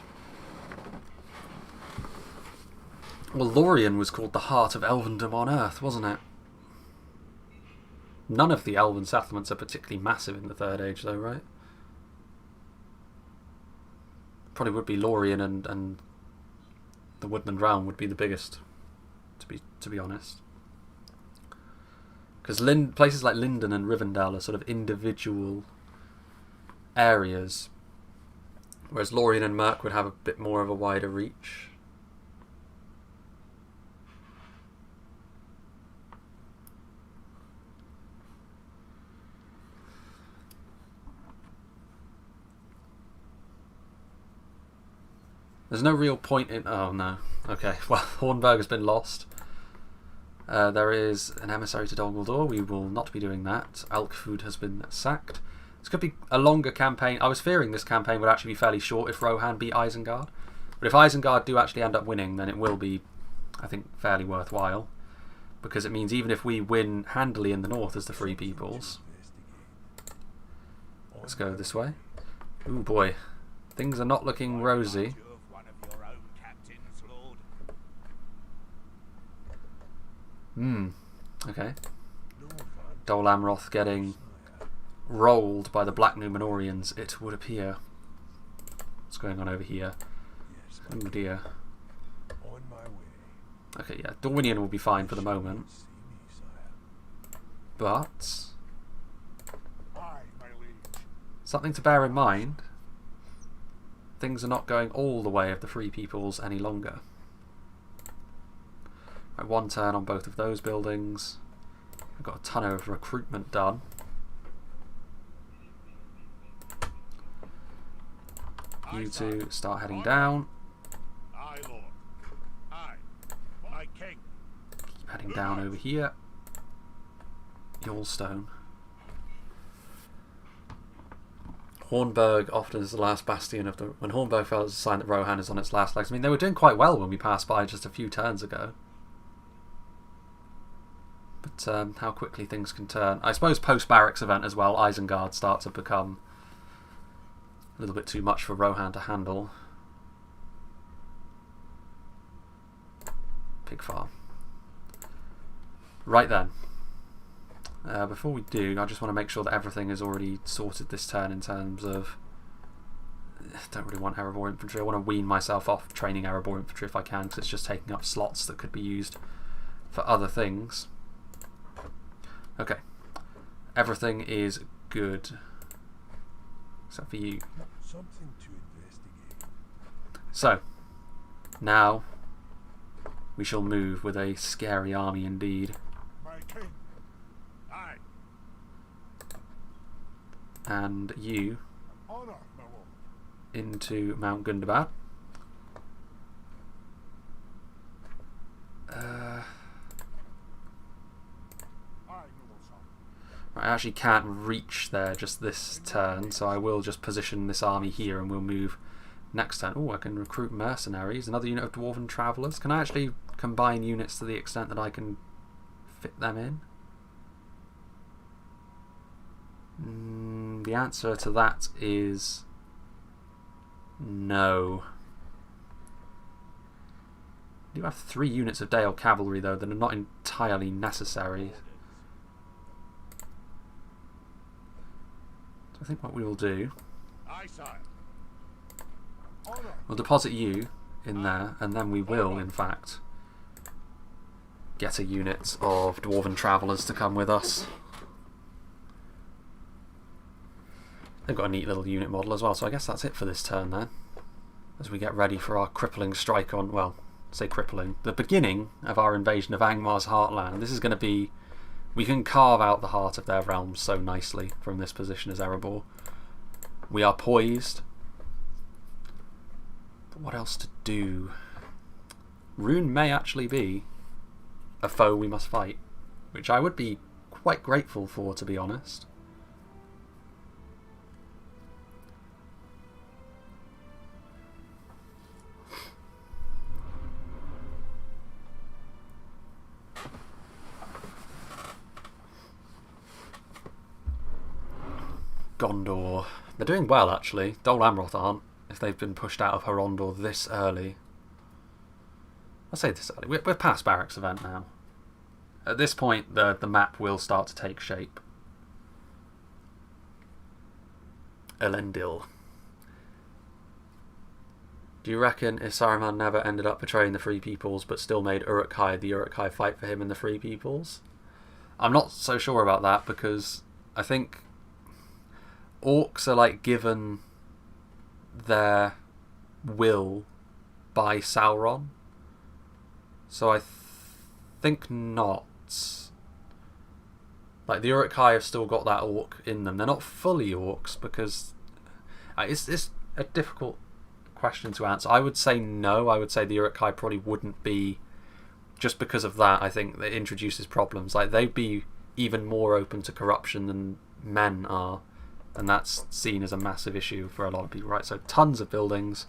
Well, Lorien was called the heart of Elvendom on Earth, wasn't it? None of the elven settlements are particularly massive in the Third Age, though, right? Probably would be Lorien and the Woodland Realm would be the biggest, to be honest. Because places like Linden and Rivendell are sort of individual areas, whereas Lorien and Mirkwood have a bit more of a wider reach. There's no real point in... Oh, no. Okay, well, Hornburg has been lost. There is an emissary to Dol Guldur. We will not be doing that. Alkfood has been sacked. This could be a longer campaign. I was fearing this campaign would actually be fairly short if Rohan beat Isengard. But if Isengard do actually end up winning, then it will be, I think, fairly worthwhile. Because it means even if we win handily in the north as the Free Peoples... Let's go this way. Ooh, boy. Things are not looking rosy. Okay. Dol Amroth getting rolled by the Black Númenóreans, it would appear. What's going on over here? Oh dear. Okay, yeah, Dorwinion will be fine for the moment. But something to bear in mind, things are not going all the way of the Free Peoples any longer. Right, one turn on both of those buildings. I've got a ton of recruitment done. You two start heading down. Aye, Lord. Aye, my king. Heading down over here. Yule-stone. Hornburg often is the last bastion of the... When Hornburg fell, it's a sign that Rohan is on its last legs. I mean, they were doing quite well when we passed by just a few turns ago. But how quickly things can turn. I suppose post-Barracks event as well, Isengard starts to become a little bit too much for Rohan to handle. Pig farm. Right then. Before we do, I just want to make sure that everything is already sorted this turn in terms of... I don't really want Erebor infantry. I want to wean myself off training Erebor infantry if I can, because it's just taking up slots that could be used for other things. Okay. Everything is good. Except for you. Something to investigate. So, now we shall move with a scary army indeed. My king. Aye. And you Honor, my lord. into Mount Gundabad. I actually can't reach there just this turn, so I will just position this army here and we'll move next turn. Oh, I can recruit mercenaries, another unit of dwarven travellers. Can I actually combine units to the extent that I can fit them in? The answer to that is no. You have 3 units of Dale cavalry though that are not entirely necessary. I think what we will do, we'll deposit you in there, and then we will, in fact, get a unit of dwarven travellers to come with us. They've got a neat little unit model as well, so I guess that's it for this turn then. As we get ready for our crippling strike on, well, say crippling, the beginning of our invasion of Angmar's heartland. This is going to be... We can carve out the heart of their realm so nicely from this position as Erebor. We are poised. But what else to do? Rhun may actually be a foe we must fight, which I would be quite grateful for, to be honest. Gondor. They're doing well, actually. Dol Amroth aren't, if they've been pushed out of Horondor this early. I say this early. We're past Barracks event now. At this point, the map will start to take shape. Elendil. Do you reckon if Saruman never ended up betraying the Free Peoples but still made Uruk-hai the Uruk-hai fight for him and the Free Peoples? I'm not so sure about that, because I think orcs are like given their will by Sauron, so I think not. Like the Uruk-hai have still got that orc in them. They're not fully orcs, because it's a difficult question to answer. I would say no. I would say the Uruk-hai probably wouldn't be, just because of that. I think that introduces problems. Like they'd be even more open to corruption than men are. And that's seen as a massive issue for a lot of people, right? So tons of buildings,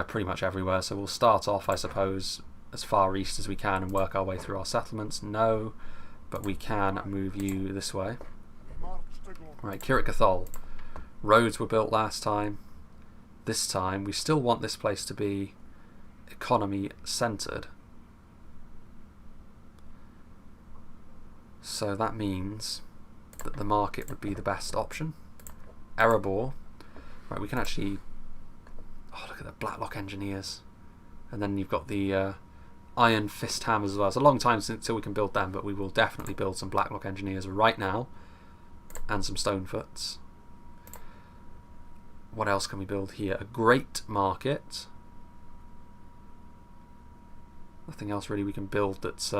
pretty much everywhere. So we'll start off, I suppose, as far east as we can and work our way through our settlements. No, but we can move you this way. Right, Kirit Gathol. Roads were built last time. This time, we still want this place to be economy-centred. So that means that the market would be the best option. Erebor. Right, we can actually... Oh, look at the Blacklock Engineers. And then you've got the Iron Fist Hammers as well. It's a long time until we can build them, but we will definitely build some Blacklock Engineers right now. And some Stonefoots. What else can we build here? A Great Market. Nothing else really we can build that's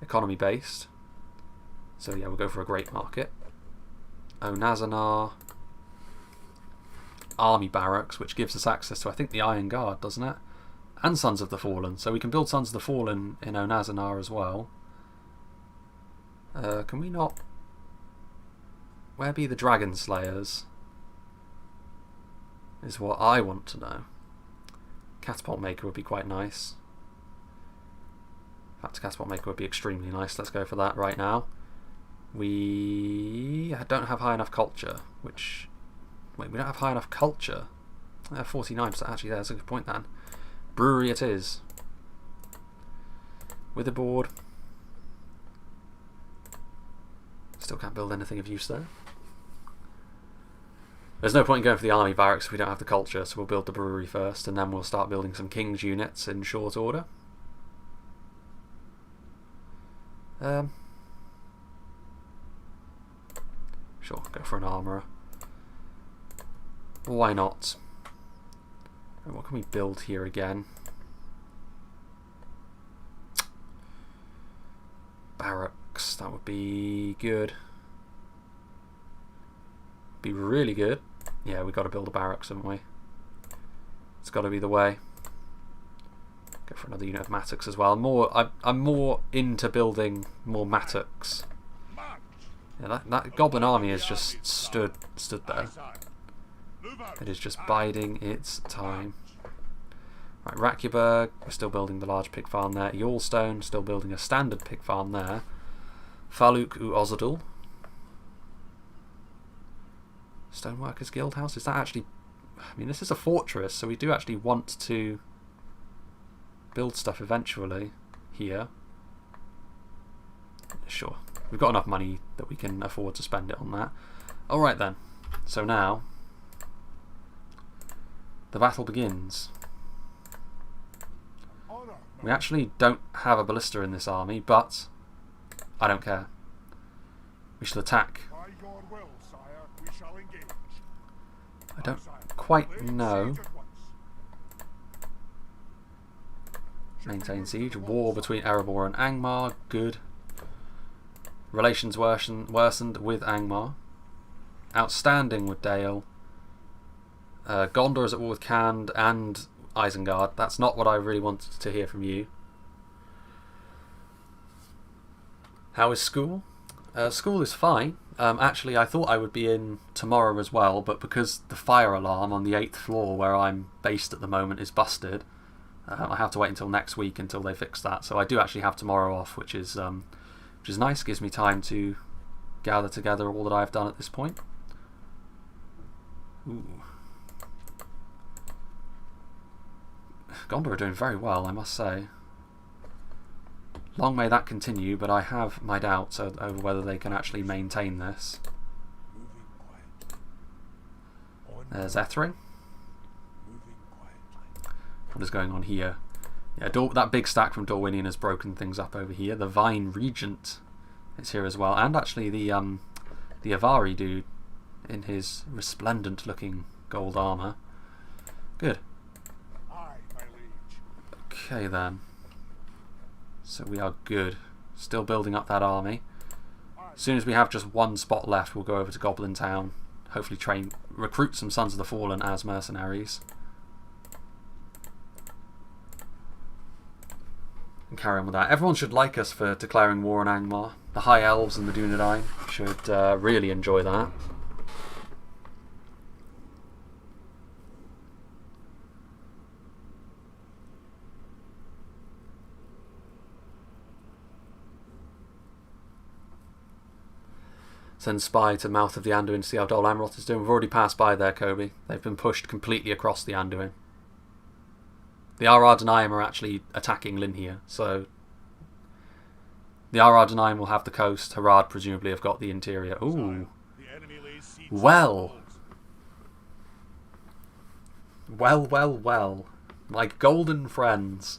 economy based. So yeah, we'll go for a Great Market. Onazanar. Army Barracks, which gives us access to, I think, the Iron Guard, doesn't it? and Sons of the Fallen. So we can build Sons of the Fallen in Onazanar as well. Can we not... Where be the Dragon Slayers? Is what I want to know. Catapult Maker would be quite nice. In fact, Catapult Maker would be extremely nice. Let's go for that right now. We don't have high enough culture, which... Wait, we don't have high enough culture? 49%, actually, that's a good point then. Brewery it is. Witherboard. Still can't build anything of use there. There's no point in going for the army barracks if we don't have the culture, so we'll build the brewery first, and then we'll start building some king's units in short order. Sure, go for an armourer. Why not? What can we build here again? Barracks, that would be good. Be really good. Yeah, we've got to build a barracks, haven't we? It's got to be the way. Go for another unit of mattocks as well. I'm more into building more mattocks. Yeah, that goblin army has just stood there. It is just biding its time. Right, Rakuberg, we're still building the large pig farm there. Yule-stone, still building a standard pig farm there. Faluk u Ozadul. Stoneworkers Guild House, is that actually... I mean, this is a fortress, so we do actually want to build stuff eventually here. Sure, we've got enough money that we can afford to spend it on that. Alright then, so now the battle begins. We actually don't have a ballista in this army, but I don't care. We shall attack. I don't quite know. Maintain siege. War between Erebor and Angmar. Good. Relations worsened with Angmar. Outstanding with Dale. Gondor is at war with Khand and Isengard. That's not what I really wanted to hear from you. How is school? School is fine. Actually, I thought I would be in tomorrow as well, but because the fire alarm on the 8th floor where I'm based at the moment is busted, I have to wait until next week until they fix that. So I do actually have tomorrow off, which is nice. Gives me time to gather together all that I've done at this point. Ooh. Gondor are doing very well, I must say. Long may that continue, but I have my doubts over whether they can actually maintain this. There's Ethring. What is going on here? Yeah, that big stack from Dorwinian has broken things up over here. The Vine Regent is here as well, and actually the Avari dude in his resplendent-looking gold armor. Good. Okay then. So we are good. Still building up that army. As soon as we have just one spot left, we'll go over to Goblin Town. Hopefully recruit some Sons of the Fallen as mercenaries. And carry on with that. Everyone should like us for declaring war on Angmar. The High Elves and the Dunedain should really enjoy that. Send spy to mouth of the Anduin to see how Dol Amroth is doing. We've already passed by there, Kobe. They've been pushed completely across the Anduin. The Ar-Ardenaim are actually attacking Linhir, so the Ar-Ardenaim will have the coast. Harad presumably have got the interior. Ooh. Well. Well. My golden friends.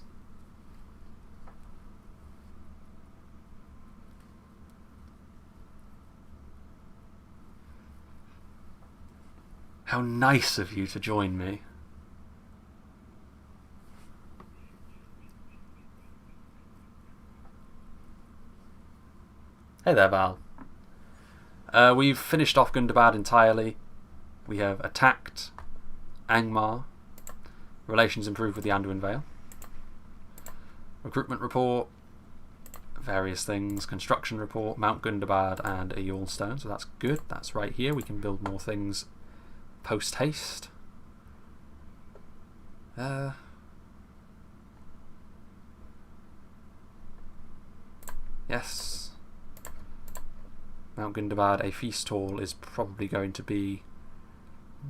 How nice of you to join me. Hey there, Val. We've finished off Gundabad entirely. We have attacked Angmar. Relations improved with the Anduin Vale. Recruitment report, various things, construction report, Mount Gundabad and a Yule-stone, so that's good. That's right here. We can build more things post haste. Yes. Mount Gundabad, a feast hall is probably going to be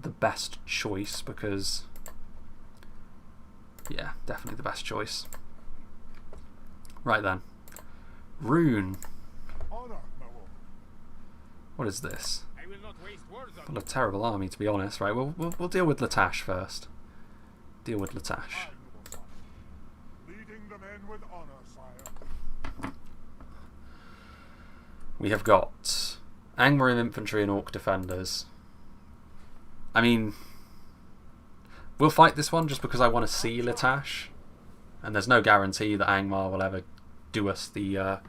the best choice because, yeah, definitely the best choice. Right then. Rhun. What is this? Well, a terrible army, to be honest. Right, we'll deal with Latash first. Deal with Latash. We have got Angmar and infantry and orc defenders. I mean, we'll fight this one just because I want to see Latash, and there's no guarantee that Angmar will ever do us the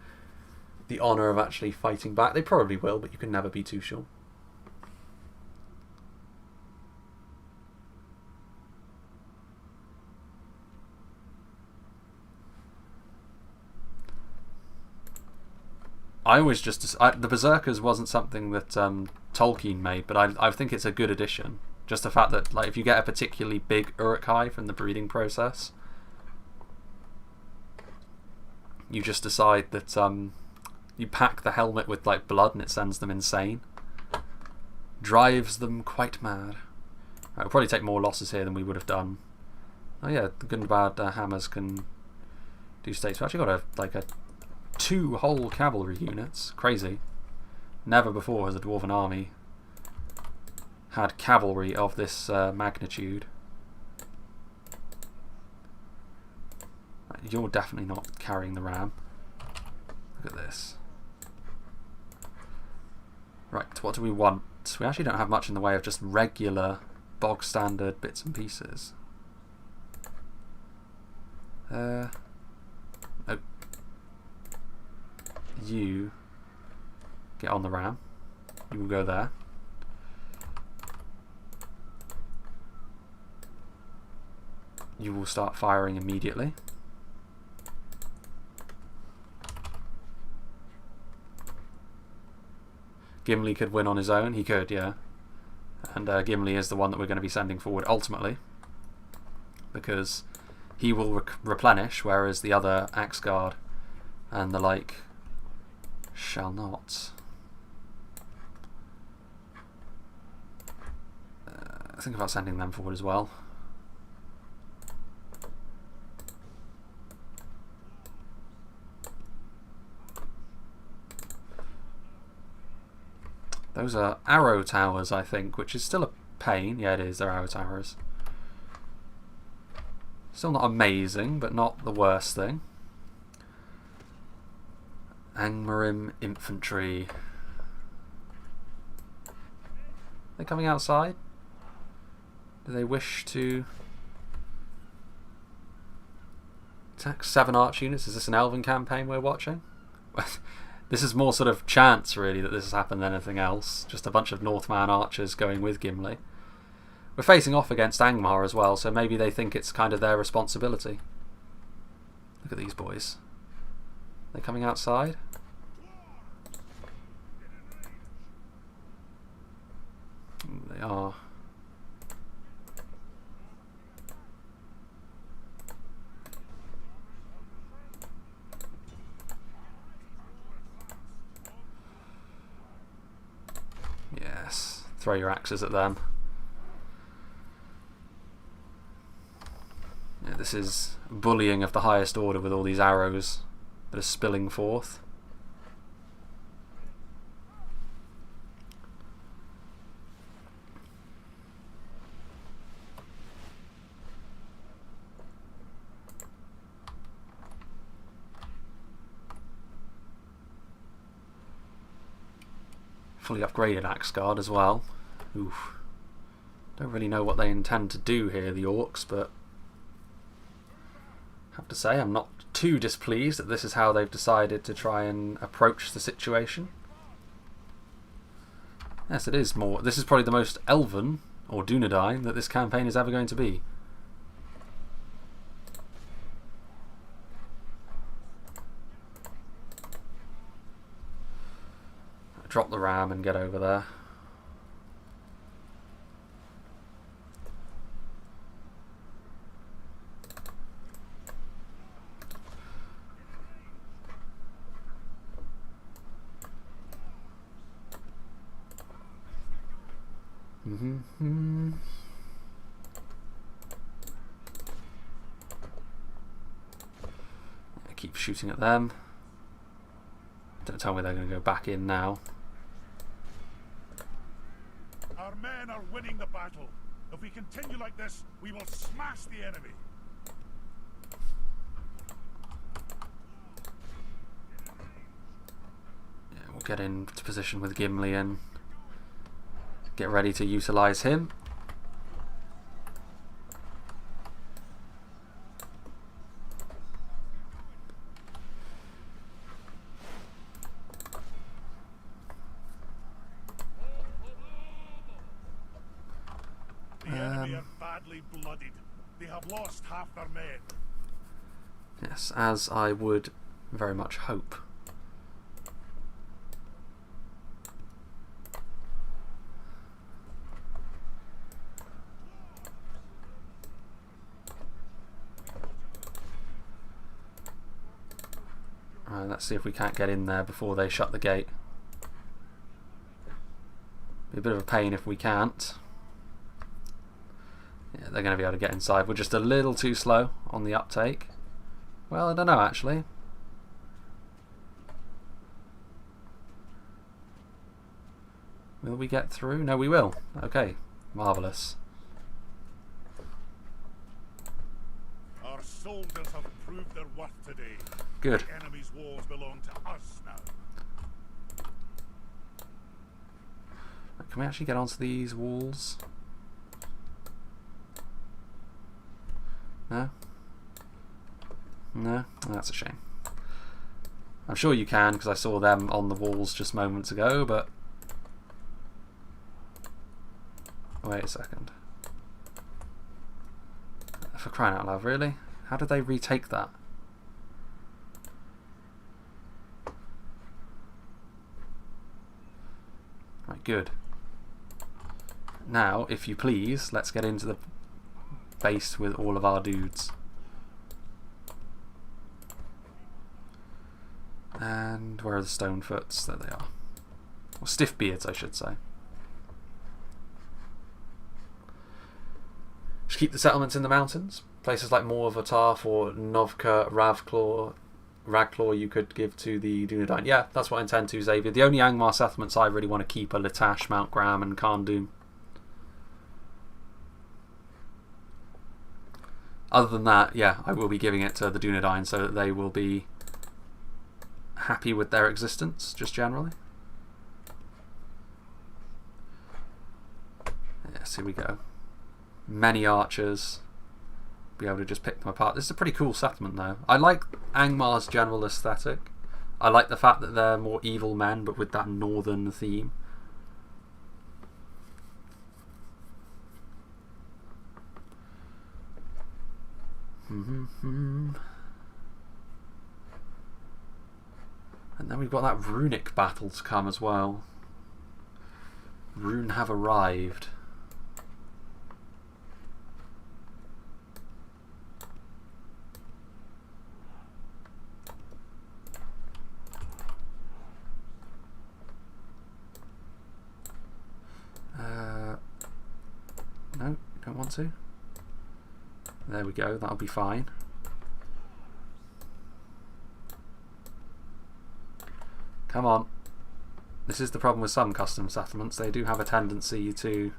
honour of actually fighting back. They probably will, but you can never be too sure. I always just... the Berserkers wasn't something that Tolkien made, but I think it's a good addition. Just the fact that, like, if you get a particularly big Uruk-hai from the breeding process, you just decide that you pack the helmet with, like, blood and it sends them insane. Drives them quite mad. Right, we'll probably take more losses here than we would have done. Oh yeah, the Gundabad hammers can do states. We've actually got a 2 whole cavalry units. Crazy. Never before has a dwarven army had cavalry of this magnitude. Right, you're definitely not carrying the ram. Look at this. Right, what do we want? We actually don't have much in the way of just regular bog standard bits and pieces. Oh. You get on the ram. You will go there. You will start firing immediately. Gimli could win on his own. He could, yeah. And Gimli is the one that we're going to be sending forward ultimately, because he will replenish, whereas the other Axe Guard and the like shall not. Think about sending them forward as well. Those are arrow towers, I think, which is still a pain. Yeah, it is. They're arrow towers. Still not amazing, but not the worst thing. Angmar infantry. They're coming outside. Do they wish to attack 7 arch units? Is this an elven campaign we're watching? This is more sort of chance, really, that this has happened than anything else. Just a bunch of Northman archers going with Gimli. We're facing off against Angmar as well, so maybe they think it's kind of their responsibility. Look at these boys. They're coming outside. They are. Yes, throw your axes at them. Yeah, this is bullying of the highest order with all these arrows that are spilling forth. Fully upgraded Axe Guard as well. Oof. Don't really know what they intend to do here, the orcs, but I have to say I'm not too displeased that this is how they've decided to try and approach the situation. Yes, it is more. This is probably the most elven, or Dunedain, that this campaign is ever going to be. drop the ram and get over there. Keep shooting at them. Don't tell me they're going to go back in now. Our men are winning the battle. If we continue like this, we will smash the enemy. Yeah, we'll get into position with Gimli and get ready to utilise him. Blooded. They have lost half their men. Yes, as I would very much hope. Right, let's see if we can't get in there before they shut the gate. Be a bit of a pain if we can't. Yeah, they're going to be able to get inside. We're just a little too slow on the uptake. Well, I don't know actually. Will we get through? No, we will. Okay, marvellous. Our soldiers have proved their worth today. Good. The enemy's walls belong to us now. Can we actually get onto these walls? No? No? That's a shame. I'm sure you can, because I saw them on the walls just moments ago, but... Wait a second. For crying out loud, really? How did they retake that? Right, good. Now, if you please, let's get into the base with all of our dudes. And where are the Stonefoots? There they are. Or Stiffbeards, I should say. Just keep the settlements in the mountains. Places like Morvatar or Novka, Ragclaw you could give to the Dunedain. Yeah, that's what I intend to, Xavier. The only Angmar settlements I really want to keep are Latash, Mount Graham and Carndoon. Other than that, yeah, I will be giving it to the Dunedain so that they will be happy with their existence, just generally. Yes, here we go. Many archers. Be able to just pick them apart. This is a pretty cool settlement, though. I like Angmar's general aesthetic. I like the fact that they're more evil men, but with that northern theme. And then we've got that runic battle to come as well. Rhun have arrived. No, don't want to. There we go, that'll be fine. Come on. This is the problem with some custom settlements. They do have a tendency to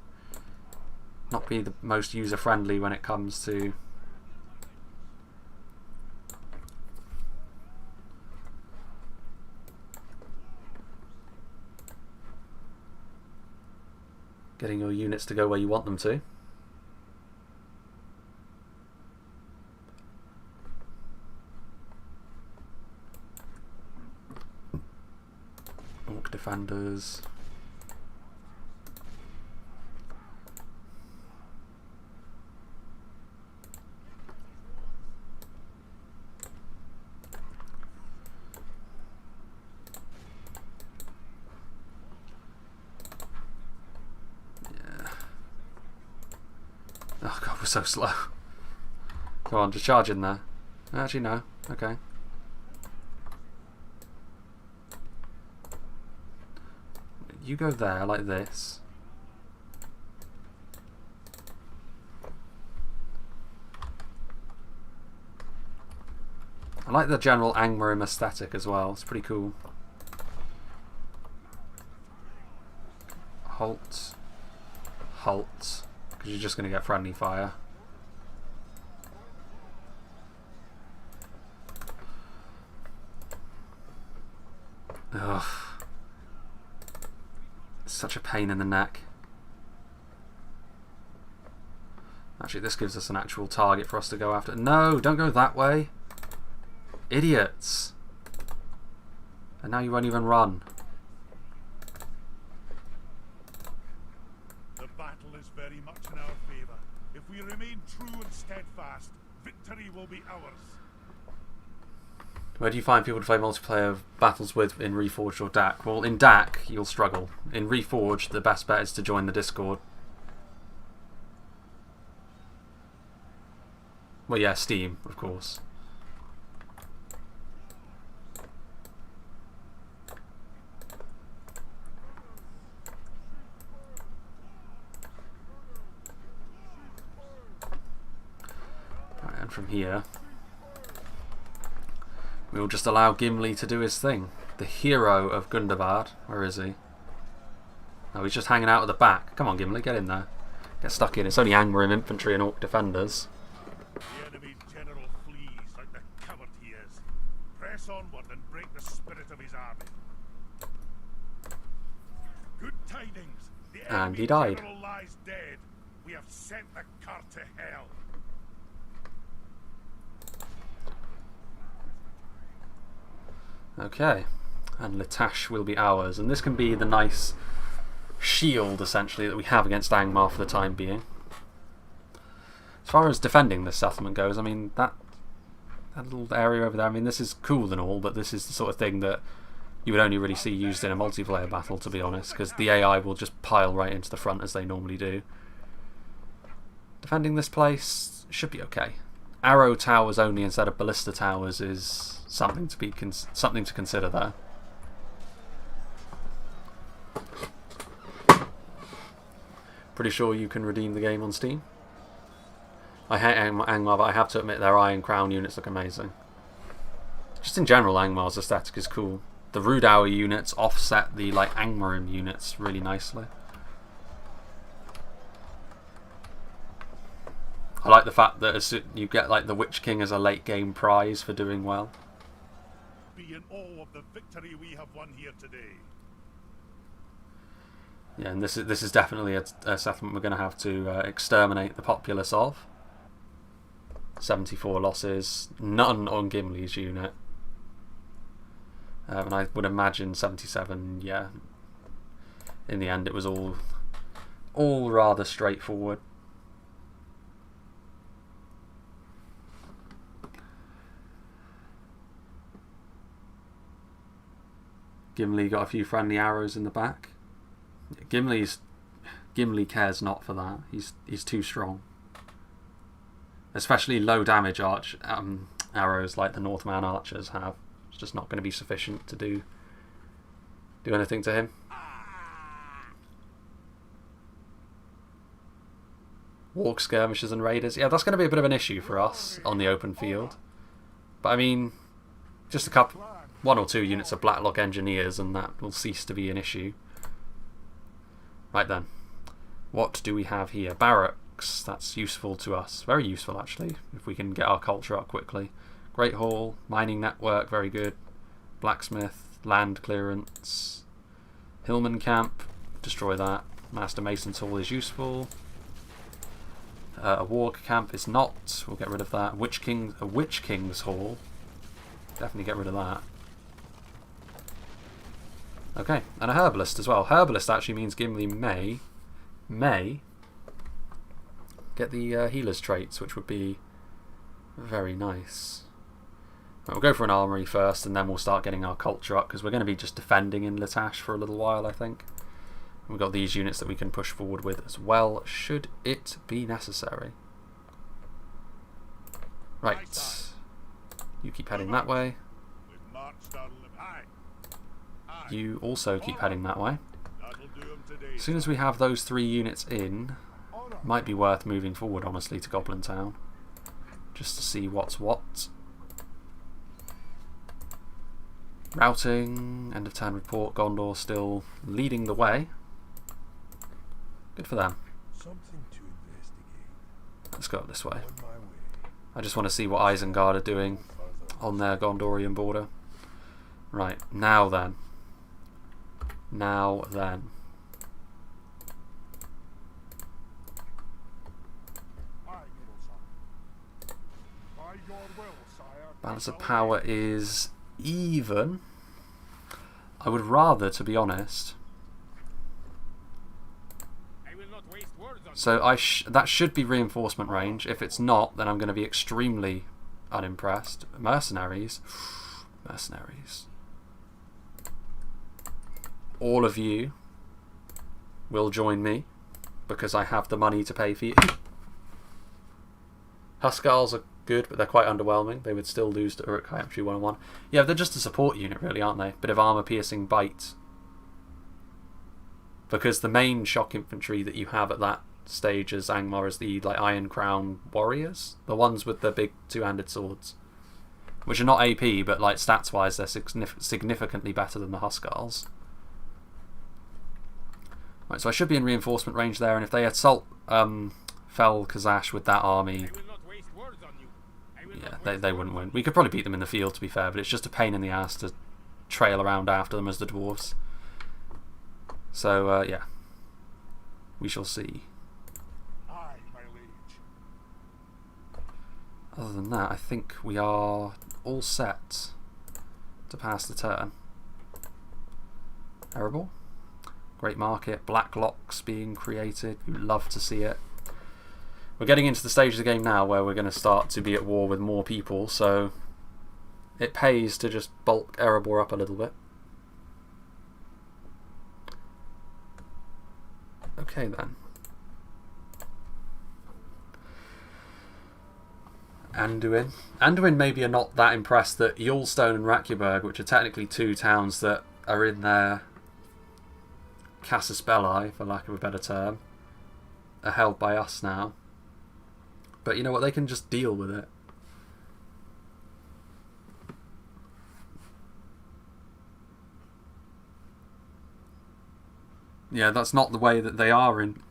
not be the most user-friendly when it comes to getting your units to go where you want them to. Orc defenders. so slow. Come on, just charge in there. Actually, no. Okay. You go there like this. I like the general Angmar aesthetic as well. It's pretty cool. Halt. Halt. Because you're just going to get friendly fire. Ugh. It's such a pain in the neck. Actually, this gives us an actual target for us to go after. No, don't go that way. Idiots. And now you won't even run. The battle is very much in our favour. If we remain true and steadfast, victory will be ours. Where do you find people to play multiplayer battles with in Reforged or DAC? Well, in DAC, you'll struggle. In Reforged, the best bet is to join the Discord. Well, yeah, Steam, of course. Right, and from here, we'll just allow Gimli to do his thing. The hero of Gundabad. Where is he? Oh, he's just hanging out at the back. Come on, Gimli, get in there. Get stuck in. It's only Angmar infantry and Orc defenders. The enemy general flees like the coward he is. Press onward and break the spirit of his army. Good tidings. The And he died. general lies dead. We have sent the cur to hell. Okay, and Litash will be ours, and this can be the nice shield essentially that we have against Angmar for the time being. As far as defending this settlement goes, I mean that little area over there, I mean this is cool and all, but this is the sort of thing that you would only really see used in a multiplayer battle, to be honest, because the AI will just pile right into the front as they normally do. Defending this place should be okay. Arrow towers only instead of ballista towers is something to consider there. Pretty sure you can redeem the game on Steam. I hate Angmar, but I have to admit their Iron Crown units look amazing. Just in general, Angmar's aesthetic is cool. The Rudour units offset the like Angmarim units really nicely. I like the fact that you get like the Witch King as a late game prize for doing well. Be in awe of the victory we have won here today. Yeah, and this is definitely a settlement we're going to have to exterminate the populace of. 74 losses, none on Gimli's unit. And I would imagine 77, yeah. In the end it was all rather straightforward. Gimli got a few friendly arrows in the back. Gimli cares not for that. He's too strong. Especially low damage arrows like the Northman archers have. It's just not going to be sufficient to do anything to him. Walk skirmishers and raiders. Yeah, that's going to be a bit of an issue for us on the open field. But I mean, just one or two units of Blacklock engineers and that will cease to be an issue. Right then, what do we have here? Barracks, that's useful to us. Very useful actually, if we can get our culture up quickly. Great Hall, mining network, very good. Blacksmith, land clearance. Hillman camp, destroy that. Master Mason's Hall is useful. A Warg camp is not, we'll get rid of that. A Witch King's Hall, definitely get rid of that. Okay, and a Herbalist as well. Herbalist actually means Gimli may get the healer's traits, which would be very nice. Right, we'll go for an armory first, and then we'll start getting our culture up, because we're going to be just defending in Litash for a little while, I think. We've got these units that we can push forward with as well, should it be necessary. Right. You keep heading that way. You also keep heading that way. As soon as we have those 3 units in, might be worth moving forward, honestly, to Goblin Town. Just to see what's what. Routing, end of turn report, Gondor still leading the way. Good for them. Let's go up this way. I just want to see what Isengard are doing on their Gondorian border. Right, now then. Now then. Balance of power is even. I would rather, to be honest. So that should be reinforcement range. If it's not, then I'm going to be extremely unimpressed. Mercenaries. Mercenaries. All of you will join me because I have the money to pay for you. Huskarls are good, but they're quite underwhelming. They would still lose to Uruk-hai Infantry 101. Yeah, they're just a support unit, really, aren't they? Bit of armour-piercing bite. Because the main shock infantry that you have at that stage as Angmar is the Iron Crown warriors, the ones with the big 2-handed swords, which are not AP, but stats-wise they're significantly better than the Huskarls. Right, so I should be in reinforcement range there, and if they assault Fel Kazash with that army, yeah, they wouldn't win. We could probably beat them in the field, to be fair, but it's just a pain in the ass to trail around after them as the dwarves. So, yeah. We shall see. Other than that, I think we are all set to pass the turn. Erebor. Great market. Black locks being created. We love to see it. We're getting into the stage of the game now where we're going to start to be at war with more people, so it pays to just bulk Erebor up a little bit. Okay then. Anduin. Anduin maybe are not that impressed that Yule-stone and Rakyaberg, which are technically 2 towns that are in their Casus Belli, for lack of a better term, are held by us now. But you know what, they can just deal with it. Yeah, that's not the way that they are in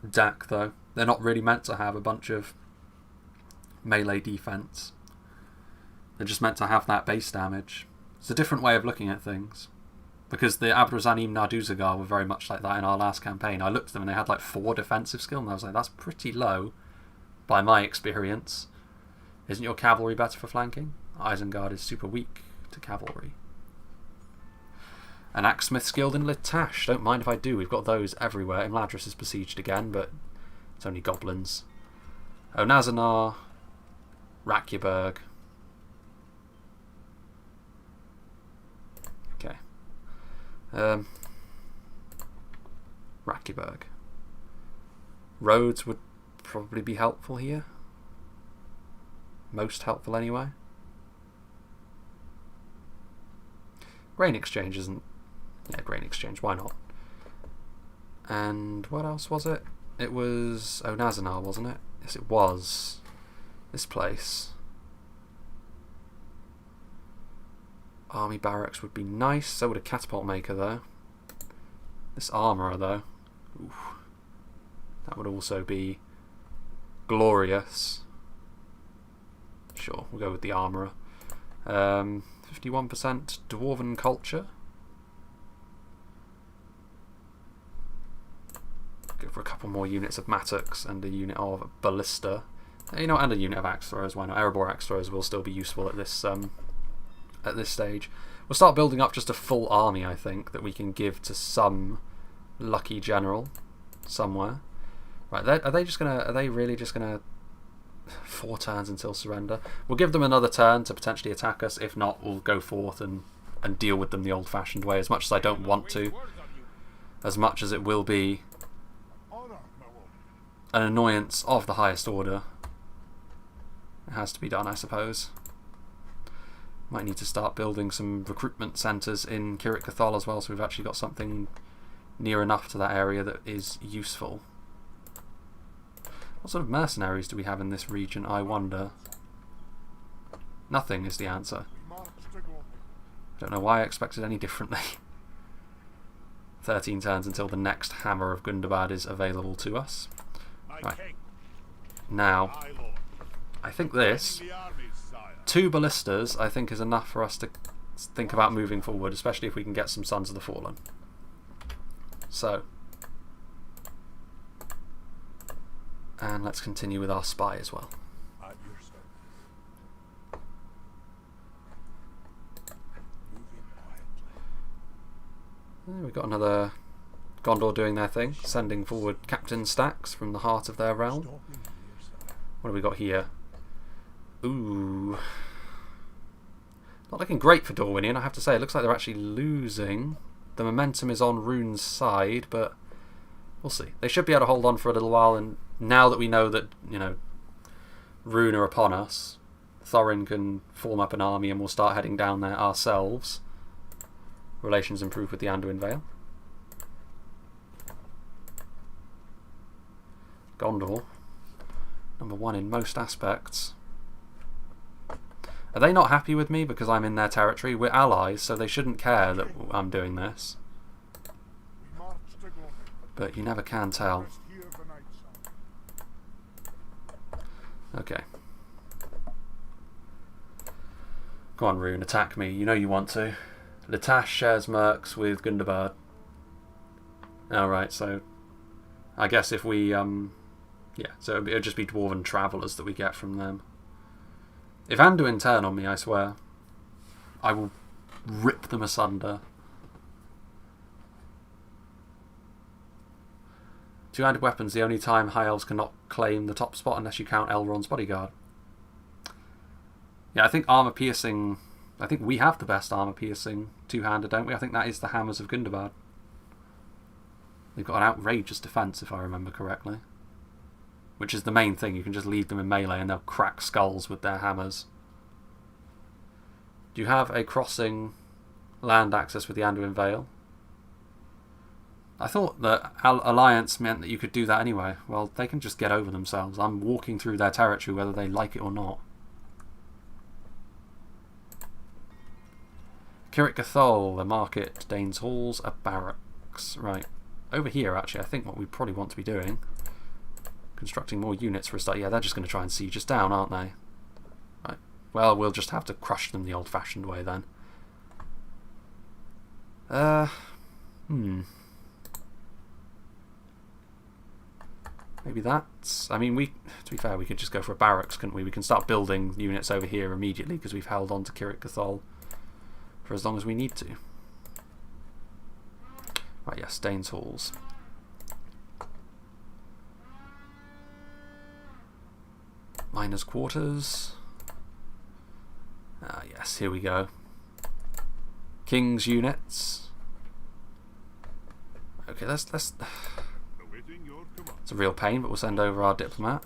DAC, though. They're not really meant to have a bunch of melee defense. They're just meant to have that base damage. It's a different way of looking at things. Because the Abrazanim Narduzagar were very much like that in our last campaign. I looked at them and they had 4 defensive skill, and I was like, that's pretty low by my experience. Isn't your cavalry better for flanking? Isengard is super weak to cavalry. An Axesmith skilled in Litash. Don't mind if I do. We've got those everywhere. Imladris is besieged again, but it's only goblins. Onazanar. Rakyaberg. Okay. Rakyaberg. Roads would probably be helpful here. Most helpful anyway. Grain exchange isn't... Yeah, grain exchange, why not? And what else was it? It was Onazanar, wasn't it? Yes, it was. This place. Army barracks would be nice. So would a catapult maker, though. This armourer, though. Oof. That would also be glorious. Sure, we'll go with the armourer. 51% Dwarven culture. Go for a couple more units of mattocks and a unit of ballista. You know, and a unit of axe throwers. Why not? Erebor axe throwers will still be useful at this stage. We'll start building up just a full army, I think, that we can give to some lucky general somewhere. Right? Are they really just gonna 4 turns until surrender? We'll give them another turn to potentially attack us. If not, we'll go forth and deal with them the old-fashioned way. As much as I don't want to, as much as it will be an annoyance of the highest order. It has to be done, I suppose. Might need to start building some recruitment centres in Kirit Cathol as well, so we've actually got something near enough to that area that is useful. What sort of mercenaries do we have in this region, I wonder? Nothing is the answer. Don't know why I expected any differently. 13 turns until the next Hammer of Gundabad is available to us. Right. Now, I think this, 2 ballistas, I think is enough for us to think about moving forward, especially if we can get some Sons of the Fallen. So, and let's continue with our spy as well. We've got another Gondor doing their thing, sending forward captain stacks from the heart of their realm. What have we got here? Ooh. Not looking great for Dorwinion, I have to say. It looks like they're actually losing. The momentum is on Rhune's side, but we'll see. They should be able to hold on for a little while, and now that we know that, you know, Rhun are upon us, Thorin can form up an army and we'll start heading down there ourselves. Relations improve with the Anduin Vale. Gondor, #1 in most aspects. Are they not happy with me because I'm in their territory? We're allies, so they shouldn't care that I'm doing this. But you never can tell. Okay. Go on, Rhun, attack me. You know you want to. Latash shares mercs with Gundabad. Alright, so I guess if we, yeah, so it'll just be Dwarven Travellers that we get from them. If Anduin turn on me, I swear, I will rip them asunder. Two-handed weapons, the only time High Elves cannot claim the top spot unless you count Elrond's bodyguard. Yeah, I think armour piercing, I think we have the best armour piercing two-handed, don't we? I think that is the Hammers of Gundabad. They've got an outrageous defence, if I remember correctly. Which is the main thing, you can just leave them in melee and they'll crack skulls with their hammers. Do you have a crossing land access with the Anduin Vale? I thought that Alliance meant that you could do that anyway. Well, they can just get over themselves. I'm walking through their territory whether they like it or not. Kirit Cathol, a market. Dane's Halls, a barracks. Right. Over here, actually, I think what we probably want to be doing, constructing more units for a start. Yeah, they're just going to try and siege us down, aren't they? Right. Well, we'll just have to crush them the old-fashioned way then. Maybe that's... I mean, to be fair, we could just go for a barracks, couldn't we? We can start building units over here immediately because we've held on to Kirit Cathol for as long as we need to. Right, yes, Dane's Halls. Miners' quarters. Ah, yes, here we go. King's units. Okay, let's it's a real pain, but we'll send over our diplomat.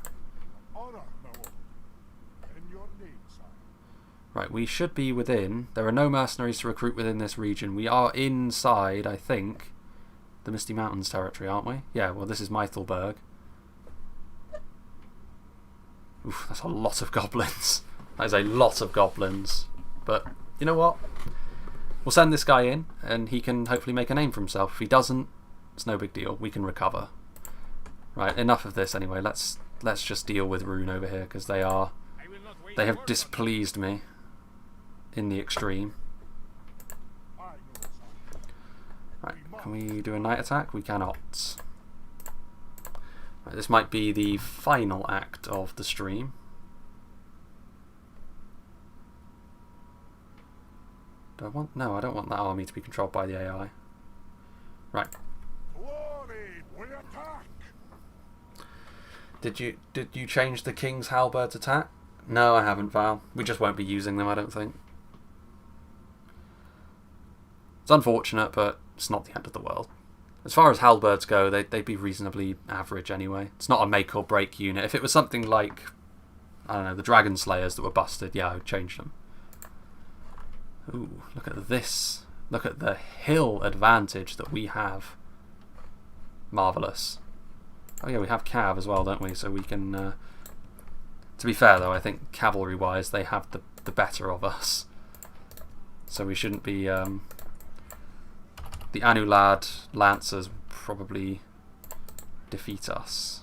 Right, we should be within. There are no mercenaries to recruit within this region. We are inside, I think, the Misty Mountains territory, aren't we? Yeah, well, this is Meithelberg. Oof, that's a lot of goblins. That is a lot of goblins. But, you know what? We'll send this guy in, and he can hopefully make a name for himself. If he doesn't, it's no big deal. We can recover. Right, enough of this anyway. Let's just deal with Rhun over here, because they have displeased me in the extreme. Right, can we do a night attack? We cannot. Right, this might be the final act of the stream. Do I want... No, I don't want that army to be controlled by the AI. Right. Did you change the King's Halberds attack? No, I haven't, Val. We just won't be using them, I don't think. It's unfortunate, but it's not the end of the world. As far as halberds go, they'd be reasonably average anyway. It's not a make or break unit. If it was something like, I don't know, the Dragon Slayers that were busted. Yeah, I would change them. Ooh, look at this. Look at the hill advantage that we have. Marvellous. Oh yeah, we have cav as well, don't we? So we can... to be fair though, I think cavalry-wise they have the better of us. So we shouldn't be... the Anulad Lancers probably defeat us.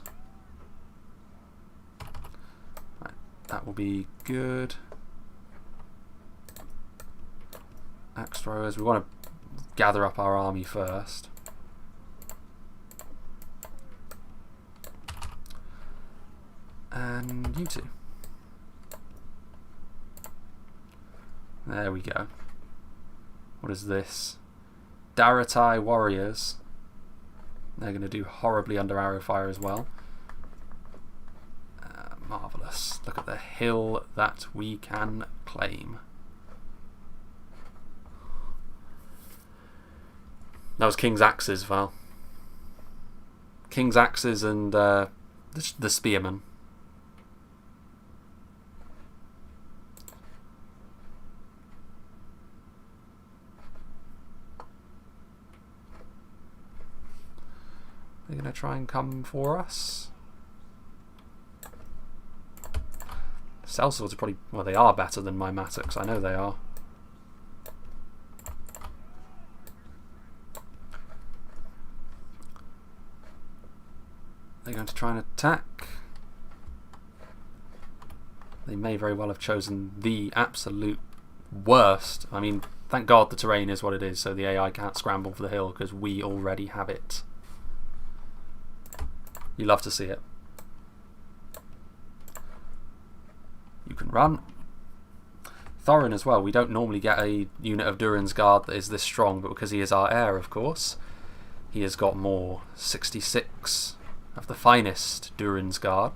Right, that will be good. Axe throwers. We want to gather up our army first. And you two. There we go. What is this? Daratai warriors. They're going to do horribly under arrow fire as well. Marvellous. Look at the hill that we can claim. That was King's Axes, Val. King's Axes and the Spearmen. They're going to try and come for us. Sellswords are probably... well, they are better than my Mattocks. I know they are. They're going to try and attack. They may very well have chosen the absolute worst. I mean, thank God the terrain is what it is, so the AI can't scramble for the hill because we already have it. You love to see it. You can run. Thorin as well. We don't normally get a unit of Durin's Guard that is this strong, but because he is our heir, of course, he has got more. 66 of the finest Durin's Guard,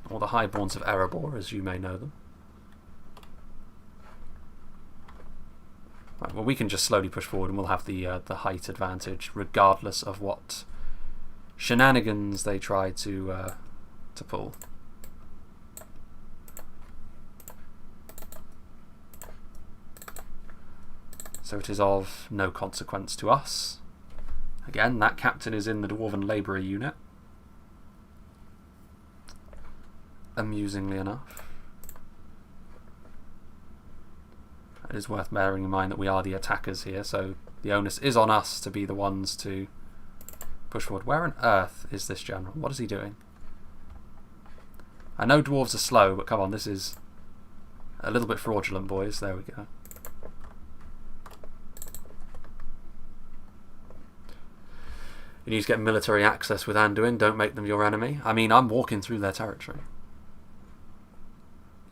or the Highborns of Erebor, as you may know them. Right, well, we can just slowly push forward, and we'll have the height advantage, regardless of what shenanigans they try to pull. So it is of no consequence to us. Again, that captain is in the Dwarven Labourer unit. Amusingly enough. It is worth bearing in mind that we are the attackers here, so the onus is on us to be the ones to push forward. Where on earth is this general? What is he doing? I know dwarves are slow, but come on, this is a little bit fraudulent, boys. There we go. You need to get military access with Anduin. Don't make them your enemy. I mean, I'm walking through their territory.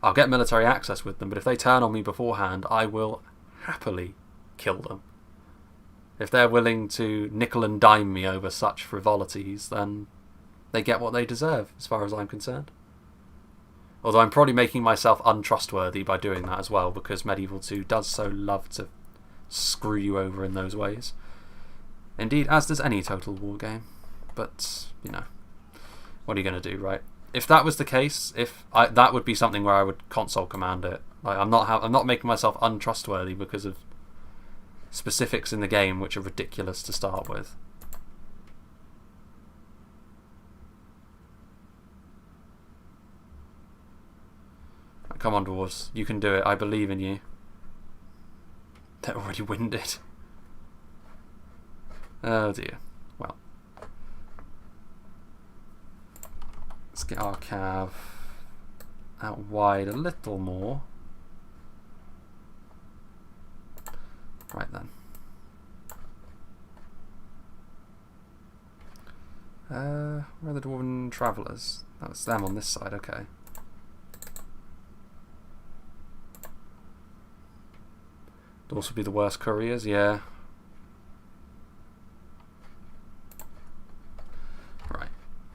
I'll get military access with them, but if they turn on me beforehand, I will happily kill them. If they're willing to nickel and dime me over such frivolities, then they get what they deserve, as far as I'm concerned. Although I'm probably making myself untrustworthy by doing that as well, because Medieval 2 does so love to screw you over in those ways. Indeed, as does any Total War game. But, you know, what are you going to do, right? If that was the case, that would be something where I would console command it. Like, I'm not making myself untrustworthy because of specifics in the game which are ridiculous to start with. Right, come on, dwarves. You can do it. I believe in you. They're already winded. Oh dear. Well, let's get our cav out wide a little more. Right then. Where are the Dwarven Travellers? That's them on this side, okay. Those would be the worst couriers, yeah.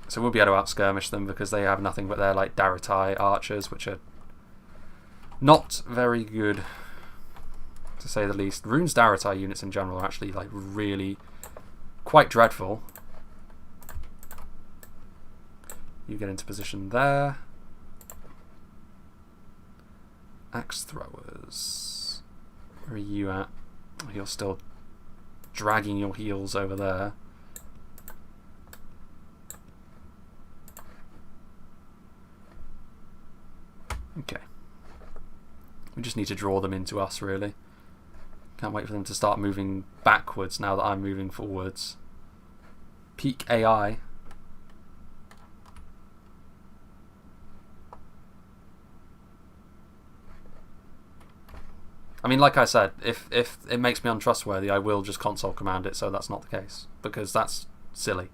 So we'll be able to outskirmish them because they have nothing but their like Daratai archers, which are not very good, to say the least. Rhune's Daratai units in general are actually like really quite dreadful. You get into position there. Axe throwers. Where are you at? Oh, you're still dragging your heels over there. Okay. We just need to draw them into us, really. Can't wait for them to start moving backwards now that I'm moving forwards. Peak AI. I mean, like I said, if it makes me untrustworthy, I will just console command it, so that's not the case. Because that's silly.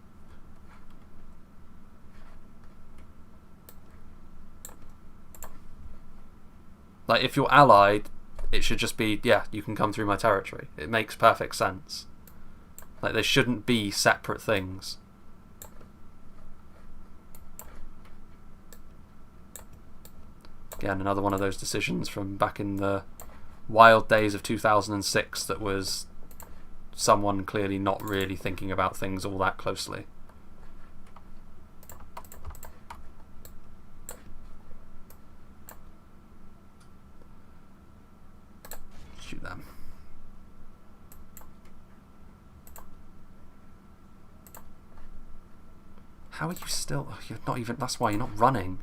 Like, if you're allied, it should just be, yeah, you can come through my territory. It makes perfect sense. Like, there shouldn't be separate things. Again, another one of those decisions from back in the wild days of 2006 that was someone clearly not really thinking about things all that closely. Shoot them. How are you still... Oh, you're not even... That's why you're not running.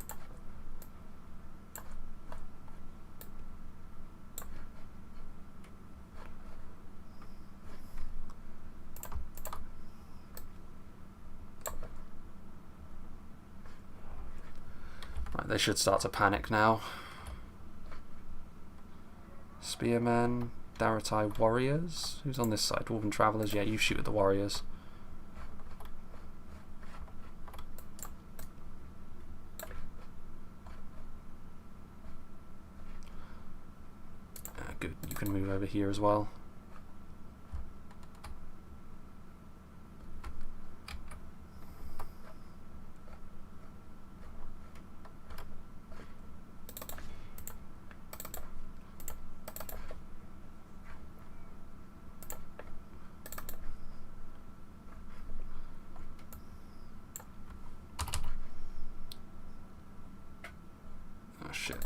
Right, they should start to panic now. Spearmen, Daratai warriors. Who's on this side? Dwarven travellers. Yeah, you shoot at the warriors. Good. You can move over here as well. Shit.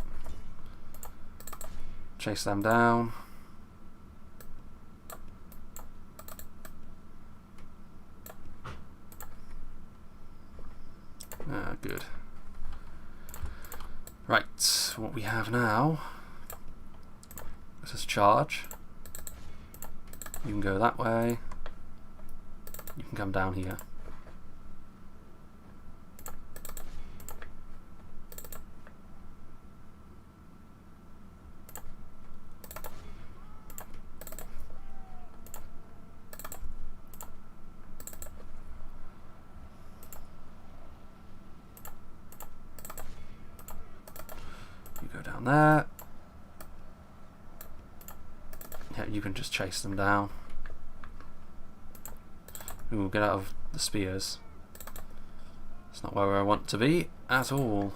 Chase them down. Good. Right, what we have now. This is charge. You can go that way. You can come down here. Down there. Yeah, you can just chase them down. Ooh, get out of the spears. It's not where I want to be at all.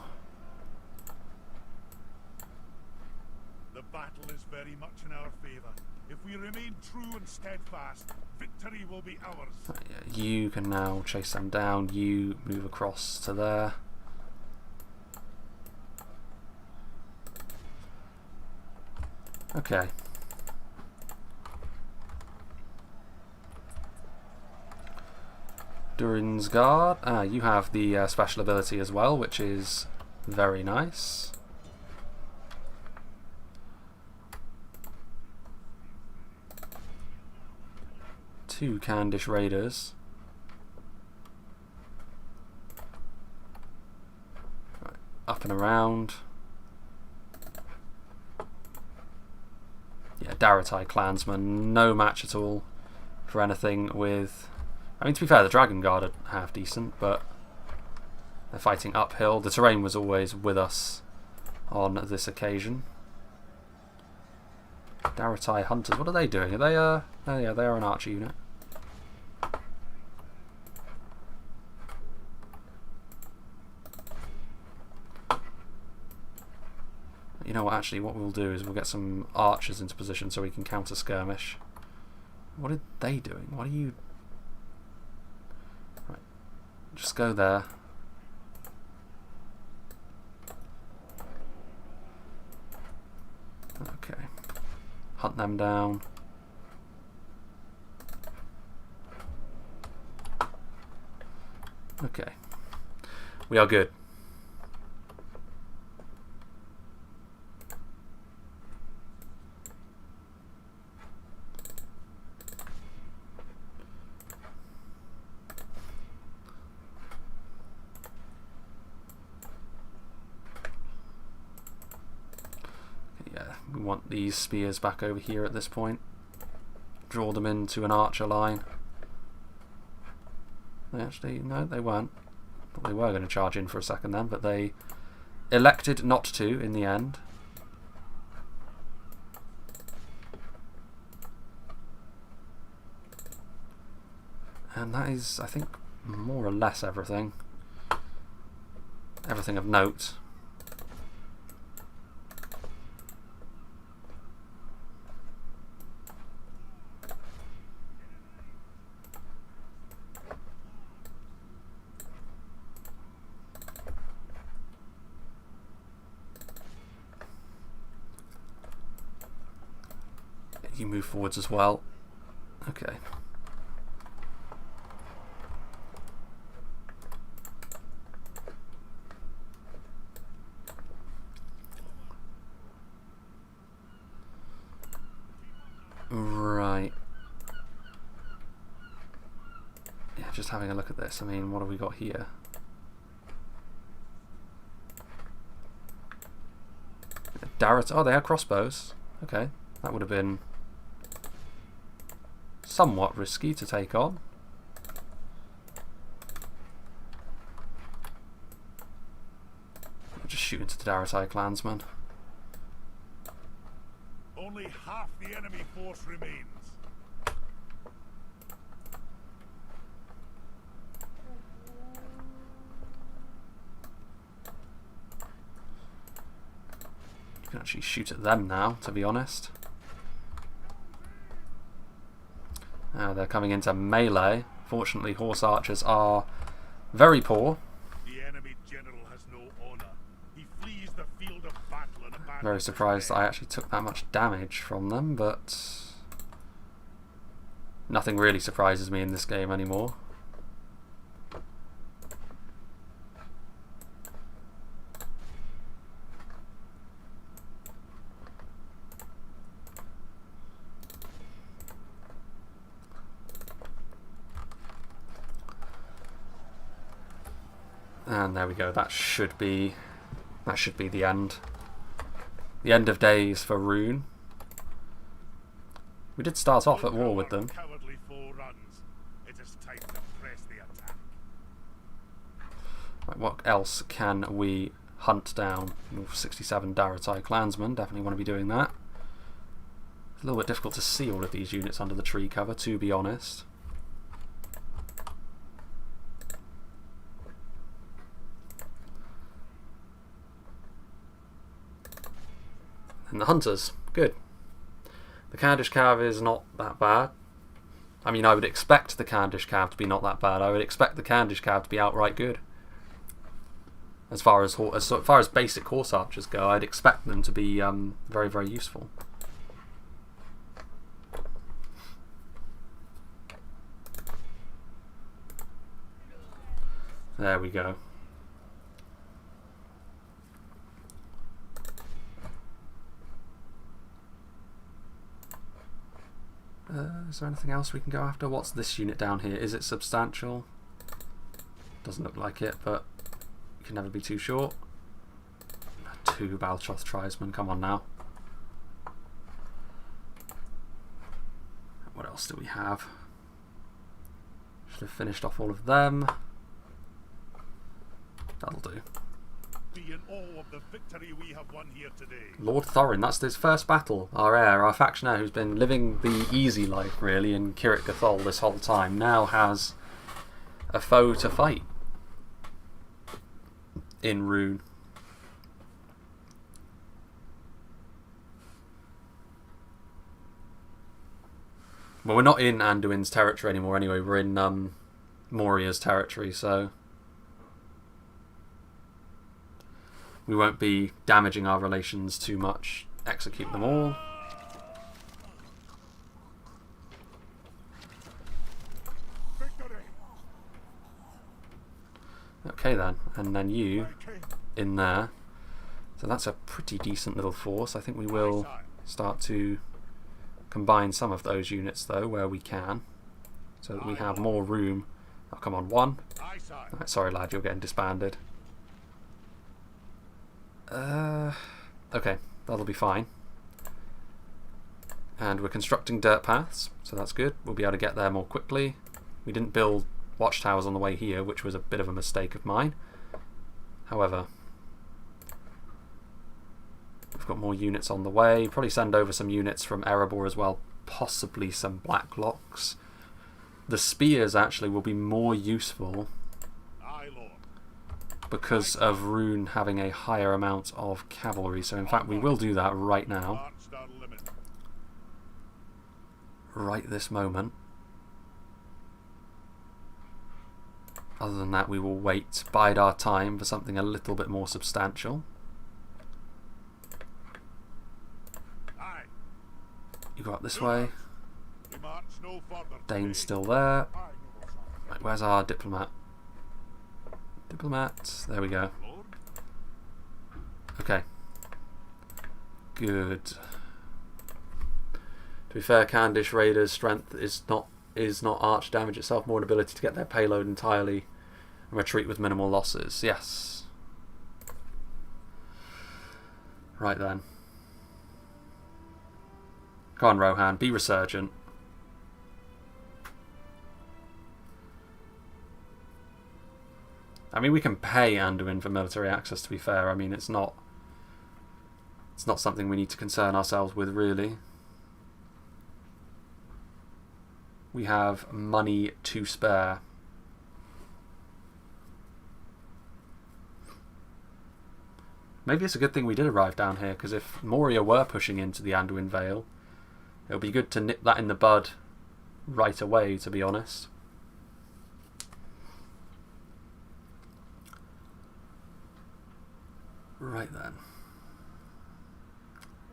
The battle is very much in our favour. If we remain true and steadfast, victory will be ours. Right, yeah, you can now chase them down. You move across to there. Okay. Durin's Guard. You have the special ability as well, which is very nice. Two Candish Raiders. Right, up and around. Yeah, Daratai clansmen, no match at all for anything with... I mean, to be fair, the Dragon Guard are half decent, but they're fighting uphill. The terrain was always with us on this occasion. Daratai Hunters, what are they doing? Are they, oh yeah, they are an archer unit. You know what, actually, what we'll do is we'll get some archers into position so we can counter skirmish. What are they doing? What are you... Right. Just go there. Okay. Hunt them down. Okay. We are good. Yeah, we want these spears back over here at this point. Draw them into an archer line. They actually, no, they weren't. Thought they were going to charge in for a second then, but they elected not to in the end. And that is, I think, more or less everything. Everything of note. You move forwards as well. Okay. Right. Yeah, just having a look at this. I mean, what have we got here? Darrett. Oh, they have crossbows. Okay, that would have been somewhat risky to take on. I'll just shoot into the Darretai clansman. Only half the enemy force remains. You can actually shoot at them now, to be honest. They're coming into melee. Fortunately, horse archers are very poor. The enemy general has no honor. He flees the field of battle and abandons. Very surprised that I actually took that much damage from them, but nothing really surprises me in this game anymore. And there we go. That should be the end. The end of days for Rhun. We did start off at war with them. Cowardly foe runs. It is time to press the attack. Right, what else can we hunt down? 67 Darretai clansmen. Definitely want to be doing that. It's a little bit difficult to see all of these units under the tree cover, to be honest. And the hunters, good. The Khandish Cav is not that bad. I mean, I would expect the Khandish Cav to be not that bad. I would expect the Khandish Cav to be outright good. As far as basic horse archers go, I'd expect them to be very, very useful. There we go. Is there anything else we can go after? What's this unit down here? Is it substantial? Doesn't look like it, but you can never be too sure. 2 Balchoth tribesmen, come on now. What else do we have? Should have finished off all of them. That'll do. Be in awe of the victory we have won here today. Lord Thorin, that's his first battle. Our heir, our factioner who's been living the easy life really in Kirit Gathol this whole time, now has a foe to fight in Rhun. Well, we're not in Anduin's territory anymore anyway, we're in Moria's territory, so we won't be damaging our relations too much execute them all. Okay then, and then you in there. So that's a pretty decent little force. I think we will start to combine some of those units though where we can, so that we have more room. Oh, come on, one. Right, sorry lad, you're getting disbanded. Okay, that'll be fine. And we're constructing dirt paths, so that's good. We'll be able to get there more quickly. We didn't build watchtowers on the way here, which was a bit of a mistake of mine. However, we've got more units on the way. Probably send over some units from Erebor as well, possibly some Blacklocks. The spears actually will be more useful because of Rhun having a higher amount of cavalry. So in fact we will do that right now. Right this moment. Other than that, we will wait, bide our time for something a little bit more substantial. You go up this way. Dane's still there. Right, where's our diplomat? Diplomat, there we go. Okay. Good. To be fair, Candish Raiders' strength is not arch damage itself, more an ability to get their payload entirely and retreat with minimal losses. Yes. Right then. Come on, Rohan, be resurgent. I mean, we can pay Anduin for military access, to be fair. I mean, it's not something we need to concern ourselves with, really. We have money to spare. Maybe it's a good thing we did arrive down here, because if Moria were pushing into the Anduin Vale, it would be good to nip that in the bud right away, to be honest. Right then.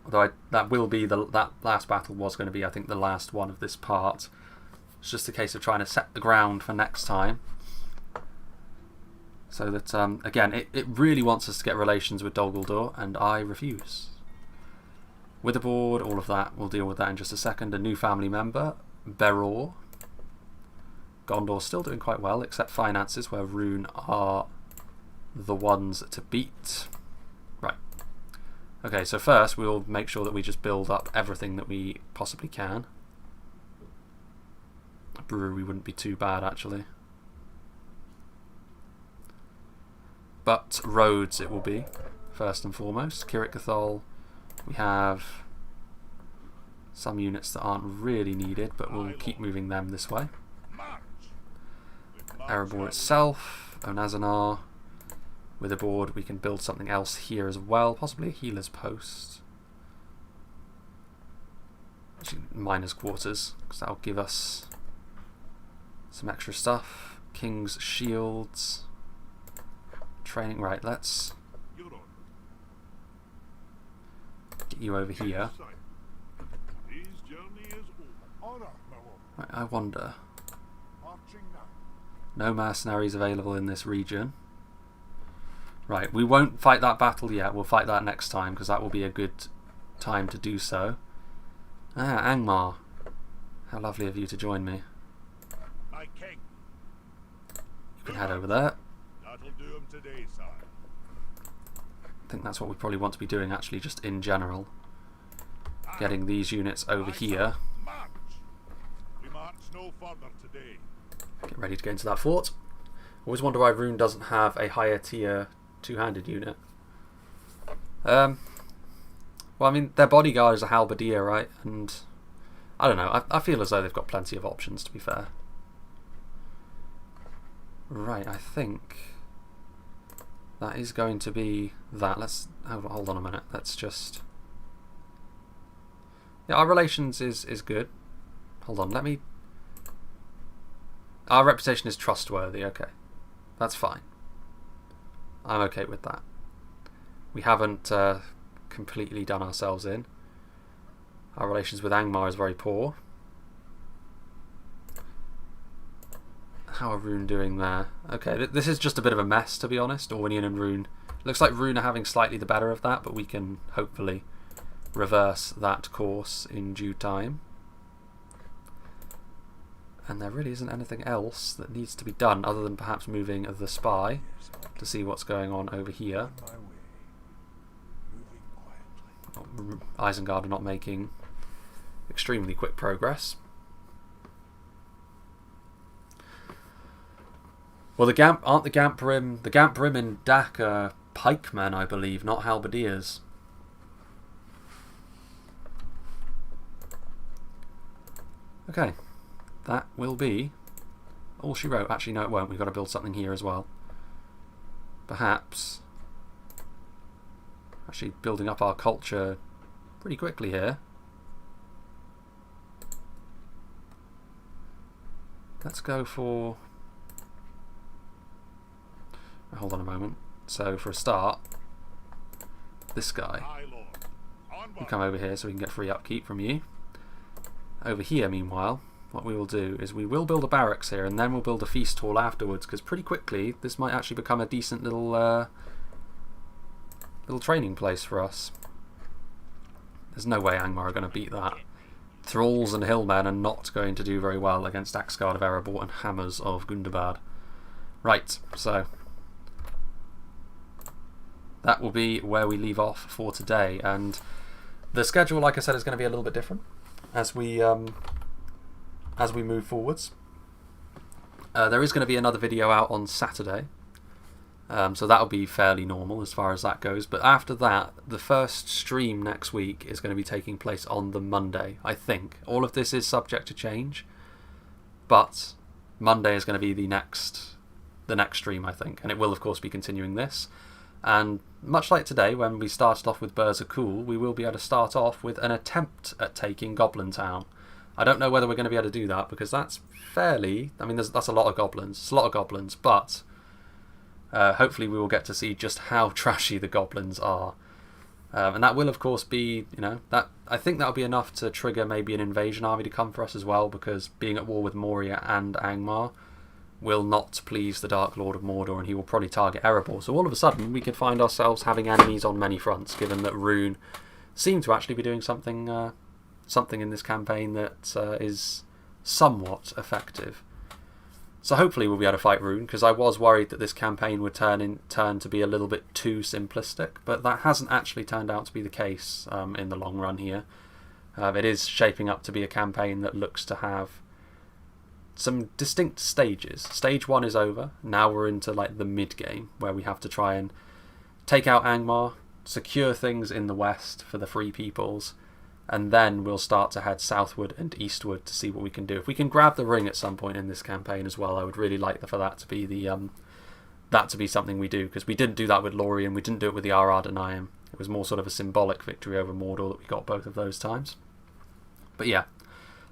Although that will be that last battle was going to be, I think, the last one of this part. It's just a case of trying to set the ground for next time. So that, again, it really wants us to get relations with Dol Guldur, and I refuse. Witherboard, all of that, we'll deal with that in just a second. A new family member, Beror. Gondor's still doing quite well, except finances, where Rhun are the ones to beat. Right. Okay, so first we'll make sure that we just build up everything that we possibly can. A brewery wouldn't be too bad, actually. But roads it will be, first and foremost. Kirit Cathol, we have some units that aren't really needed, but we'll keep moving them this way. Erebor itself, Onazanar. Witherboard, we can build something else here as well, possibly a healer's post. Actually, miner's quarters, because that'll give us some extra stuff. King's shields. Training, right, let's get you over here. Right, I wonder. No mercenaries available in this region. Right, we won't fight that battle yet. We'll fight that next time, because that will be a good time to do so. Ah, Angmar. How lovely of you to join me. You can head over there. I think that's what we probably want to be doing, actually, just in general. Getting these units over here. Get ready to get into that fort. Always wonder why Rhun doesn't have a higher tier two-handed unit. Well, I mean, their bodyguard is a halberdier, right? And I don't know. I feel as though they've got plenty of options, to be fair. Right, I think that is going to be that. Let's hold on a minute. Let's just. Yeah, our relations is good. Hold on, let me. Our reputation is trustworthy. Okay, that's fine. I'm okay with that. We haven't completely done ourselves in. Our relations with Angmar is very poor. How are Rhun doing there? Okay, this is just a bit of a mess, to be honest. Orwinian and Rhun. Looks like Rhun are having slightly the better of that, but we can hopefully reverse that course in due time. And there really isn't anything else that needs to be done other than perhaps moving the spy to see what's going on over here. Isengard are not making extremely quick progress. Well, the Gamprim in Dak are pikemen, I believe, not halberdiers. Okay, that will be all she wrote. Actually, no, it won't. We've got to build something here as well. Perhaps actually building up our culture pretty quickly here. Let's go for... Hold on a moment. So for a start, this guy, you come over here so we can get free upkeep from you. Over here, meanwhile, what we will do is we will build a barracks here, and then we'll build a feast hall afterwards, because pretty quickly this might actually become a decent little little training place for us. There's no way Angmar are going to beat that. Thralls and hillmen are not going to do very well against Axgard of Erebor and Hammers of Gundabad. Right, so that will be where we leave off for today, and the schedule, like I said, is going to be a little bit different as we move forwards. There is going to be another video out on Saturday, so that'll be fairly normal as far as that goes, but after that, the first stream next week is going to be taking place on the Monday, I think. All of this is subject to change, but Monday is going to be the next stream, I think, and it will of course be continuing this. And much like today, when we started off with Bursa-cool, we will be able to start off with an attempt at taking Goblin Town. I don't know whether we're going to be able to do that, because that's fairly... I mean, that's a lot of goblins. It's a lot of goblins, but hopefully we will get to see just how trashy the goblins are. And that will, of course, be, you know, that I think that'll be enough to trigger maybe an invasion army to come for us as well, because being at war with Moria and Angmar will not please the Dark Lord of Mordor, and he will probably target Erebor. So all of a sudden we could find ourselves having enemies on many fronts, given that Rhun seem to actually be doing something in this campaign that is somewhat effective. So hopefully we'll be able to fight Rhun, because I was worried that this campaign would turn to be a little bit too simplistic, but that hasn't actually turned out to be the case in the long run here. It is shaping up to be a campaign that looks to have some distinct stages. Stage 1 is over. Now we're into like the mid game, where we have to try and take out Angmar, secure things in the west for the Free Peoples, and then we'll start to head southward and eastward to see what we can do. If we can grab the ring at some point in this campaign as well, I would really like for that to be the something we do, because we didn't do that with Lorien, we didn't do it with the Ar-Ardenaim. It was more sort of a symbolic victory over Mordor that we got both of those times. But yeah,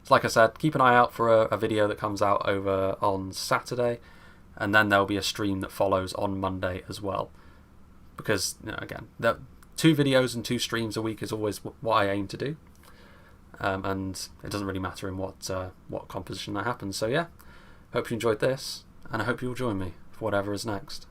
so like I said, keep an eye out for a video that comes out over on Saturday, and then there'll be a stream that follows on Monday as well. Because, you know, again, 2 videos and 2 streams a week is always what I aim to do, and it doesn't really matter in what composition that happens. So yeah, hope you enjoyed this, and I hope you'll join me for whatever is next.